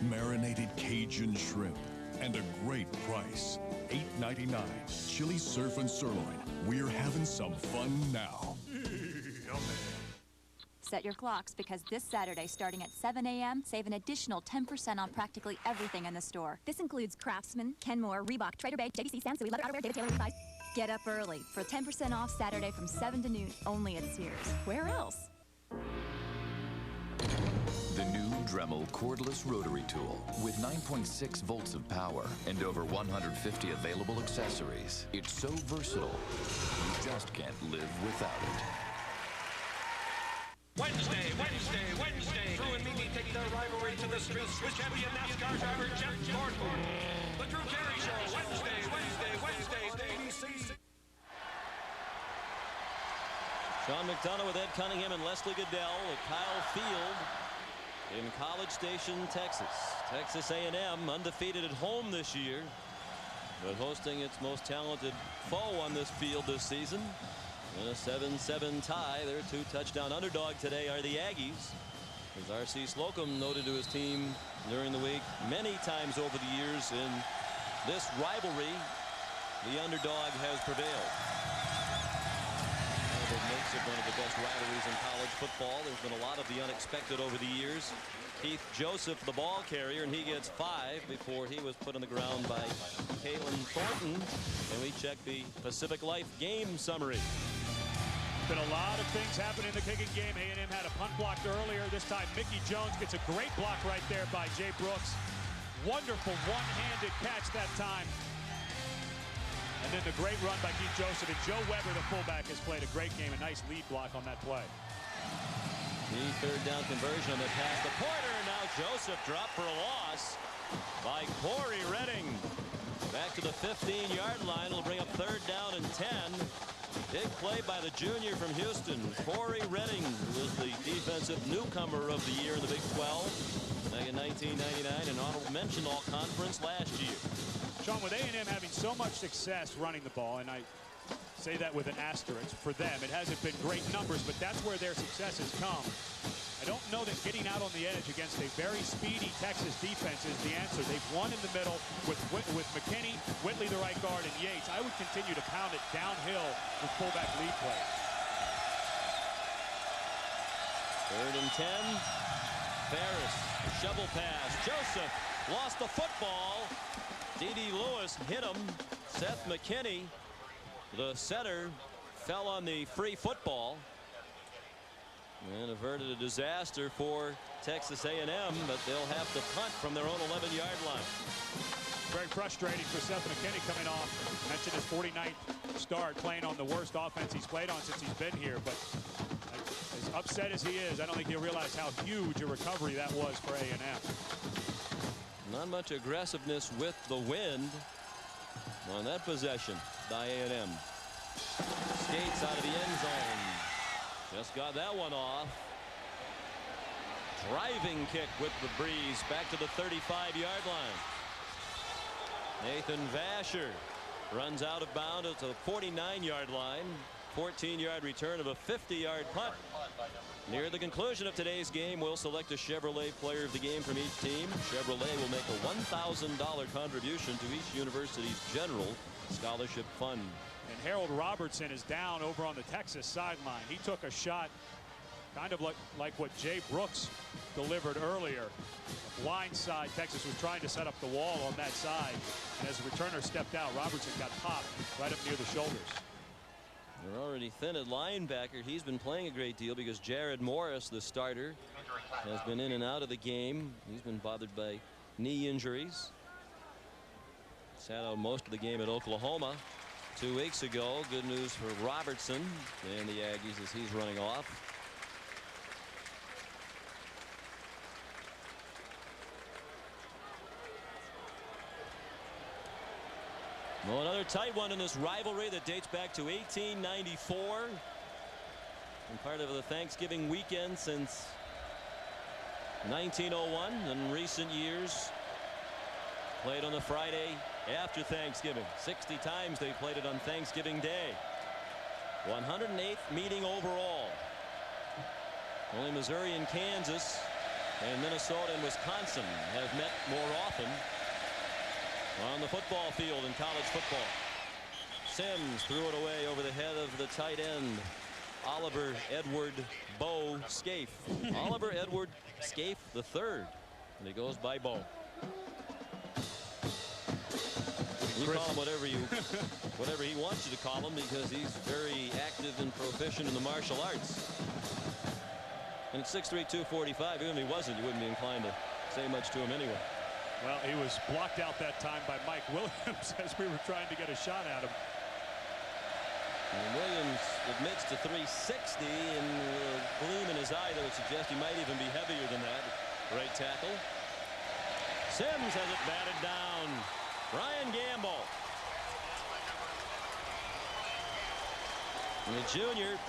marinated Cajun shrimp, and a great price, $8.99. Chili Surf and Sirloin. We're having some fun now. Set your clocks because this Saturday, starting at 7 a.m., save an additional 10% on practically everything in the store. This includes Craftsman, Kenmore, Reebok, Trader Bay, JVC, Sansui, Leather Outerwear, David Taylor, Levi's. Get up early for 10% off Saturday from 7 to noon, only at Sears. Where else? The new Dremel cordless rotary tool with 9.6 volts of power and over 150 available accessories. It's so versatile, you just can't live without it. Wednesday. Drew and Mimi take their rivalry to the streets with champion NASCAR driver Jeff Gordon. The Drew Carey Show, Wednesday, ABC. Sean McDonough with Ed Cunningham and Leslie Goodell at Kyle Field in College Station, Texas. Texas A&M undefeated at home this year, but hosting its most talented foe on this field this season. In a 7-7 tie, their 2-touchdown underdog today are the Aggies. As R.C. Slocum noted to his team during the week, many times over the years in this rivalry, the underdog has prevailed. That makes it one of the best rivalries in college football. There's been a lot of the unexpected over the years. Keith Joseph, the ball carrier, and he gets 5 before he was put on the ground by Kalen Thornton. And we check the Pacific Life game summary. Been a lot of things happening in the kicking game. A&M had a punt blocked earlier. This time Mickey Jones gets a great block right there by Jay Brooks. Wonderful one-handed catch that time. And then the great run by Keith Joseph. And Joe Weber, the fullback, has played a great game. A nice lead block on that play. The third down conversion on the pass to Porter. Now Joseph dropped for a loss by by Corey Redding. Back to the 15-yard line. It'll bring up 3rd down and 10. Big play by the junior from Houston, Corey Redding, who was the defensive newcomer of the year in the Big 12 back in 1999 and honorable mention all-conference last year. Sean, with A&M having so much success running the ball, and I say that with an asterisk for them, it hasn't been great numbers, but that's where their success has come. I don't know that getting out on the edge against a very speedy Texas defense is the answer. They've won in the middle with McKinney, Whitley the right guard, and Yates. I would continue to pound it downhill with fullback lead play. 3rd and 10. Ferris, shovel pass. Joseph lost the football. D.D. Lewis hit him. Seth McKinney, the center, fell on the free football and averted a disaster for Texas A&M, but they'll have to punt from their own 11-yard line. Very frustrating for Seth McKinney coming off. Mentioned his 49th start, playing on the worst offense he's played on since he's been here. But as upset as he is, I don't think he'll realize how huge a recovery that was for A&M. Not much aggressiveness with the wind on that possession by A&M. Skates out of the end zone. Just got that one off. Driving kick with the breeze back to the 35-yard line. Nathan Vasher runs out of bounds at the 49-yard line. 14-yard return of a 50-yard punt. Near the conclusion of today's game, we'll select a Chevrolet player of the game from each team. Chevrolet will make a $1,000 contribution to each university's general scholarship fund. And Harold Robertson is down over on the Texas sideline. He took a shot kind of like what Jay Brooks delivered earlier. A blind side. Texas was trying to set up the wall on that side. And as the returner stepped out, Robertson got popped right up near the shoulders. They're already thin at linebacker. He's been playing a great deal because Jared Morris, the starter, has been in and out of the game. He's been bothered by knee injuries. Sat out most of the game at Oklahoma 2 weeks ago. Good news for Robertson and the Aggies as he's running off. Well, another tight one in this rivalry that dates back to 1894 and part of the Thanksgiving weekend since 1901. In recent years, played on the Friday after Thanksgiving. 60 times they played it on Thanksgiving Day. 108th meeting overall. Only Missouri and Kansas and Minnesota and Wisconsin have met more often on the football field in college football. Sims threw it away over the head of the tight end, Oliver Edward Bo Scaife. Oliver Edward Scaife III, and he goes by Bo. You call him whatever he wants you to call him because he's very active and proficient in the martial arts. And at 6'3", 245, even if he wasn't, you wouldn't be inclined to say much to him anyway. Well, he was blocked out that time by Mike Williams as we were trying to get a shot at him. And Williams admits to 360 and a gleam in his eye that would suggest he might even be heavier than that. Right tackle. Sims has it batted down. Brian Gamble. And the junior,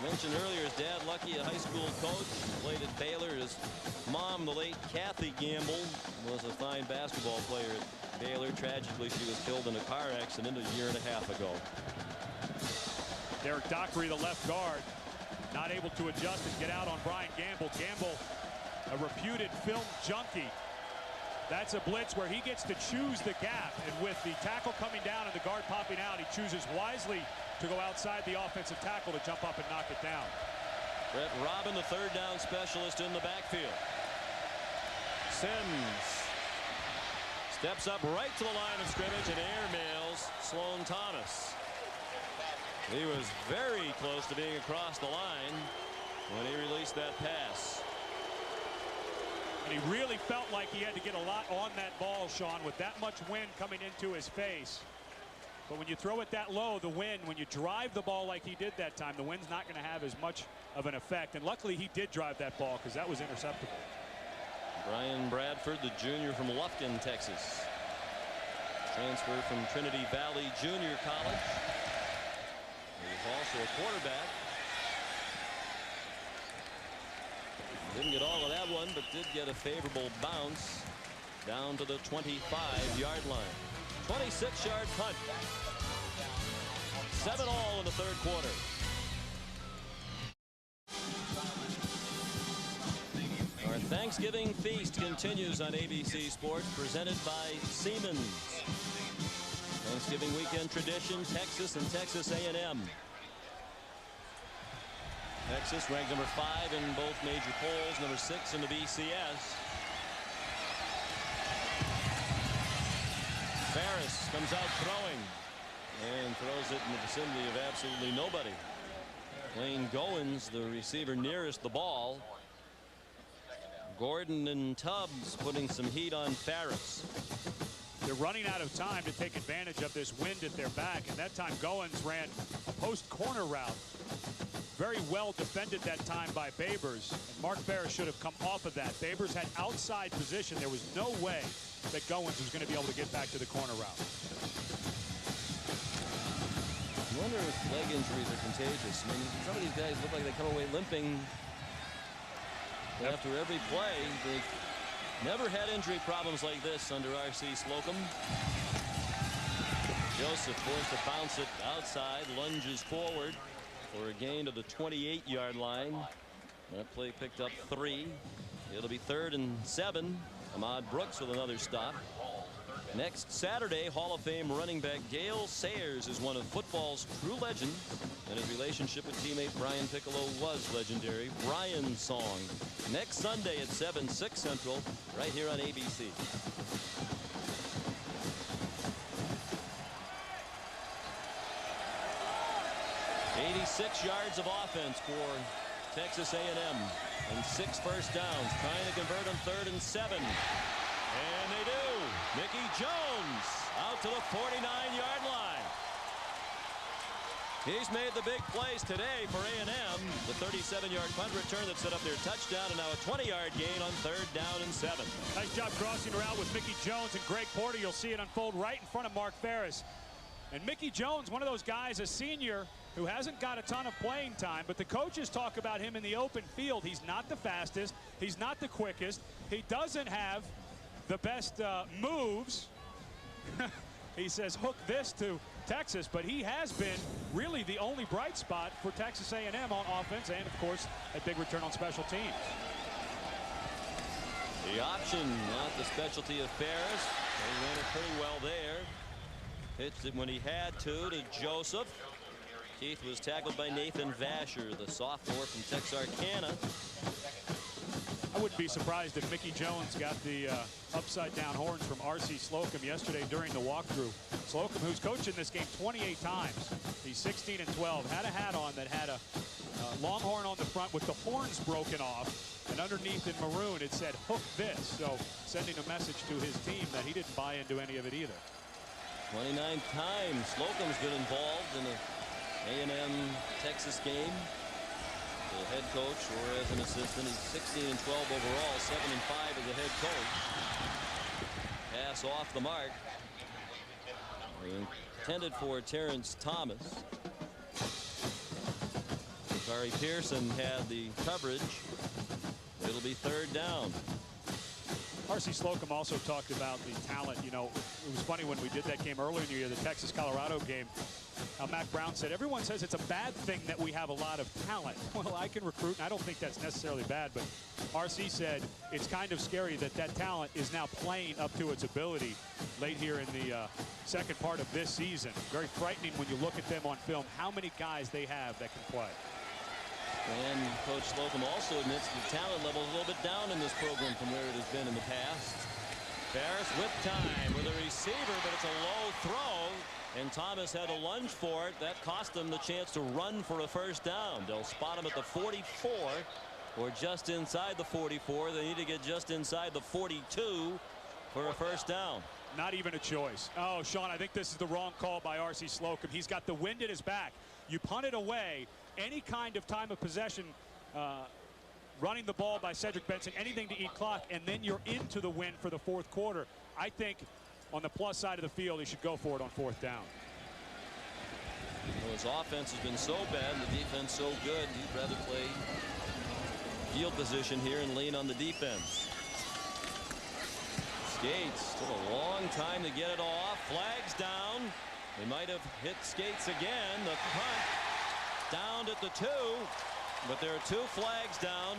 mentioned earlier, his dad, Lucky, a high school coach, played at Baylor. His mom, the late Kathy Gamble, was a fine basketball player at Baylor. Tragically, she was killed in a car accident a year and a half ago. Derek Dockery, the left guard, not able to adjust and get out on Brian Gamble. Gamble, a reputed film junkie. That's a blitz where he gets to choose the gap, and with the tackle coming down and the guard popping out, he chooses wisely to go outside the offensive tackle to jump up and knock it down. Brett Robin, the third down specialist in the backfield. Sims steps up right to the line of scrimmage and airmails Sloan Thomas. He was very close to being across the line when he released that pass. And he really felt like he had to get a lot on that ball, Sean, with that much wind coming into his face. But when you throw it that low, the wind, when you drive the ball like he did that time, the wind's not going to have as much of an effect. And luckily he did drive that ball because that was interceptable. Brian Bradford, the junior from Lufkin, Texas. Transfer from Trinity Valley Junior College. He was also a quarterback. Didn't get all of that one, but did get a favorable bounce down to the 25-yard line. 26-yard punt. 7-all in the third quarter. Our Thanksgiving feast continues on ABC Sports, presented by Siemens. Thanksgiving weekend tradition, Texas and Texas A&M. Texas ranked number 5 in both major polls, number 6 in the BCS. Ferris comes out throwing and throws it in the vicinity of absolutely nobody. Lane Goins, the receiver nearest the ball. Gordon and Tubbs putting some heat on Ferris. They're running out of time to take advantage of this wind at their back, and that time Goins ran a post corner route. Very well defended that time by Babers, and Mark Ferris should have come off of that. Babers had outside position. There was no way that Goins was going to be able to get back to the corner route. I wonder if leg injuries are contagious. I mean, some of these guys look like they come away limping after every play. They've never had injury problems like this under R.C. Slocum. Joseph forced to bounce it outside, lunges forward for a gain to the 28-yard line. That play picked up 3. It'll be 3rd and 7. Ahmad Brooks with another stop. Next Saturday, Hall of Fame running back Gale Sayers is one of football's true legends, and his relationship with teammate Brian Piccolo was legendary. Brian's song next Sunday at 7, 6 Central, right here on ABC. "86 yards of offense for Texas A&M and 6 first downs, trying to convert on 3rd and 7. And they do. Mickey Jones out to the 49-yard line. He's made the big plays today for A&M. The 37-yard punt return that set up their touchdown, and now a 20-yard gain on 3rd down and 7. Nice job crossing around with Mickey Jones and Greg Porter. You'll see it unfold right in front of Mark Ferris. And Mickey Jones, one of those guys, a senior, who hasn't got a ton of playing time, but the coaches talk about him in the open field. He's not the fastest. He's not the quickest. He doesn't have the best moves. He says hook this to Texas, but he has been really the only bright spot for Texas A&M on offense, and of course a big return on special teams. The option, not the specialty of Ferris. They ran it pretty well there. Pitched it when he had to Joseph. Keith was tackled by Nathan Vasher, the sophomore from Texarkana. I wouldn't be surprised if Mickey Jones got the upside-down horns from R.C. Slocum yesterday during the walkthrough. Slocum, who's coached in this game 28 times. He's 16 and 12. Had a hat on that had a longhorn on the front with the horns broken off. And underneath in maroon, it said, hook this. So sending a message to his team that he didn't buy into any of it either. 29 times Slocum's been involved in a A&M Texas game. The head coach or as an assistant. He's 16 and 12 overall, 7 and 5 as a head coach. Pass off the mark. Intended for Terrence Thomas. Kari Pearson had the coverage. It'll be 3rd down. R.C. Slocum also talked about the talent. You know, it was funny when we did that game earlier in the year, the Texas-Colorado game. Mac Brown said, everyone says it's a bad thing that we have a lot of talent. Well, I can recruit, and I don't think that's necessarily bad, but R.C. said it's kind of scary that that talent is now playing up to its ability late here in the second part of this season. Very frightening when you look at them on film, how many guys they have that can play. And Coach Slocum also admits the talent level is a little bit down in this program from where it has been in the past. Ferris with time with a receiver, but it's a low throw. And Thomas had to lunge for it. That cost them the chance to run for a first down. They'll spot him at the 44 or just inside the 44. They need to get just inside the 42 for a first down. Not even a choice. Oh, Sean, I think this is the wrong call by R.C. Slocum. He's got the wind at his back. You punt it away. Any kind of time of possession running the ball by Cedric Benson, anything to eat clock, and then you're into the win for the fourth quarter. I think on the plus side of the field, he should go for it on fourth down. Well, his offense has been so bad and the defense so good, he'd rather play field position here and lean on the defense. Skates took a long time to get it off. Flags down. They might have hit Skates again. The punt downed at the 2, but there are 2 flags down.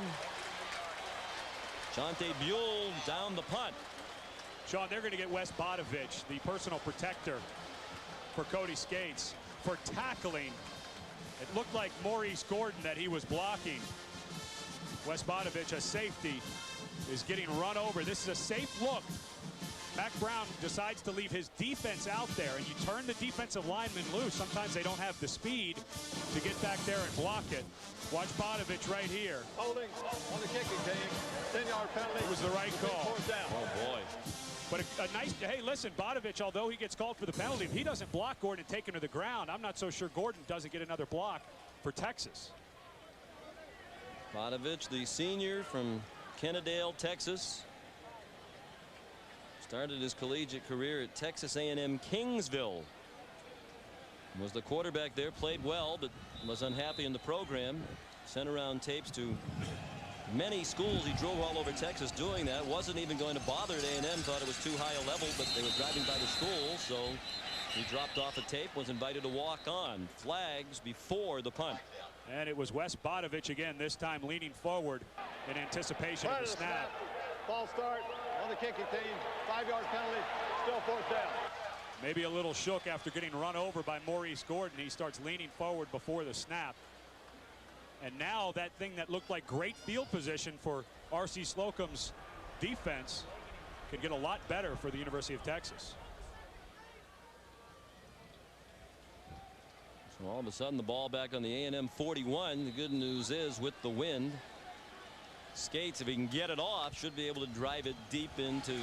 Chante Buell down the punt. Sean, they're going to get Wes Bodovich, the personal protector for Cody Skates, for tackling. It looked like Maurice Gordon that he was blocking. Wes Bodovich, a safety, is getting run over. This is a safe look. Mac Brown decides to leave his defense out there, and you turn the defensive lineman loose. Sometimes they don't have the speed to get back there and block it. Watch Bodovich right here. Holding on the kicking team. 10-yard penalty. It was the right call. Fourth down. Oh, boy. But a nice, hey, listen, Bodovich, although he gets called for the penalty, if he doesn't block Gordon and take him to the ground, I'm not so sure Gordon doesn't get another block for Texas. Bodovich, the senior from Kennedale, Texas. Started his collegiate career at Texas A&M Kingsville. Was the quarterback there, played well, but was unhappy in the program. Sent around tapes to many schools. He drove all over Texas doing that. Wasn't even going to bother at A&M. Thought it was too high a level, but they were driving by the school, so he dropped off a tape, was invited to walk on. Flags before the punt. And it was Wes Bodovich again, this time leaning forward in anticipation of the snap. Ball start on the kicking team. 5-yard penalty. Still fourth down. Maybe a little shook after getting run over by Maurice Gordon. He starts leaning forward before the snap. And now that thing that looked like great field position for R.C. Slocum's defense can get a lot better for the University of Texas. So all of a sudden the ball back on the A&M 41. The good news is with the wind, Skates, if he can get it off, should be able to drive it deep into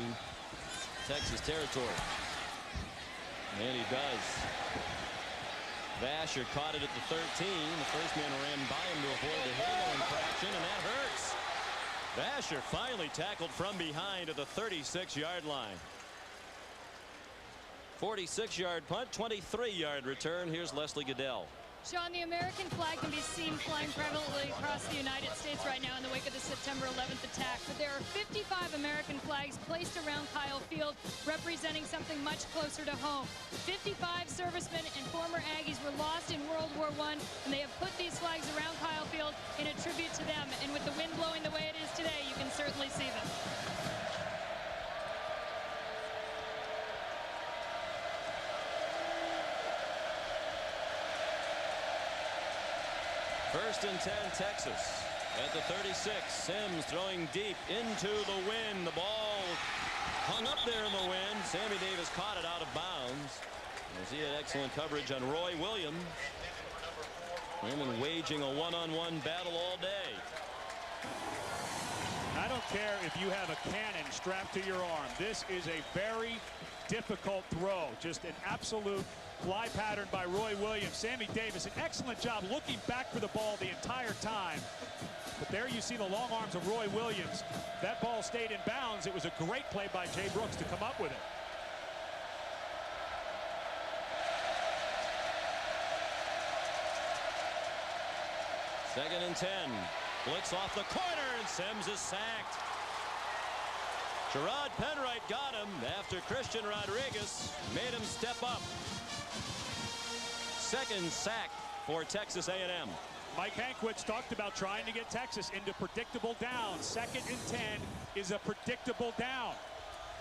Texas territory. And he does. Vasher caught it at the 13. The first man ran by him to avoid the Halo infraction, and that hurts. Vasher finally tackled from behind at the 36-yard line. 46-yard punt, 23-yard return. Here's Leslie Goodell. Sean, the American flag can be seen flying prevalently across the United States right now in the wake of the September 11th attack. But there are 55 American flags placed around Kyle Field, representing something much closer to home. 55 servicemen and former Aggies were lost in World War I, and they have put these flags around Kyle Field in a tribute to them. And with the wind blowing the way it is today, you can certainly see them. First and 10, Texas at the 36. Sims throwing deep into the wind. The ball hung up there in the wind. Sammy Davis caught it out of bounds. As he had excellent coverage on Roy Williams. Women waging a one-on-one battle all day. I don't care if you have a cannon strapped to your arm. This is a very difficult throw. Just an absolute fly pattern by Roy Williams. Sammy Davis, an excellent job looking back for the ball the entire time. But there you see the long arms of Roy Williams. That ball stayed in bounds. It was a great play by Jay Brooks to come up with it. Second and 10. Blitz off the corner, and Sims is sacked. Gerard Penwright got him after Christian Rodriguez made him step up. Second sack for Texas A&M. Mike Hankwitz talked about trying to get Texas into predictable downs. Second and 10 is a predictable down.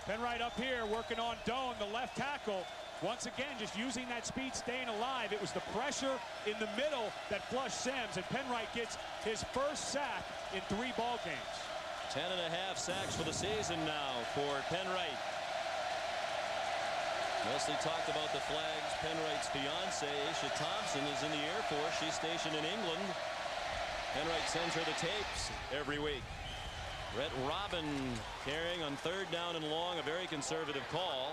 Penwright up here working on Doan, the left tackle. Once again, just using that speed, staying alive. It was the pressure in the middle that flushed Sims, and Penwright gets his first sack in 3 ball games. 10.5 sacks for the season now for Penwright. Leslie talked about the flags. Penwright's fiance, Aisha Thompson, is in the Air Force. She's stationed in England. Penwright sends her the tapes every week. Brett Robin carrying on 3rd down and long, a very conservative call.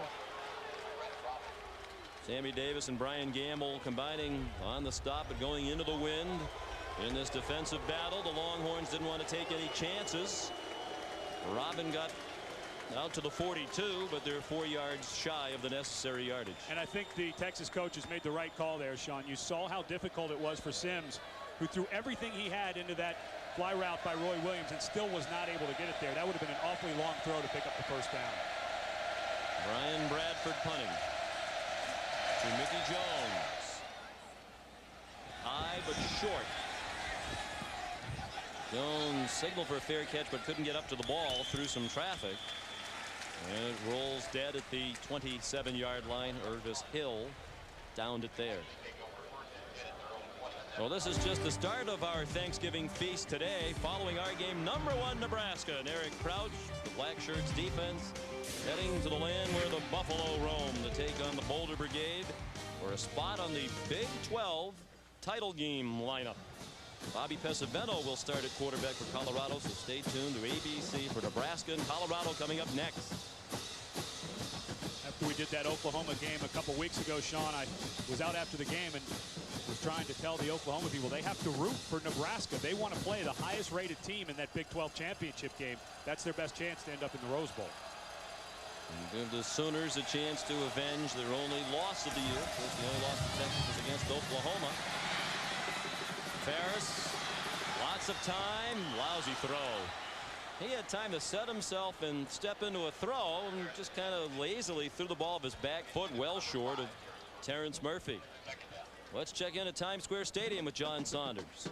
Sammy Davis and Brian Gamble combining on the stop but going into the wind. in this defensive battle. The Longhorns didn't want to take any chances. Robin got out to the 42, but they're 4 yards shy of the necessary yardage. And I think the Texas coaches made the right call there, Sean. You saw how difficult it was for Sims, who threw everything he had into that fly route by Roy Williams and still was not able to get it there. That would have been an awfully long throw to pick up the first down. Brian Bradford punting to Mickey Jones. High but short. Jones signaled for a fair catch but couldn't get up to the ball through some traffic. And it rolls dead at the 27-yard line. Irvis Hill downed it there. Well, this is just the start of our Thanksgiving feast today. Following our game, #1 Nebraska and Eric Crouch, the Black Shirts defense, heading to the land where the Buffalo roam to take on the Boulder Brigade for a spot on the Big 12 title game lineup. Bobby Pesavento will start at quarterback for Colorado, so stay tuned to ABC for Nebraska and Colorado coming up next. After we did that Oklahoma game a couple weeks ago, Sean, I was out after the game and was trying to tell the Oklahoma people they have to root for Nebraska. They want to play the highest rated team in that Big 12 championship game. That's their best chance to end up in the Rose Bowl. And give the Sooners a chance to avenge their only loss of the year. Of course, the only loss to Texas was against Oklahoma. Ferris, lots of time, lousy throw. He had time to set himself and step into a throw and just kind of lazily threw the ball of his back foot well short of Terrence Murphy. Let's check in at Times Square Stadium with John Saunders.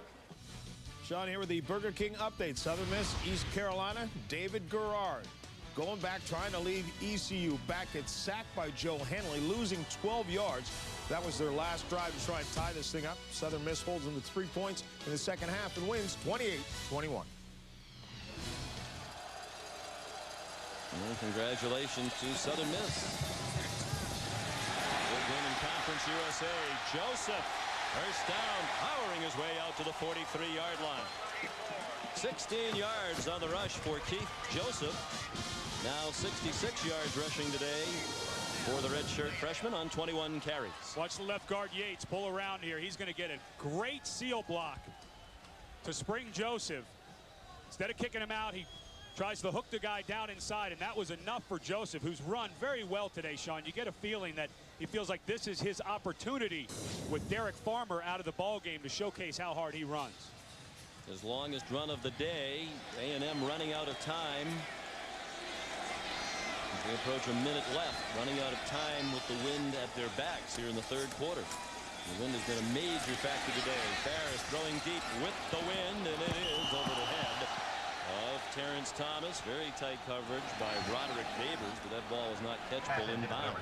Sean here with the Burger King update. Southern Miss, East Carolina, David Garrard going back, trying to lead ECU back. It's sacked by Joe Henley, losing 12 yards. That was their last drive to try and tie this thing up. Southern Miss holds them to 3 points in the second half and wins 28-21. And congratulations to Southern Miss. Good win in Conference USA. Joseph, first down, powering his way out to the 43-yard line. 16 yards on the rush for Keith Joseph. Now 66 yards rushing today for the redshirt freshman on 21 carries. Watch the left guard Yates pull around here. He's going to get a great seal block to spring Joseph. Instead of kicking him out, he tries to hook the guy down inside, and that was enough for Joseph, who's run very well today, Sean. You get a feeling that he feels like this is his opportunity with Derek Farmer out of the ball game to showcase how hard he runs. His longest run of the day. A&M running out of time. They approach a minute left, running out of time with the wind at their backs here in the third quarter. The wind has been a major factor today. Ferris throwing deep with the wind, and it is over the head of Terrence Thomas. Very tight coverage by Roderick Babers, but that ball is not catchable in bounds.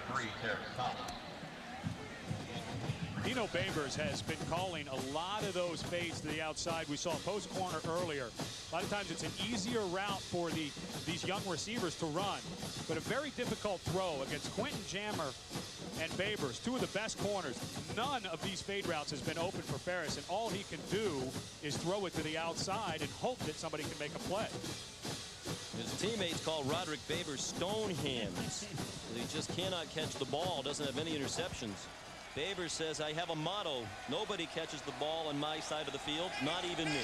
Dino Babers has been calling a lot of those fades to the outside. We saw a post corner earlier. A lot of times it's an easier route for these young receivers to run, but a very difficult throw against Quentin Jammer and Babers, two of the best corners. None of these fade routes has been open for Ferris, and all he can do is throw it to the outside and hope that somebody can make a play. His teammates call Roderick Babers stone hands. He just cannot catch the ball, doesn't have any interceptions. Babers says, I have a motto. Nobody catches the ball on my side of the field, not even me.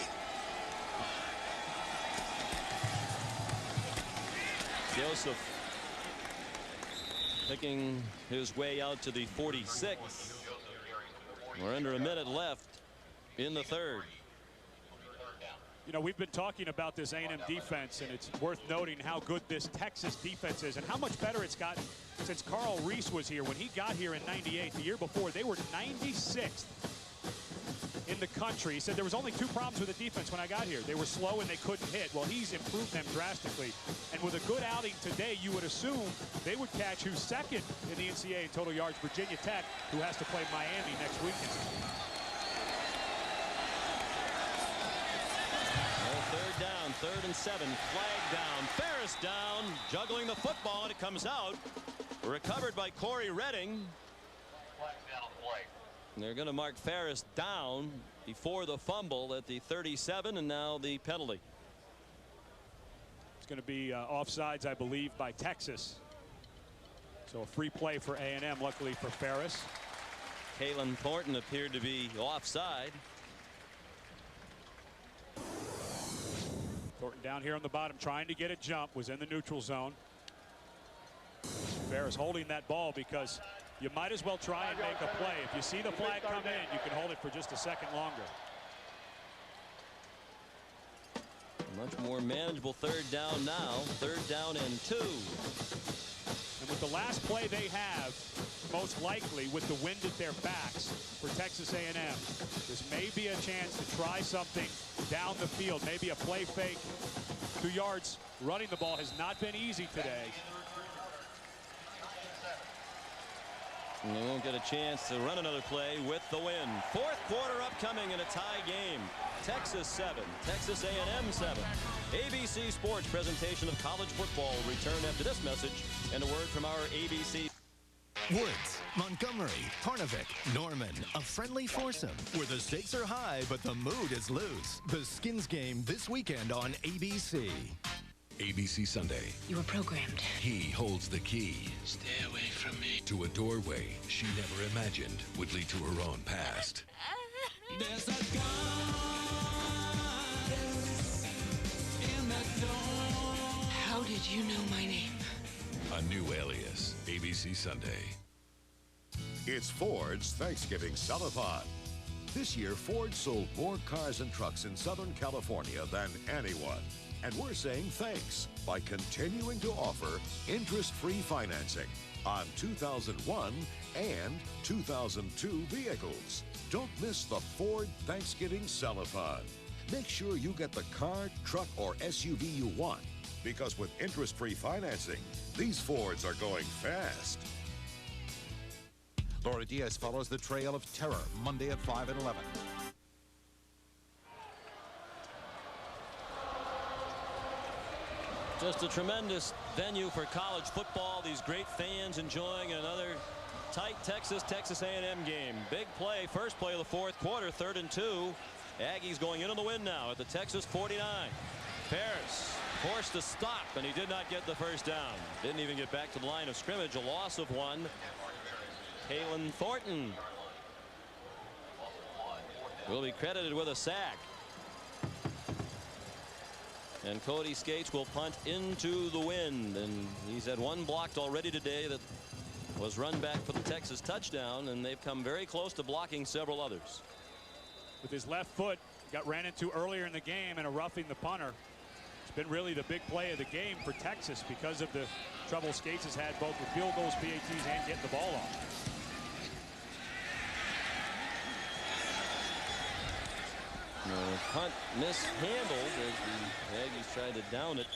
Joseph picking his way out to the 46. We're under a minute left in the third. You know, we've been talking about this A&M defense, and it's worth noting how good this Texas defense is and how much better it's gotten since Carl Reese was here. When he got here in '98, the year before, they were 96th in the country. He said there was only 2 problems with the defense when I got here. They were slow and they couldn't hit. Well, he's improved them drastically. And with a good outing today, you would assume they would catch who's second in the NCAA in total yards, Virginia Tech, who has to play Miami next weekend. Third down, 3rd and 7, flag down, Ferris down, juggling the football, and it comes out. Recovered by Corey Redding. And they're going to mark Ferris down before the fumble at the 37, and now the penalty. It's going to be offsides, I believe, by Texas. So a free play for A&M, luckily for Ferris. Kalen Thornton appeared to be offside. Down here on the bottom, trying to get a jump, was in the neutral zone. Ferris holding that ball because you might as well try and make a play. If you see the flag come in, you can hold it for just a second longer. Much more manageable third down now. Third down and 2. And with the last play they have, most likely with the wind at their backs for Texas A&M, this may be a chance to try something down the field. Maybe a play fake. 2 yards running the ball has not been easy today. And they won't get a chance to run another play with the win. Fourth quarter upcoming in a tie game. Texas 7, Texas A&M 7. ABC Sports presentation of college football will return after this message and a word from our ABC. Woods, Montgomery, Parnevik, Norman, a friendly foursome where the stakes are high but the mood is loose. The Skins game this weekend on ABC. ABC Sunday. You were programmed. He holds the key. Stay away from me. To a doorway she never imagined would lead to her own past. There's a gun in the door. How did you know my name? A new alias. ABC Sunday. It's Ford's Thanksgiving Sellathon. This year, Ford sold more cars and trucks in Southern California than anyone. And we're saying thanks by continuing to offer interest-free financing on 2001 and 2002 vehicles. Don't miss the Ford Thanksgiving Sellathon. Make sure you get the car, truck, or SUV you want, because with interest-free financing, these Fords are going fast. Laura Diaz follows the trail of terror Monday at 5 and 11. Just a tremendous venue for college football. These great fans enjoying another tight Texas A&M game. Big play, first play of the fourth quarter, 3rd and 2. Aggies going in on the win now at the Texas 49. Ferris forced to stop, and he did not get the first down. Didn't even get back to the line of scrimmage. A loss of 1. Kalen Thornton will be credited with a sack. And Cody Skates will punt into the wind, and he's had one blocked already today that was run back for the Texas touchdown, and they've come very close to blocking several others. With his left foot, got ran into earlier in the game and a roughing the punter. It's been really the big play of the game for Texas because of the trouble Skates has had both with field goals, PATs, and getting the ball off. Punt mishandled as the Aggies tried to down it.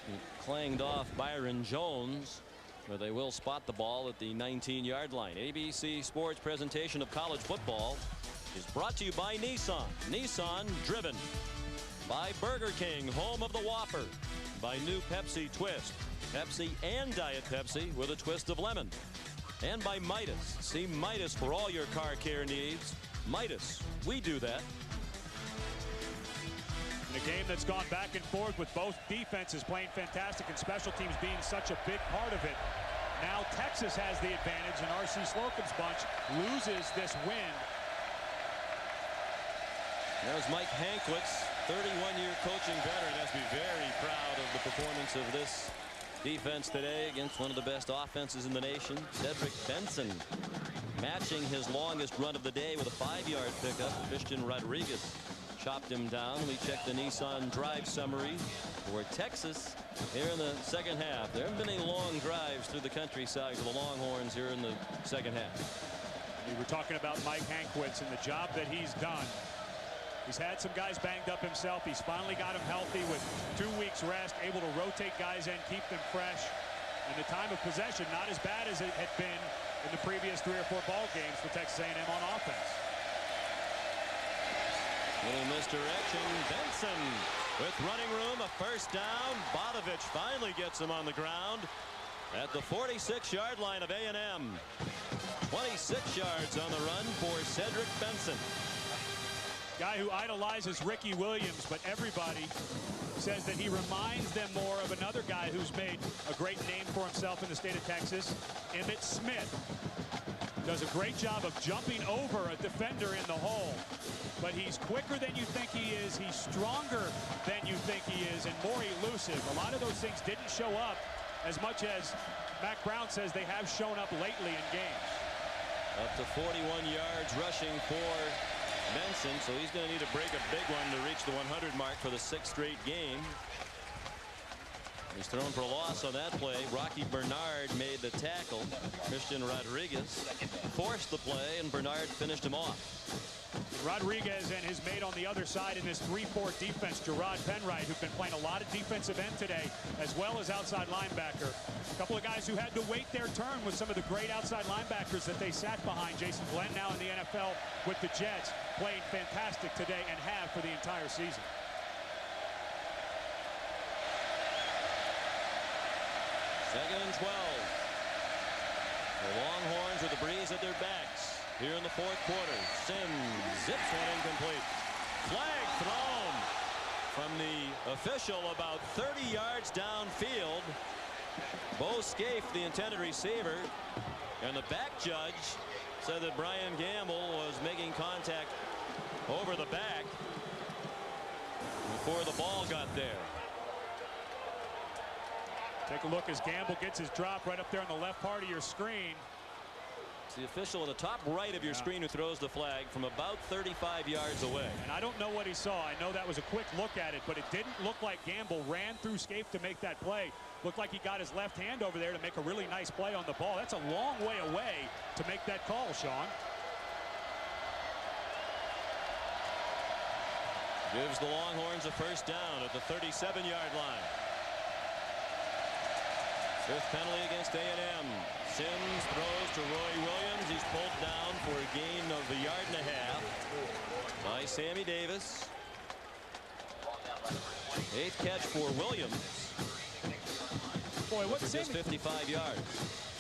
It clanged off Byron Jones, where they will spot the ball at the 19-yard line. ABC Sports presentation of college football is brought to you by Nissan. Nissan driven. By Burger King, home of the Whopper. By new Pepsi Twist. Pepsi and Diet Pepsi with a twist of lemon. And by Midas. See Midas for all your car care needs. Midas, we do that. In a game that's gone back and forth with both defenses playing fantastic and special teams being such a big part of it. Now Texas has the advantage, and R.C. Slocum's bunch loses this win. There's Mike Hankwitz, 31-year coaching veteran, has to be very proud of the performance of this defense today against one of the best offenses in the nation. Cedric Benson matching his longest run of the day with a 5-yard pickup. Christian Rodriguez chopped him down. We check the Nissan drive summary for Texas here in the second half. There haven't been any long drives through the countryside for the Longhorns here in the second half. We were talking about Mike Hankwitz and the job that he's done. He's had some guys banged up himself. He's finally got them healthy with 2 weeks rest, able to rotate guys in, keep them fresh. And the time of possession not as bad as it had been in the previous 3 or 4 ball games for Texas A&M on offense. Little misdirection. Benson with running room, a first down. Bodovich finally gets him on the ground at the 46-yard line of A&M. 26 yards on the run for Cedric Benson. Guy who idolizes Ricky Williams, but everybody says that he reminds them more of another guy who's made a great name for himself in the state of Texas, Emmitt Smith. does a great job of jumping over a defender in the hole. But he's quicker than you think he is. He's stronger than you think he is, and more elusive. A lot of those things didn't show up as much as Mac Brown says they have shown up lately in games. Up to 41 yards rushing for Benson, so he's going to need to break a big one to reach the 100 mark for the 6th straight game. He's thrown for a loss on that play. Rocky Bernard made the tackle. Christian Rodriguez forced the play, and Bernard finished him off. Rodriguez and his mate on the other side in this 3-4 defense, Gerard Penwright, who've been playing a lot of defensive end today, as well as outside linebacker. A couple of guys who had to wait their turn with some of the great outside linebackers that they sat behind. Jason Glenn now in the NFL with the Jets, playing fantastic today and have for the entire season. Second and 12. The Longhorns with the breeze at their backs here in the 4th quarter. Sims zips one incomplete. Flag thrown from the official about 30 yards downfield. Bo Scaife, the intended receiver, and the back judge said that Brian Gamble was making contact over the back before the ball got there. Take a look as Gamble gets his drop right up there on the left part of your screen. It's the official on the top right of your screen who throws the flag from about 35 yards away. And I don't know what he saw. I know that was a quick look at it, but it didn't look like Gamble ran through Scaife to make that play. Looked like he got his left hand over there to make a really nice play on the ball. That's a long way away to make that call, Sean. Gives the Longhorns a first down at the 37-yard line. 5th penalty against A&M. Sims throws to Roy Williams. He's pulled down for a gain of a yard and a half by Sammy Davis. 8th catch for Williams. Boy, what just 55 yards.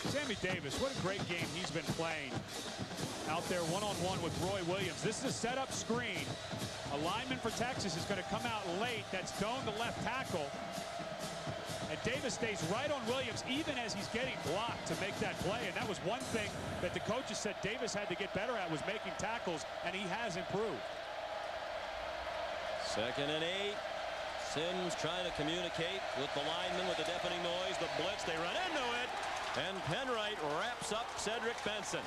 Sammy Davis, what a great game he's been playing out there one-on-one with Roy Williams. This is a setup screen. A lineman for Texas is going to come out late. That's Doan, the left tackle. And Davis stays right on Williams even as he's getting blocked to make that play. And that was one thing that the coaches said Davis had to get better at, was making tackles, and he has improved. 2nd and 8. Sims trying to communicate with the lineman with the deafening noise. The blitz, they run into it. And Penwright wraps up Cedric Benson.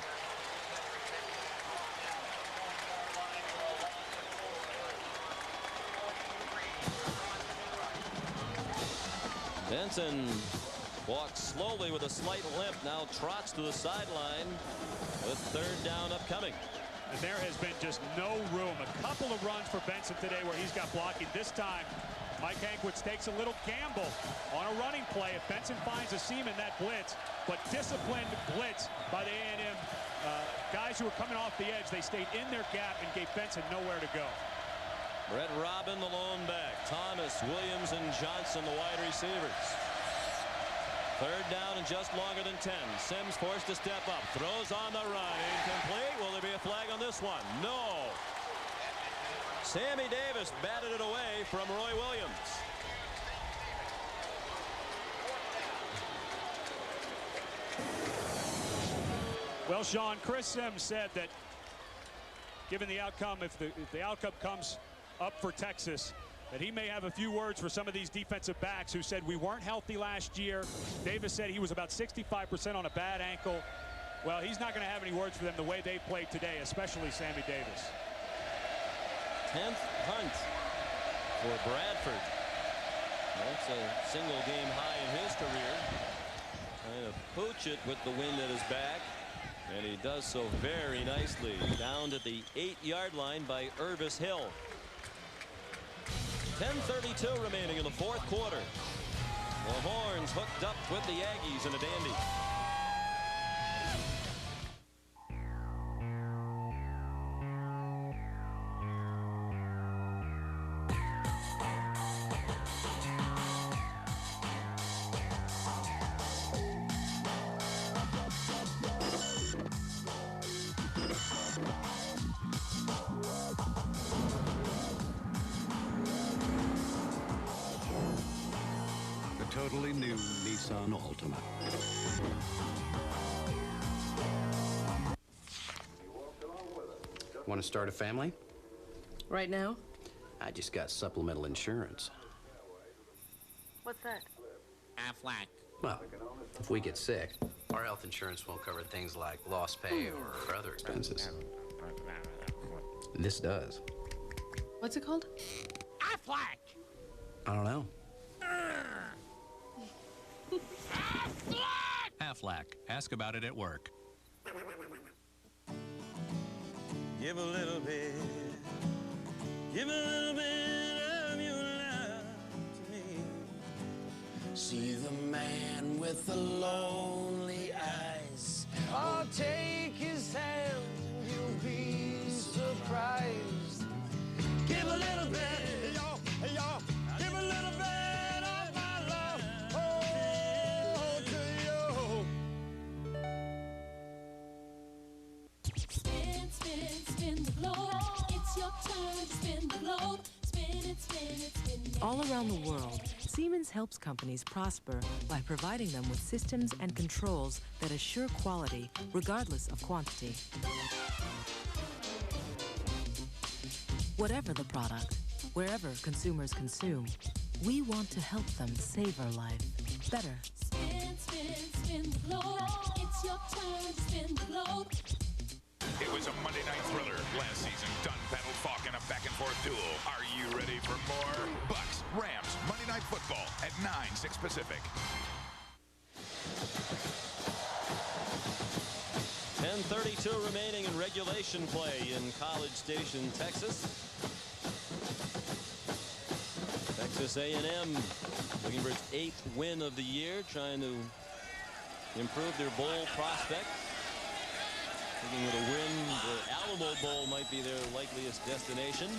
Benson walks slowly with a slight limp, now trots to the sideline with 3rd down upcoming. And there has been just no room. A couple of runs for Benson today where he's got blocking. This time, Mike Hankwitz takes a little gamble on a running play. If Benson finds a seam in that blitz, but disciplined blitz by the A&M guys who were coming off the edge. They stayed in their gap and gave Benson nowhere to go. Brett Robin, the lone back. Thomas, Williams, and Johnson, the wide receivers. 3rd down and just longer than 10. Sims forced to step up. Throws on the run. Incomplete. Will there be a flag on this one? No. Sammy Davis batted it away from Roy Williams. Well, Sean, Chris Sims said that given the outcome, if the outcome comes up for Texas, that he may have a few words for some of these defensive backs who said we weren't healthy last year. Davis said he was about 65% on a bad ankle. Well, he's not going to have any words for them the way they played today, especially Sammy Davis. 10th punt for Bradford. That's a single game high in his career. Trying to pooch it with the wind at his back. And he does so very nicely. Down to the 8-yard line by Irvis Hill. 10:32 remaining in the 4th quarter. The Horns hooked up with the Aggies in a dandy. Totally new Nissan Altima. Want to start a family? Right now? I just got supplemental insurance. What's that? Aflac. Well, if we get sick, our health insurance won't cover things like lost pay or other expenses. This does. What's it called? Aflac! I don't know. Aflac. Ask about it at work. Give a little bit. Give a little bit of your love to me. See the man with the lonely eyes. I'll take his hand and you'll be surprised. Give a little bit. Hey, y'all. Hey, y'all. Give a little bit of my love. Oh, to you. Spin, spin, spin the globe. It's your turn to spin the globe. Spin it, spin it, spin it. All around the world, Siemens helps companies prosper by providing them with systems and controls that assure quality regardless of quantity. Whatever the product, wherever consumers consume, we want to help them savor life better. Spin, spin, spin the globe. It's your turn to spin the globe. It was a Monday night thriller last season. Dunn battled Falk in a back-and-forth duel. Are you ready for more? Bucks, Rams, Monday Night Football at 9, 6 Pacific. 10:32 remaining in regulation play in College Station, Texas. Texas A&M looking for its 8th win of the year, trying to improve their bowl prospect. Thinking with a win, the Alamo Bowl might be their likeliest destination.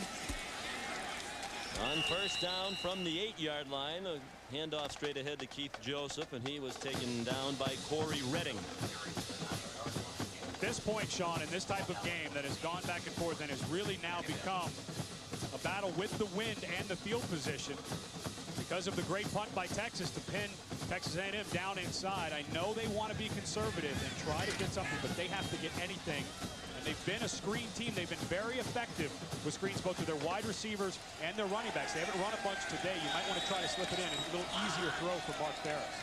On first down from the 8-yard line, a handoff straight ahead to Keith Joseph, and he was taken down by Corey Redding. At this point, Sean, in this type of game that has gone back and forth and has really now become a battle with the wind and the field position because of the great punt by Texas to pin Texas A&M down inside. I know they want to be conservative and try to get something, but they have to get anything. And they've been a screen team. They've been very effective with screens both to their wide receivers and their running backs. They haven't run a bunch today. You might want to try to slip it in. It's a little easier throw for Mark Ferris.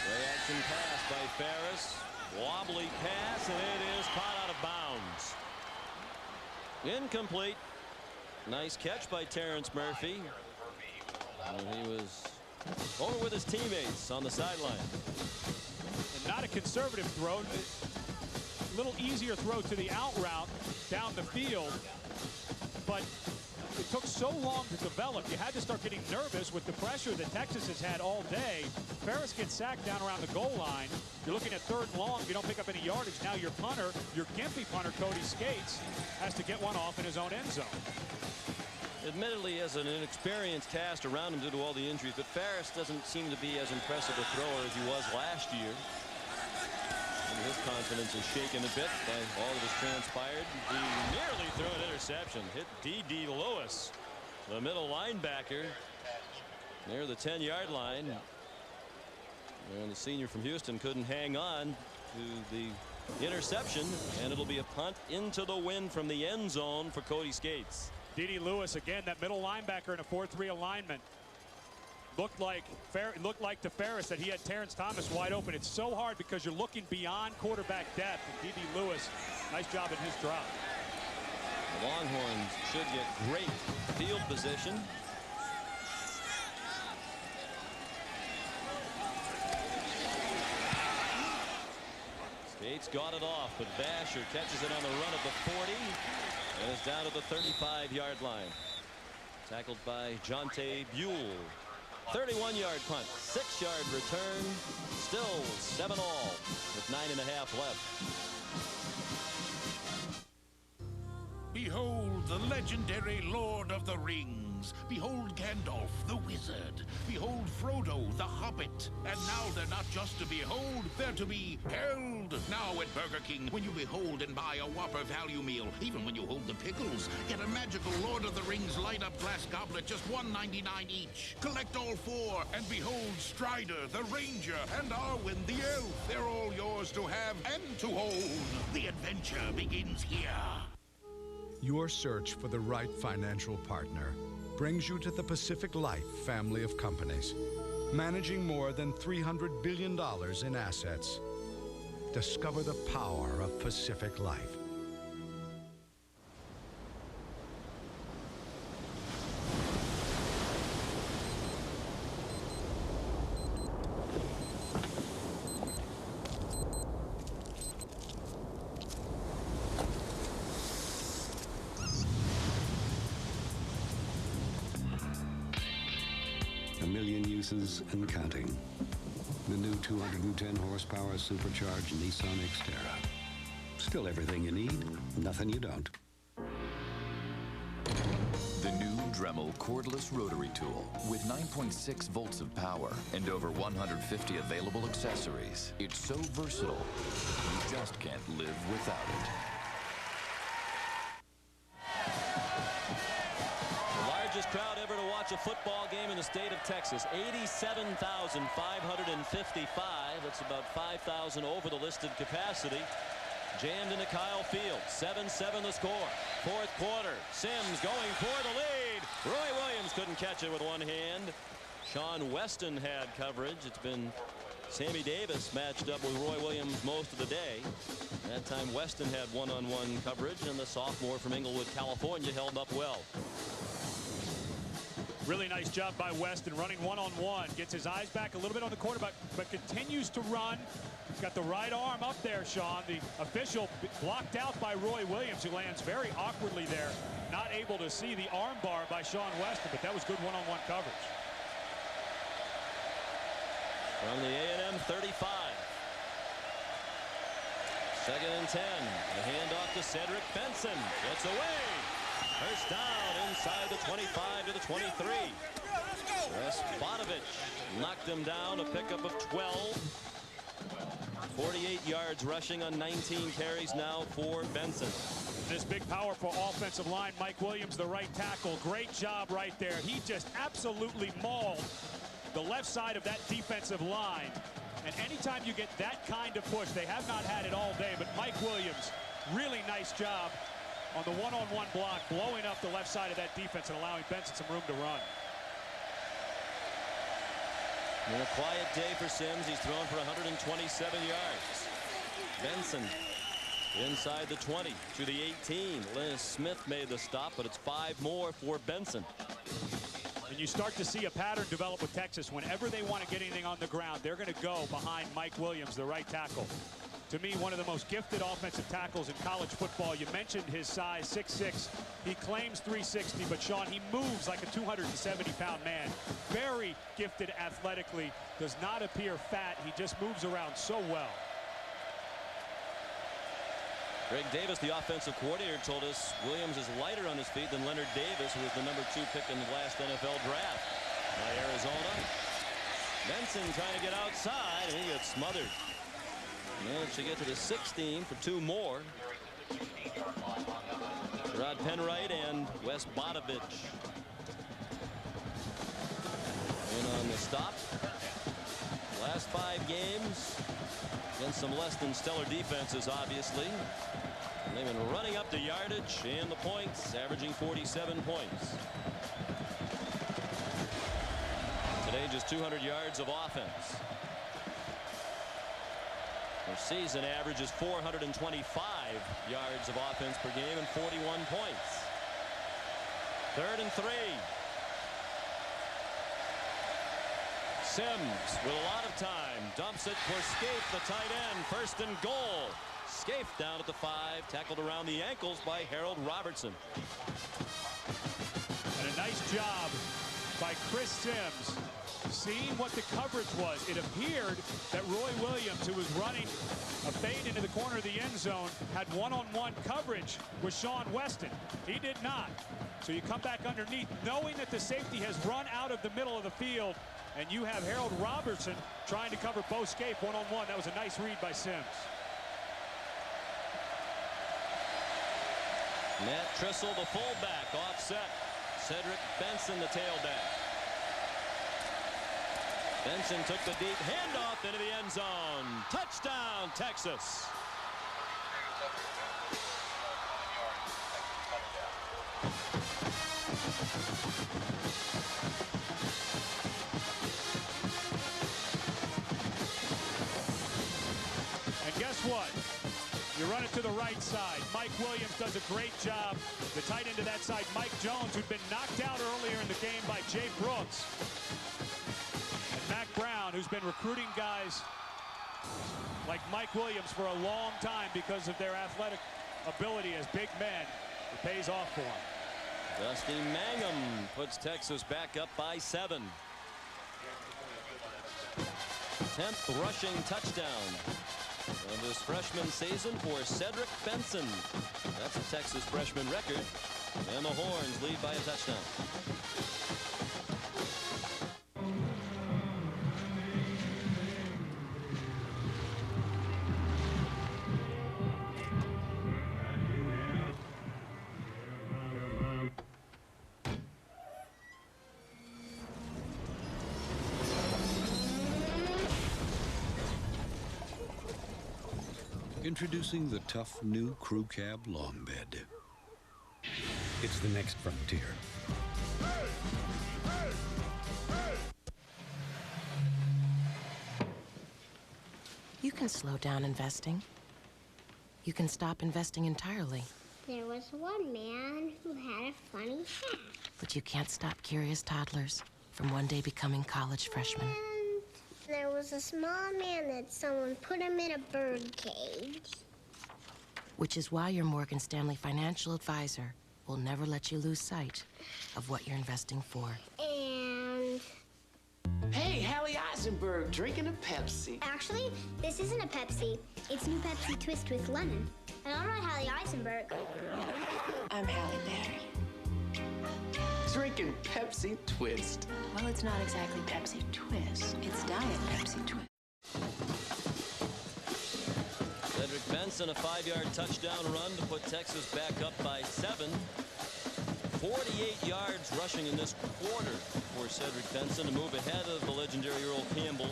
Play action pass by Ferris. Wobbly pass, and it is caught out of bounds. Incomplete. Nice catch by Terrence Murphy. And he was over with his teammates on the sideline. And not a conservative throw. A little easier throw to the out route down the field. But it took so long to develop. You had to start getting nervous with the pressure that Texas has had all day. Ferris gets sacked down around the goal line. You're looking at 3rd and long. If you don't pick up any yardage, now your punter, your gimpy punter, Cody Skates, has to get one off in his own end zone. Admittedly, he has an inexperienced cast around him due to all the injuries, but Ferris doesn't seem to be as impressive a thrower as he was last year. And his confidence is shaken a bit by all that has transpired. He nearly threw an interception. Hit D.D. Lewis, the middle linebacker, near the 10-yard line. And the senior from Houston couldn't hang on to the interception, and it'll be a punt into the wind from the end zone for Cody Skates. D.D. Lewis, again, that middle linebacker in a 4-3 alignment. Looked like to Ferris that he had Terrence Thomas wide open. It's so hard because you're looking beyond quarterback depth. And D.D. Lewis, nice job in his drop. The Longhorns should get great field position. Skates got it off, but Basher catches it on the run at the 40 and is down to the 35-yard line. Tackled by Jonte Buell. 31-yard punt, 6-yard return, still 7 all with 9.5 left. Behold the legendary Lord of the Rings. rings. Behold Gandalf, the wizard. Behold Frodo, the hobbit. And now they're not just to behold, they're to be held. Now at Burger King, when you behold and buy a Whopper value meal, even when you hold the pickles, get a magical Lord of the Rings light-up glass goblet, just $1.99 each. Collect all 4 and behold Strider, the Ranger, and Arwen, the Elf. They're all yours to have and to hold. The adventure begins here. Your search for the right financial partner brings you to the Pacific Life family of companies, managing more than $300 billion in assets. Discover the power of Pacific Life. A million uses and counting. The new 210 horsepower supercharged Nissan Xterra. Still everything you need, nothing you don't. The new Dremel cordless rotary tool with 9.6 volts of power and over 150 available accessories. It's so versatile, you just can't live without it. Largest crowd ever to watch a football game in the state of Texas. 87,555. That's about 5,000 over the listed capacity. Jammed into Kyle Field. 7-7 the score. Fourth quarter. Sims going for the lead. Roy Williams couldn't catch it with one hand. Sean Weston had coverage. It's been Sammy Davis matched up with Roy Williams most of the day. That time Weston had one-on-one coverage, and the sophomore from Inglewood, California held up well. Really nice job by Weston running one-on-one. Gets his eyes back a little bit on the quarterback, but continues to run. He's got the right arm up there, Sean. The official blocked out by Roy Williams, who lands very awkwardly there. Not able to see the arm bar by Sean Weston, but that was good one-on-one coverage. From the A&M 35. Second and 10. The handoff to Cedric Benson. Gets away. First down inside the 25 to the 23. Wes Bodovich knocked him down. A pickup of 12. 48 yards rushing on 19 carries now for Benson. This big, powerful offensive line, Mike Williams, the right tackle. Great job right there. He just absolutely mauled the left side of that defensive line. And anytime you get that kind of push, they have not had it all day, but Mike Williams, really nice job on the one-on-one block, blowing up the left side of that defense and allowing Benson some room to run. In a quiet day for Sims, he's thrown for 127 yards. Benson inside the 20 to the 18. Liz Smith made the stop, but it's 5 more for Benson. And you start to see a pattern develop with Texas. Whenever they want to get anything on the ground, they're going to go behind Mike Williams, the right tackle. To me, one of the most gifted offensive tackles in college football. You mentioned his size, 6'6". He claims 360, but Sean, he moves like a 270-pound man. Very gifted athletically, does not appear fat. He just moves around so well. Greg Davis, the offensive coordinator, told us Williams is lighter on his feet than Leonard Davis, who was the #2 pick in the last NFL draft by Arizona. Benson trying to get outside, and he gets smothered. Managed to get to the 16 for 2 more. Rod Penwright and Wes Bodovich in on the stop. Last 5 games against some less than stellar defenses, obviously. And they've been running up the yardage and the points, averaging 47 points. Today, just 200 yards of offense. Their season average is 425 yards of offense per game and 41 points. 3rd and 3. Sims with a lot of time dumps it for Scaife, the tight end. 1st and goal. Scaife down at the 5, tackled around the ankles by Harold Robertson. And a nice job by Chris Sims. Seeing what the coverage was, it appeared that Roy Williams, who was running a fade into the corner of the end zone, had one-on-one coverage with Sean Weston. He did not. So you come back underneath, knowing that the safety has run out of the middle of the field, and you have Harold Robertson trying to cover Bo Scape one-on-one. That was a nice read by Sims. Matt Trissel, the fullback, offset. Cedric Benson, the tailback. Benson took the deep handoff into the end zone. Touchdown, Texas. And guess what? You run it to the right side. Mike Williams does a great job. The tight end to that side, Mike Jones, who'd been knocked out earlier in the game by Jay Brooks. And Mac Brown, who's been recruiting guys like Mike Williams for a long time because of their athletic ability as big men. It pays off for him. Dusty Mangum puts Texas back up by 7. 10th rushing touchdown of this freshman season for Cedric Benson. That's a Texas freshman record. And the Horns lead by a touchdown. Introducing the tough new crew cab long bed. It's the next frontier. You can slow down investing. You can stop investing entirely. There was one man who had a funny hat. But you can't stop curious toddlers from one day becoming college freshmen. And there was a small man that someone put him in a bird cage. Which is why your Morgan Stanley financial advisor will never let you lose sight of what you're investing for. And... Hey, Hallie Eisenberg, drinking a Pepsi. Actually, this isn't a Pepsi. It's new Pepsi Twist with lemon. And I'm not Hallie Eisenberg. I'm Halle Berry. Drinking Pepsi Twist. Well, it's not exactly Pepsi Twist. It's Diet Pepsi Twist. Cedric Benson, a 5-yard touchdown run to put Texas back up by 7. 48 yards rushing in this quarter for Cedric Benson to move ahead of the legendary Earl Campbell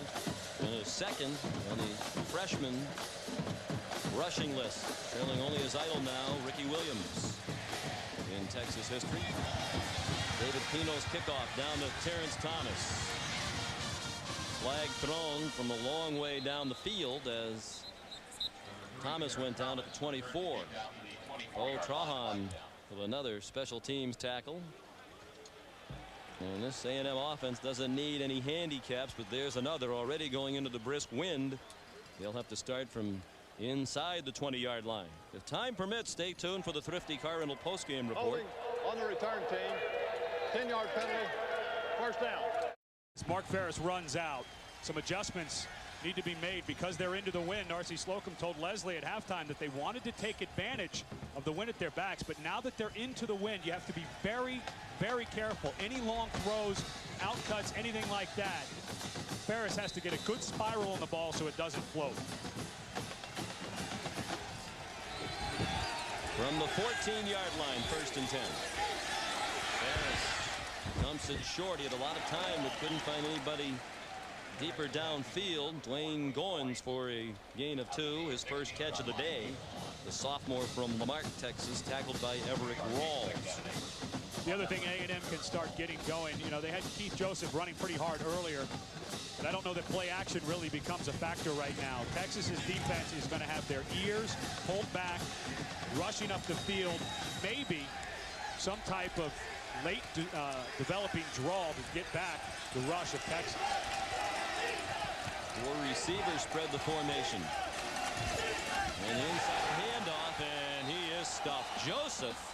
in a second on the freshman rushing list. Trailing only his idol now, Ricky Williams. In Texas history, David Pino's kickoff down to Terrence Thomas. Flag thrown from a long way down the field as Thomas went down at the 24. Oh, Trahan with another special teams tackle. And this A&M offense doesn't need any handicaps, but there's another already going into the brisk wind. They'll have to start from inside the 20-yard line. If time permits, stay tuned for the Thrifty Car Rental postgame report. Holding on the return team. 10-yard penalty. First down. As Mark Ferris runs out, some adjustments need to be made because they're into the wind. R.C. Slocum told Leslie at halftime that they wanted to take advantage of the wind at their backs, but now that they're into the wind, you have to be very, very careful. Any long throws, outcuts, anything like that, Ferris has to get a good spiral on the ball so it doesn't float. From the 14-yard line, 1st and 10. Ferris dumps it short. He had a lot of time but couldn't find anybody deeper downfield. Dwayne Goins for a gain of 2, his first catch of the day. The sophomore from Lamarck, Texas, tackled by Everett Rawls. The other thing A&M can start getting going, you know, they had Keith Joseph running pretty hard earlier, but I don't know that play action really becomes a factor right now. Texas's defense is going to have their ears pulled back, rushing up the field, maybe some type of late developing draw to get back the rush of Texas. 4 receivers spread the formation. And inside handoff, and he is stuffed. Joseph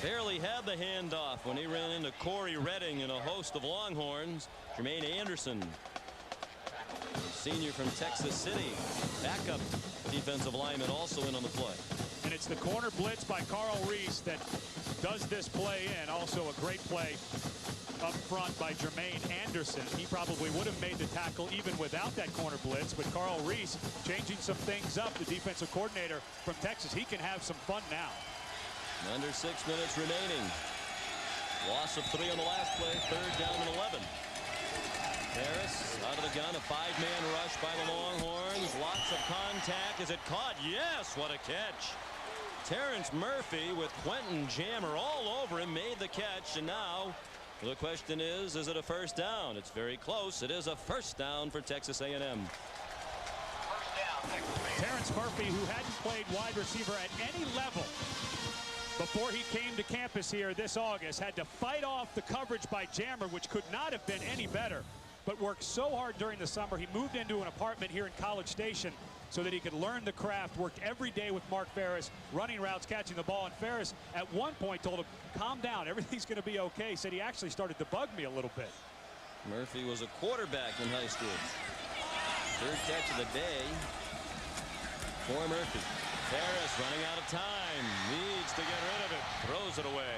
Barely had the handoff when he ran into Corey Redding and a host of Longhorns. Jermaine Anderson, senior from Texas City, backup defensive lineman, also in on the play. And it's the corner blitz by Carl Reese that does this play in. Also a great play up front by Jermaine Anderson. He probably would have made the tackle even without that corner blitz, but Carl Reese changing some things up, the defensive coordinator from Texas. He can have some fun now. Under 6 minutes remaining. Loss of 3 on the last play. 3rd down and 11. Harris out of the gun. A 5-man rush by the Longhorns. Lots of contact. Is it caught? Yes, what a catch. Terrence Murphy with Quentin Jammer all over him made the catch, and now the question is it a first down? It's very close. It is a first down for Texas A&M. Terrence Murphy, who hadn't played wide receiver at any level before he came to campus here this August, had to fight off the coverage by Jammer, which could not have been any better, but worked so hard during the summer. He moved into an apartment here in College Station so that he could learn the craft, worked every day with Mark Ferris, running routes, catching the ball, and Ferris at one point told him, calm down, everything's going to be okay. Said he actually started to bug me a little bit. Murphy was a quarterback in high school. 3rd catch of the day for Murphy. Ferris running out of time, needs to get rid of it, throws it away.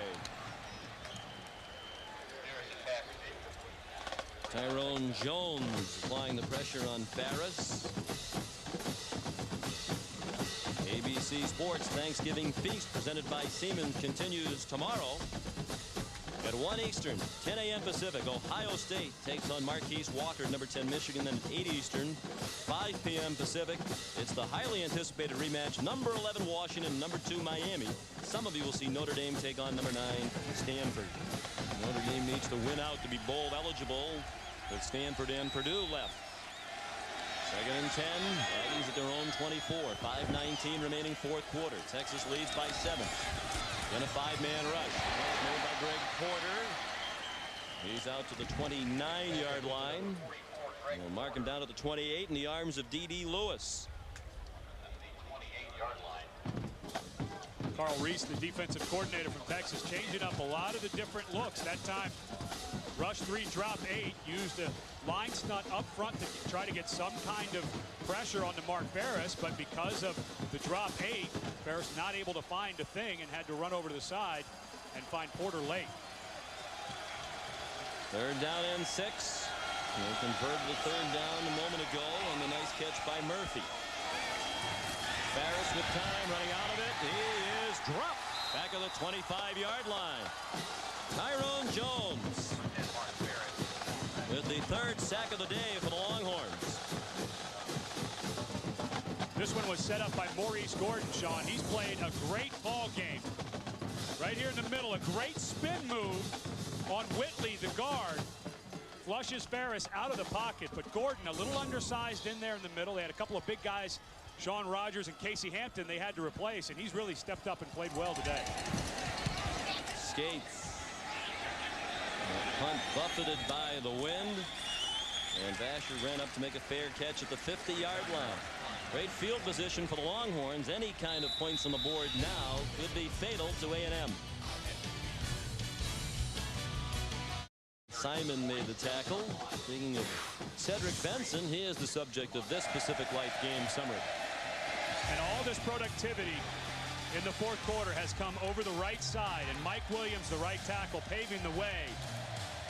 Tyrone Jones applying the pressure on Ferris. ABC Sports Thanksgiving Feast presented by Siemens continues tomorrow at 1 Eastern, 10 a.m. Pacific. Ohio State takes on Marquise Walker, number 10 Michigan. Then at 8 Eastern, 5 p.m. Pacific, it's the highly anticipated rematch, number 11 Washington, number 2 Miami. Some of you will see Notre Dame take on number 9 Stanford. Notre Dame needs to win out to be bowl eligible, with Stanford and Purdue left. 2nd and 10. Aggies at their own 24. 5:19 remaining 4th quarter. Texas leads by 7. Then a 5-man rush. Made by Greg Porter. He's out to the 29-yard line. We'll mark him down at the 28 in the arms of D.D. Lewis. Carl Reese, the defensive coordinator from Texas, changing up a lot of the different looks. That time, rush 3, drop 8, used a line stunt up front to try to get some kind of pressure onto Mark Ferris, but because of the drop 8, Ferris not able to find a thing and had to run over to the side and find Porter late. 3rd down and 6. They converted the 3rd down a moment ago on the nice catch by Murphy. Ferris with time, running out of it. He is dropped back of the 25-yard line. Tyrone Jones with the 3rd sack of the day for the Longhorns. This one was set up by Maurice Gordon, Sean. He's played a great ball game. Right here in the middle, a great spin move on Whitley, the guard. Flushes Ferris out of the pocket, but Gordon a little undersized in there in the middle. They had a couple of big guys, Sean Rogers and Casey Hampton, they had to replace, and he's really stepped up and played well today. Skates. Punt buffeted by the wind, and Vasher ran up to make a fair catch at the 50-yard line. Great field position for the Longhorns. Any kind of points on the board now could be fatal to A&M. Simon made the tackle. Speaking of Cedric Benson, he is the subject of this Pacific Life game summary. And all this productivity in the 4th quarter has come over the right side, and Mike Williams, the right tackle, paving the way.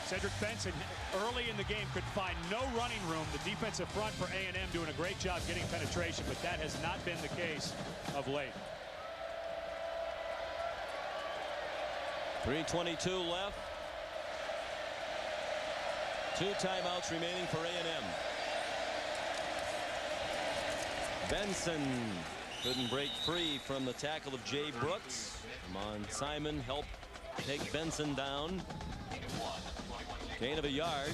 Cedric Benson early in the game could find no running room. The defensive front for A&M doing a great job getting penetration, but that has not been the case of late. 3:22 left. 2 timeouts remaining for A&M. Benson couldn't break free from the tackle of Jay Brooks. Amon Simon helped take Benson down. Gain of a yard.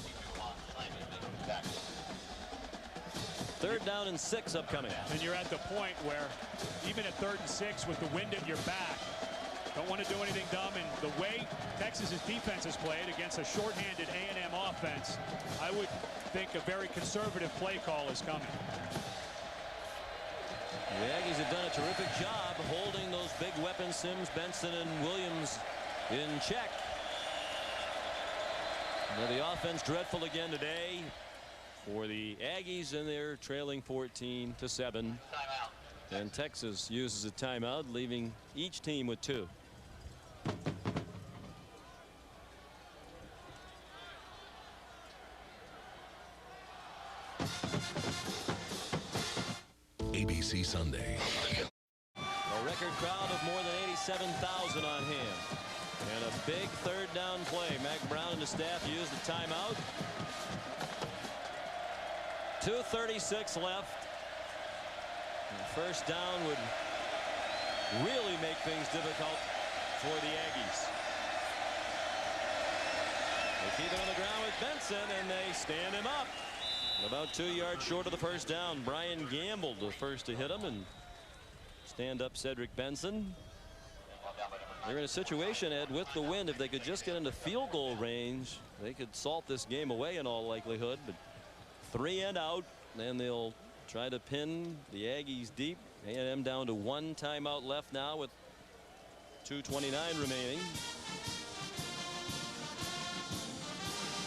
3rd down and 6 upcoming. And you're at the point where even at 3rd and 6 with the wind at your back, don't want to do anything dumb, and the way Texas's defense has played against a shorthanded A&M offense, I would think a very conservative play call is coming. The Aggies have done a terrific job holding those big weapons, Sims, Benson, and Williams in check. Now the offense dreadful again today for the Aggies, and they're trailing 14-7. And Texas uses a timeout, leaving each team with 2. ABC Sunday. A record crowd of more than 87,000 on hand. And a big third down play. Mac Brown and the staff used the timeout. 2:36 left. And first down would really make things difficult for the Aggies. They keep it on the ground with Benson, and they stand him up. About 2 yards short of the first down. Brian Gamble the first to hit him and stand up Cedric Benson. They're in a situation, Ed, with the wind. If they could just get into field goal range, they could salt this game away in all likelihood. But 3 and out, and they'll try to pin the Aggies deep. A&M down to 1 timeout left now with 2:29 remaining.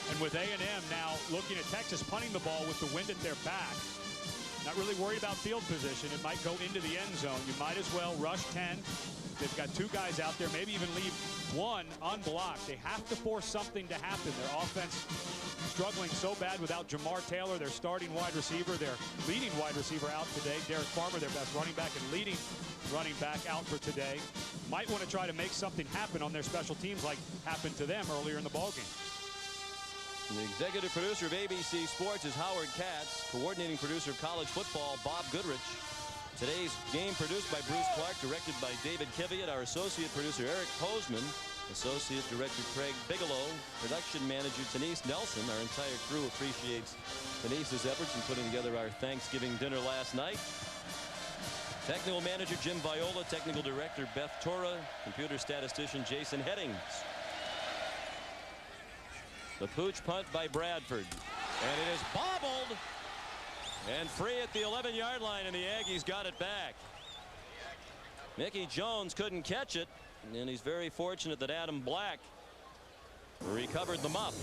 And with A&M now looking at Texas punting the ball with the wind at their back. Not really worried about field position. It might go into the end zone. You might as well rush 10. They've got 2 guys out there, maybe even leave 1 unblocked. They have to force something to happen. Their offense struggling so bad without Jamar Taylor, their starting wide receiver, their leading wide receiver out today. Derek Farmer, their best running back and leading running back, out for today. Might want to try to make something happen on their special teams like happened to them earlier in the ballgame. The executive producer of ABC Sports is Howard Katz. Coordinating producer of college football, Bob Goodrich. Today's game produced by Bruce Clark, directed by David Kiviat. Our associate producer, Eric Posman. Associate director, Craig Bigelow. Production manager, Denise Nelson. Our entire crew appreciates Denise's efforts in putting together our Thanksgiving dinner last night. Technical manager, Jim Viola. Technical director, Beth Tora. Computer statistician, Jason Headings. The pooch punt by Bradford, and it is bobbled and free at the 11-yard line, and the Aggies got it back. Mickey Jones couldn't catch it, and he's very fortunate that Adam Black recovered them up.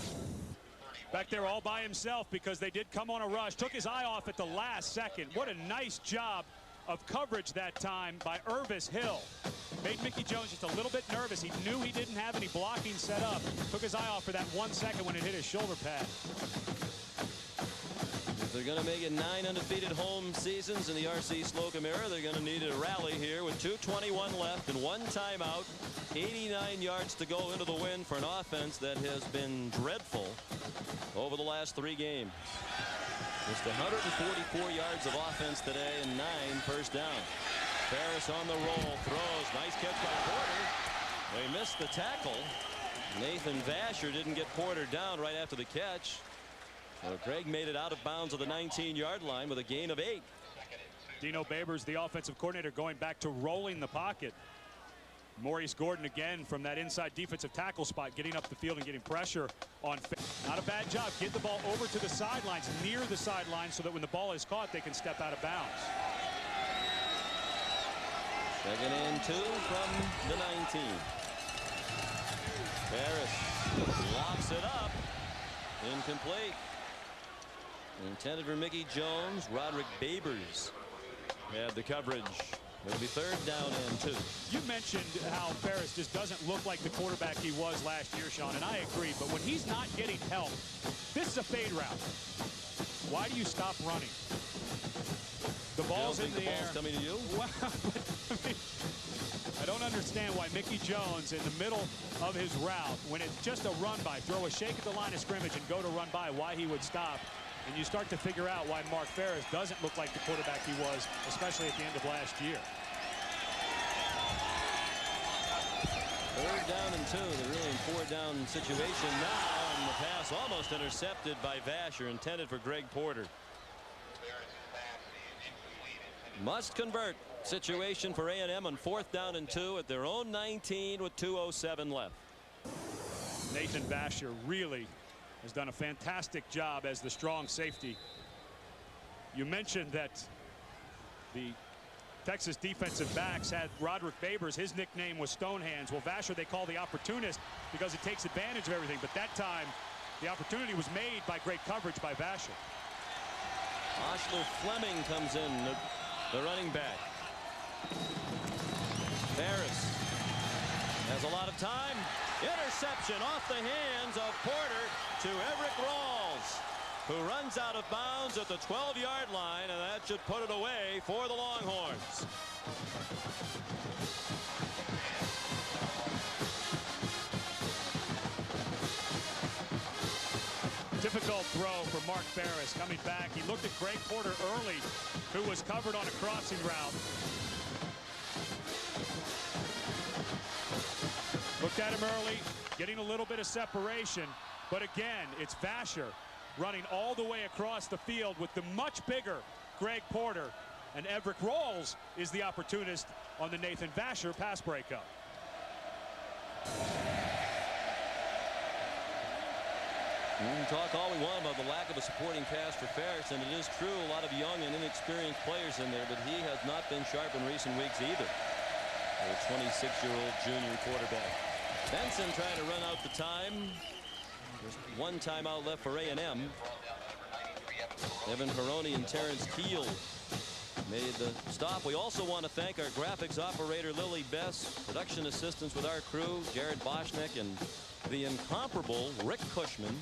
Back there all by himself because they did come on a rush. Took his eye off at the last second. What a nice job of coverage that time by Irvis Hill. Made Mickey Jones just a little bit nervous. He knew he didn't have any blocking set up. Took his eye off for that 1 second when it hit his shoulder pad. If they're going to make it 9 undefeated home seasons in the R.C. Slocum era, they're going to need a rally here with 2:21 left and 1 timeout. 89 yards to go into the win for an offense that has been dreadful over the last 3 games. Just 144 yards of offense today and 9 first down. Ferris on the roll, throws, nice catch by Porter. They missed the tackle. Nathan Vasher didn't get Porter down right after the catch. So Craig made it out of bounds of the 19-yard line with a gain of 8. Dino Babers, the offensive coordinator, going back to rolling the pocket. Maurice Gordon again from that inside defensive tackle spot, getting up the field and getting pressure on. Not a bad job. Get the ball over to the sidelines, near the sidelines, so that when the ball is caught, they can step out of bounds. 2nd and 2 from the 19. Ferris locks it up. Incomplete. Intended for Mickey Jones. Roderick Babers had the coverage. It'll be 3rd down and 2. You mentioned how Ferris just doesn't look like the quarterback he was last year, Sean, and I agree. But when he's not getting help, this is a fade route. Why do you stop running? The ball's in the air. Ball's coming to you? Well, I don't understand why Mickey Jones in the middle of his route, when it's just a run by, throw a shake at the line of scrimmage and go to run by, why he would stop. And you start to figure out why Mark Ferris doesn't look like the quarterback he was, especially at the end of last year. 3rd down and 2. They're really in 4-down situation now, and the pass almost intercepted by Vasher, intended for Greg Porter. Must convert situation for A&M on 4th down and 2 at their own 19 with 2:07 left. Nathan Vasher really has done a fantastic job as the strong safety. You mentioned that the Texas defensive backs had Roderick Babers. His nickname was Stonehands. Well, Vasher they call the opportunist because it takes advantage of everything. But that time, the opportunity was made by great coverage by Vasher. Osler Fleming comes in, the running back. Ferris has a lot of time. Interception off the hands of Porter to Everett Rawls, who runs out of bounds at the 12-yard line, and that should put it away for the Longhorns. Difficult throw for Mark Ferris coming back. He looked at Greg Porter early, who was covered on a crossing route. Looked at him early, getting a little bit of separation. But again, it's Vasher running all the way across the field with the much bigger Greg Porter. And Everett Rawls is the opportunist on the Nathan Vasher pass breakup. We can talk all we want about the lack of a supporting cast for Ferris, and it is true, a lot of young and inexperienced players in there, but he has not been sharp in recent weeks either. The 26-year-old junior quarterback. Benson trying to run out the time. Just one timeout left for A&M. Evan Haroni and Terrence Keel made the stop. We also want to thank our graphics operator Lily Bess, production assistants with our crew Jared Boschnick, and the incomparable Rick Cushman,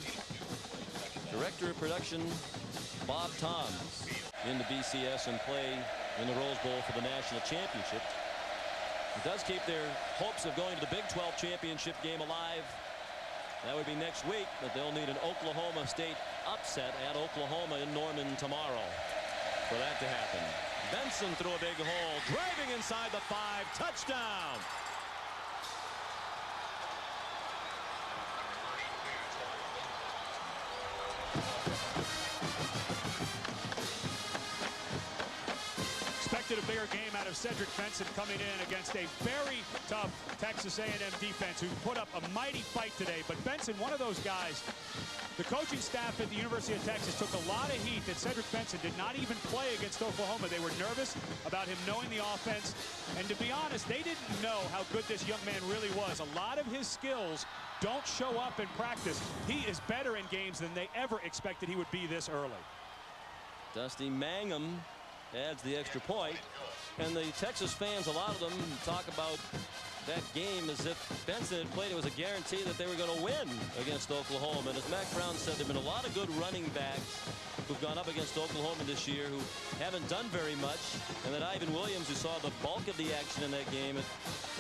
director of production Bob Toms, in the BCS and play in the Rose Bowl for the national championship. It does keep their hopes of going to the Big 12 championship game alive. That would be next week, but they'll need an Oklahoma State upset at Oklahoma in Norman tomorrow for that to happen. Benson through a big hole, driving inside the 5, touchdown. Expected a bigger game out of Cedric Benson coming in against a very tough Texas A&M defense who put up a mighty fight today. But Benson, one of those guys, the coaching staff at the University of Texas took a lot of heat that Cedric Benson did not even play against Oklahoma. They were nervous about him knowing the offense. And to be honest, they didn't know how good this young man really was. A lot of his skills don't show up in practice. He is better in games than they ever expected he would be this early. Dusty Mangum adds the extra point, and the Texas fans, a lot of them talk about that game as if Benson had played. It was a guarantee that they were going to win against Oklahoma. And as Mac Brown said, there have been a lot of good running backs who've gone up against Oklahoma this year who haven't done very much, and that Ivan Williams, who saw the bulk of the action in that game at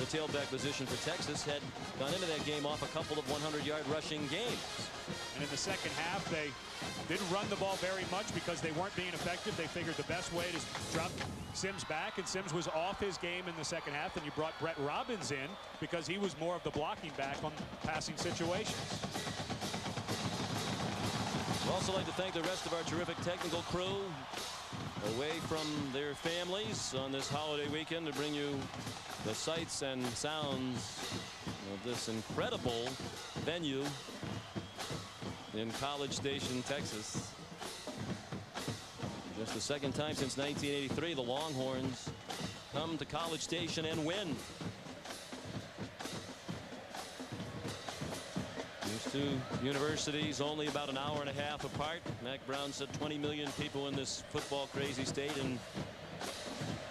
the tailback position for Texas, had gone into that game off a couple of 100-yard rushing games. And in the second half, they didn't run the ball very much because they weren't being effective. They figured the best way to drop Sims back, and Sims was off his game in the second half, and you brought Brett Robbins in because he was more of the blocking back on passing situations. We'd also like to thank the rest of our terrific technical crew away from their families on this holiday weekend to bring you the sights and sounds of this incredible venue in College Station, Texas. Just the second time since 1983 the Longhorns come to College Station and win. These two universities only about an hour and a half apart. Mac Brown said 20 million people in this football crazy state, and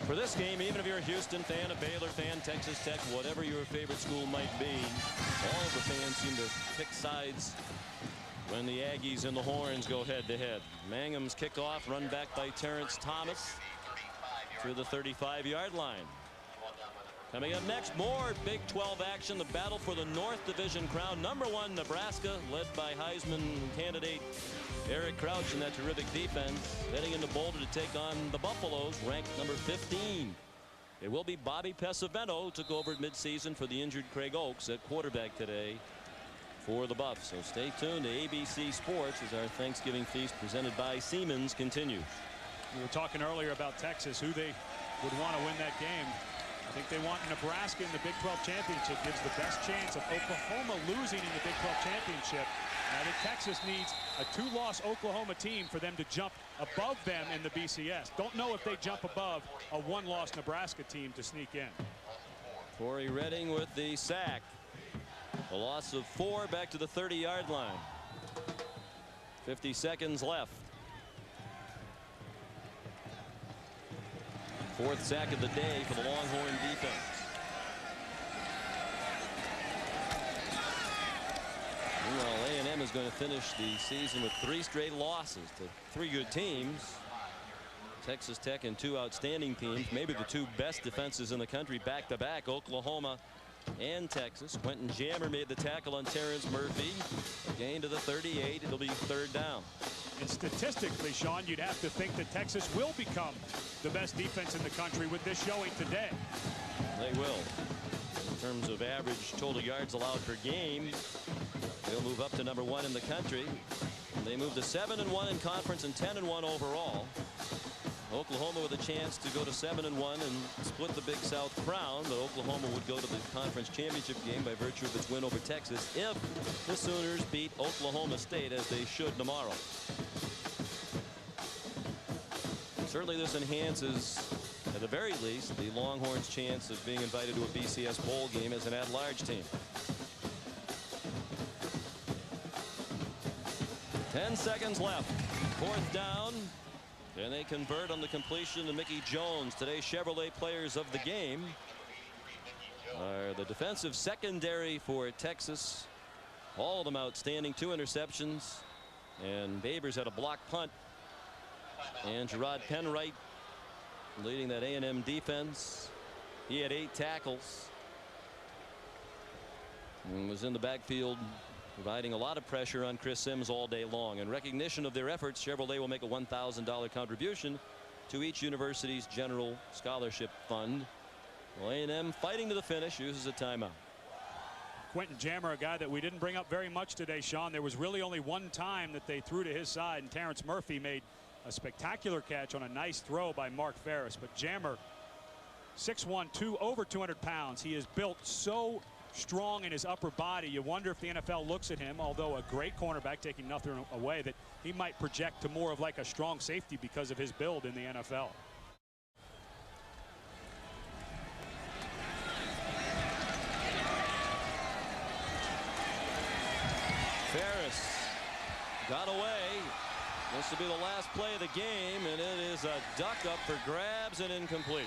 for this game, even if you're a Houston fan, a Baylor fan, Texas Tech, whatever your favorite school might be, all of the fans seem to pick sides when the Aggies and the Horns go head-to-head. Mangum's kickoff, run back by Terrence Thomas to the 35-yard line. Coming up next, more Big 12 action. The battle for the North Division crown. #1 Nebraska, led by Heisman candidate Eric Crouch in that terrific defense, heading into Boulder to take on the Buffaloes, ranked number 15. It will be Bobby Pesavento took over at midseason for the injured Craig Oaks at quarterback today for the Buffs. So stay tuned to ABC Sports as our Thanksgiving feast presented by Siemens continues. We were talking earlier about Texas, who they would want to win that game. I think they want Nebraska in the Big 12 championship. Gives the best chance of Oklahoma losing in the Big 12 championship. And I think Texas needs a 2-loss Oklahoma team for them to jump above them in the BCS. Don't know if they jump above a 1-loss Nebraska team to sneak in. Torrey Redding with the sack. A loss of 4 back to the 30-yard line. 50 seconds left. 4th sack of the day for the Longhorn defense. Meanwhile, A&M is going to finish the season with 3 straight losses to 3 good teams. Texas Tech and 2 outstanding teams, maybe the 2 best defenses in the country back-to-back, Oklahoma and Texas. Quentin Jammer made the tackle on Terrence Murphy. Gain to the 38. It'll be 3rd down. And statistically, Sean, you'd have to think that Texas will become the best defense in the country with this showing today. They will. In terms of average total yards allowed per game, they'll move up to number 1 in the country. They moved to 7-1 in conference and 10-1 overall. Oklahoma with a chance to go to 7-1 and split the Big South crown, but Oklahoma would go to the conference championship game by virtue of its win over Texas if the Sooners beat Oklahoma State, as they should tomorrow. Certainly this enhances, at the very least, the Longhorns' chance of being invited to a BCS bowl game as an at-large team. 10 seconds left. 4th down. And they convert on the completion to Mickey Jones. Today's Chevrolet players of the game are the defensive secondary for Texas. All of them outstanding. 2 interceptions. And Babers had a block punt. And Gerard Penwright leading that A&M defense. He had 8 tackles. And was in the backfield, providing a lot of pressure on Chris Sims all day long. In recognition of their efforts, Chevrolet will make a $1,000 contribution to each university's general scholarship fund. Well, A&M fighting to the finish, uses a timeout. Quentin Jammer, a guy that we didn't bring up very much today, Sean. There was really only one time that they threw to his side, and Terrence Murphy made a spectacular catch on a nice throw by Mark Ferris. But Jammer, 6'1", over 200 pounds. He is built so strong in his upper body. You wonder if the NFL looks at him, although a great cornerback, taking nothing away, that he might project to more of like a strong safety because of his build in the NFL. Ferris got away. This will be the last play of the game, and it is a duck up for grabs and incomplete.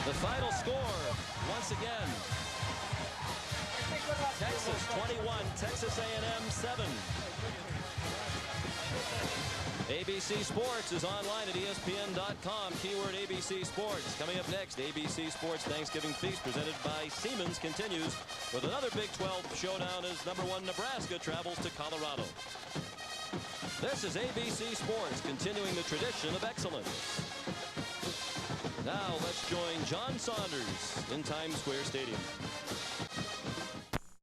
The final score, once again, Texas 21, Texas A&M 7. ABC Sports is online at ESPN.com. Keyword ABC Sports. Coming up next, ABC Sports Thanksgiving Feast presented by Siemens continues with another Big 12 showdown as #1 Nebraska travels to Colorado. This is ABC Sports, continuing the tradition of excellence. Now let's join John Saunders in Times Square Stadium.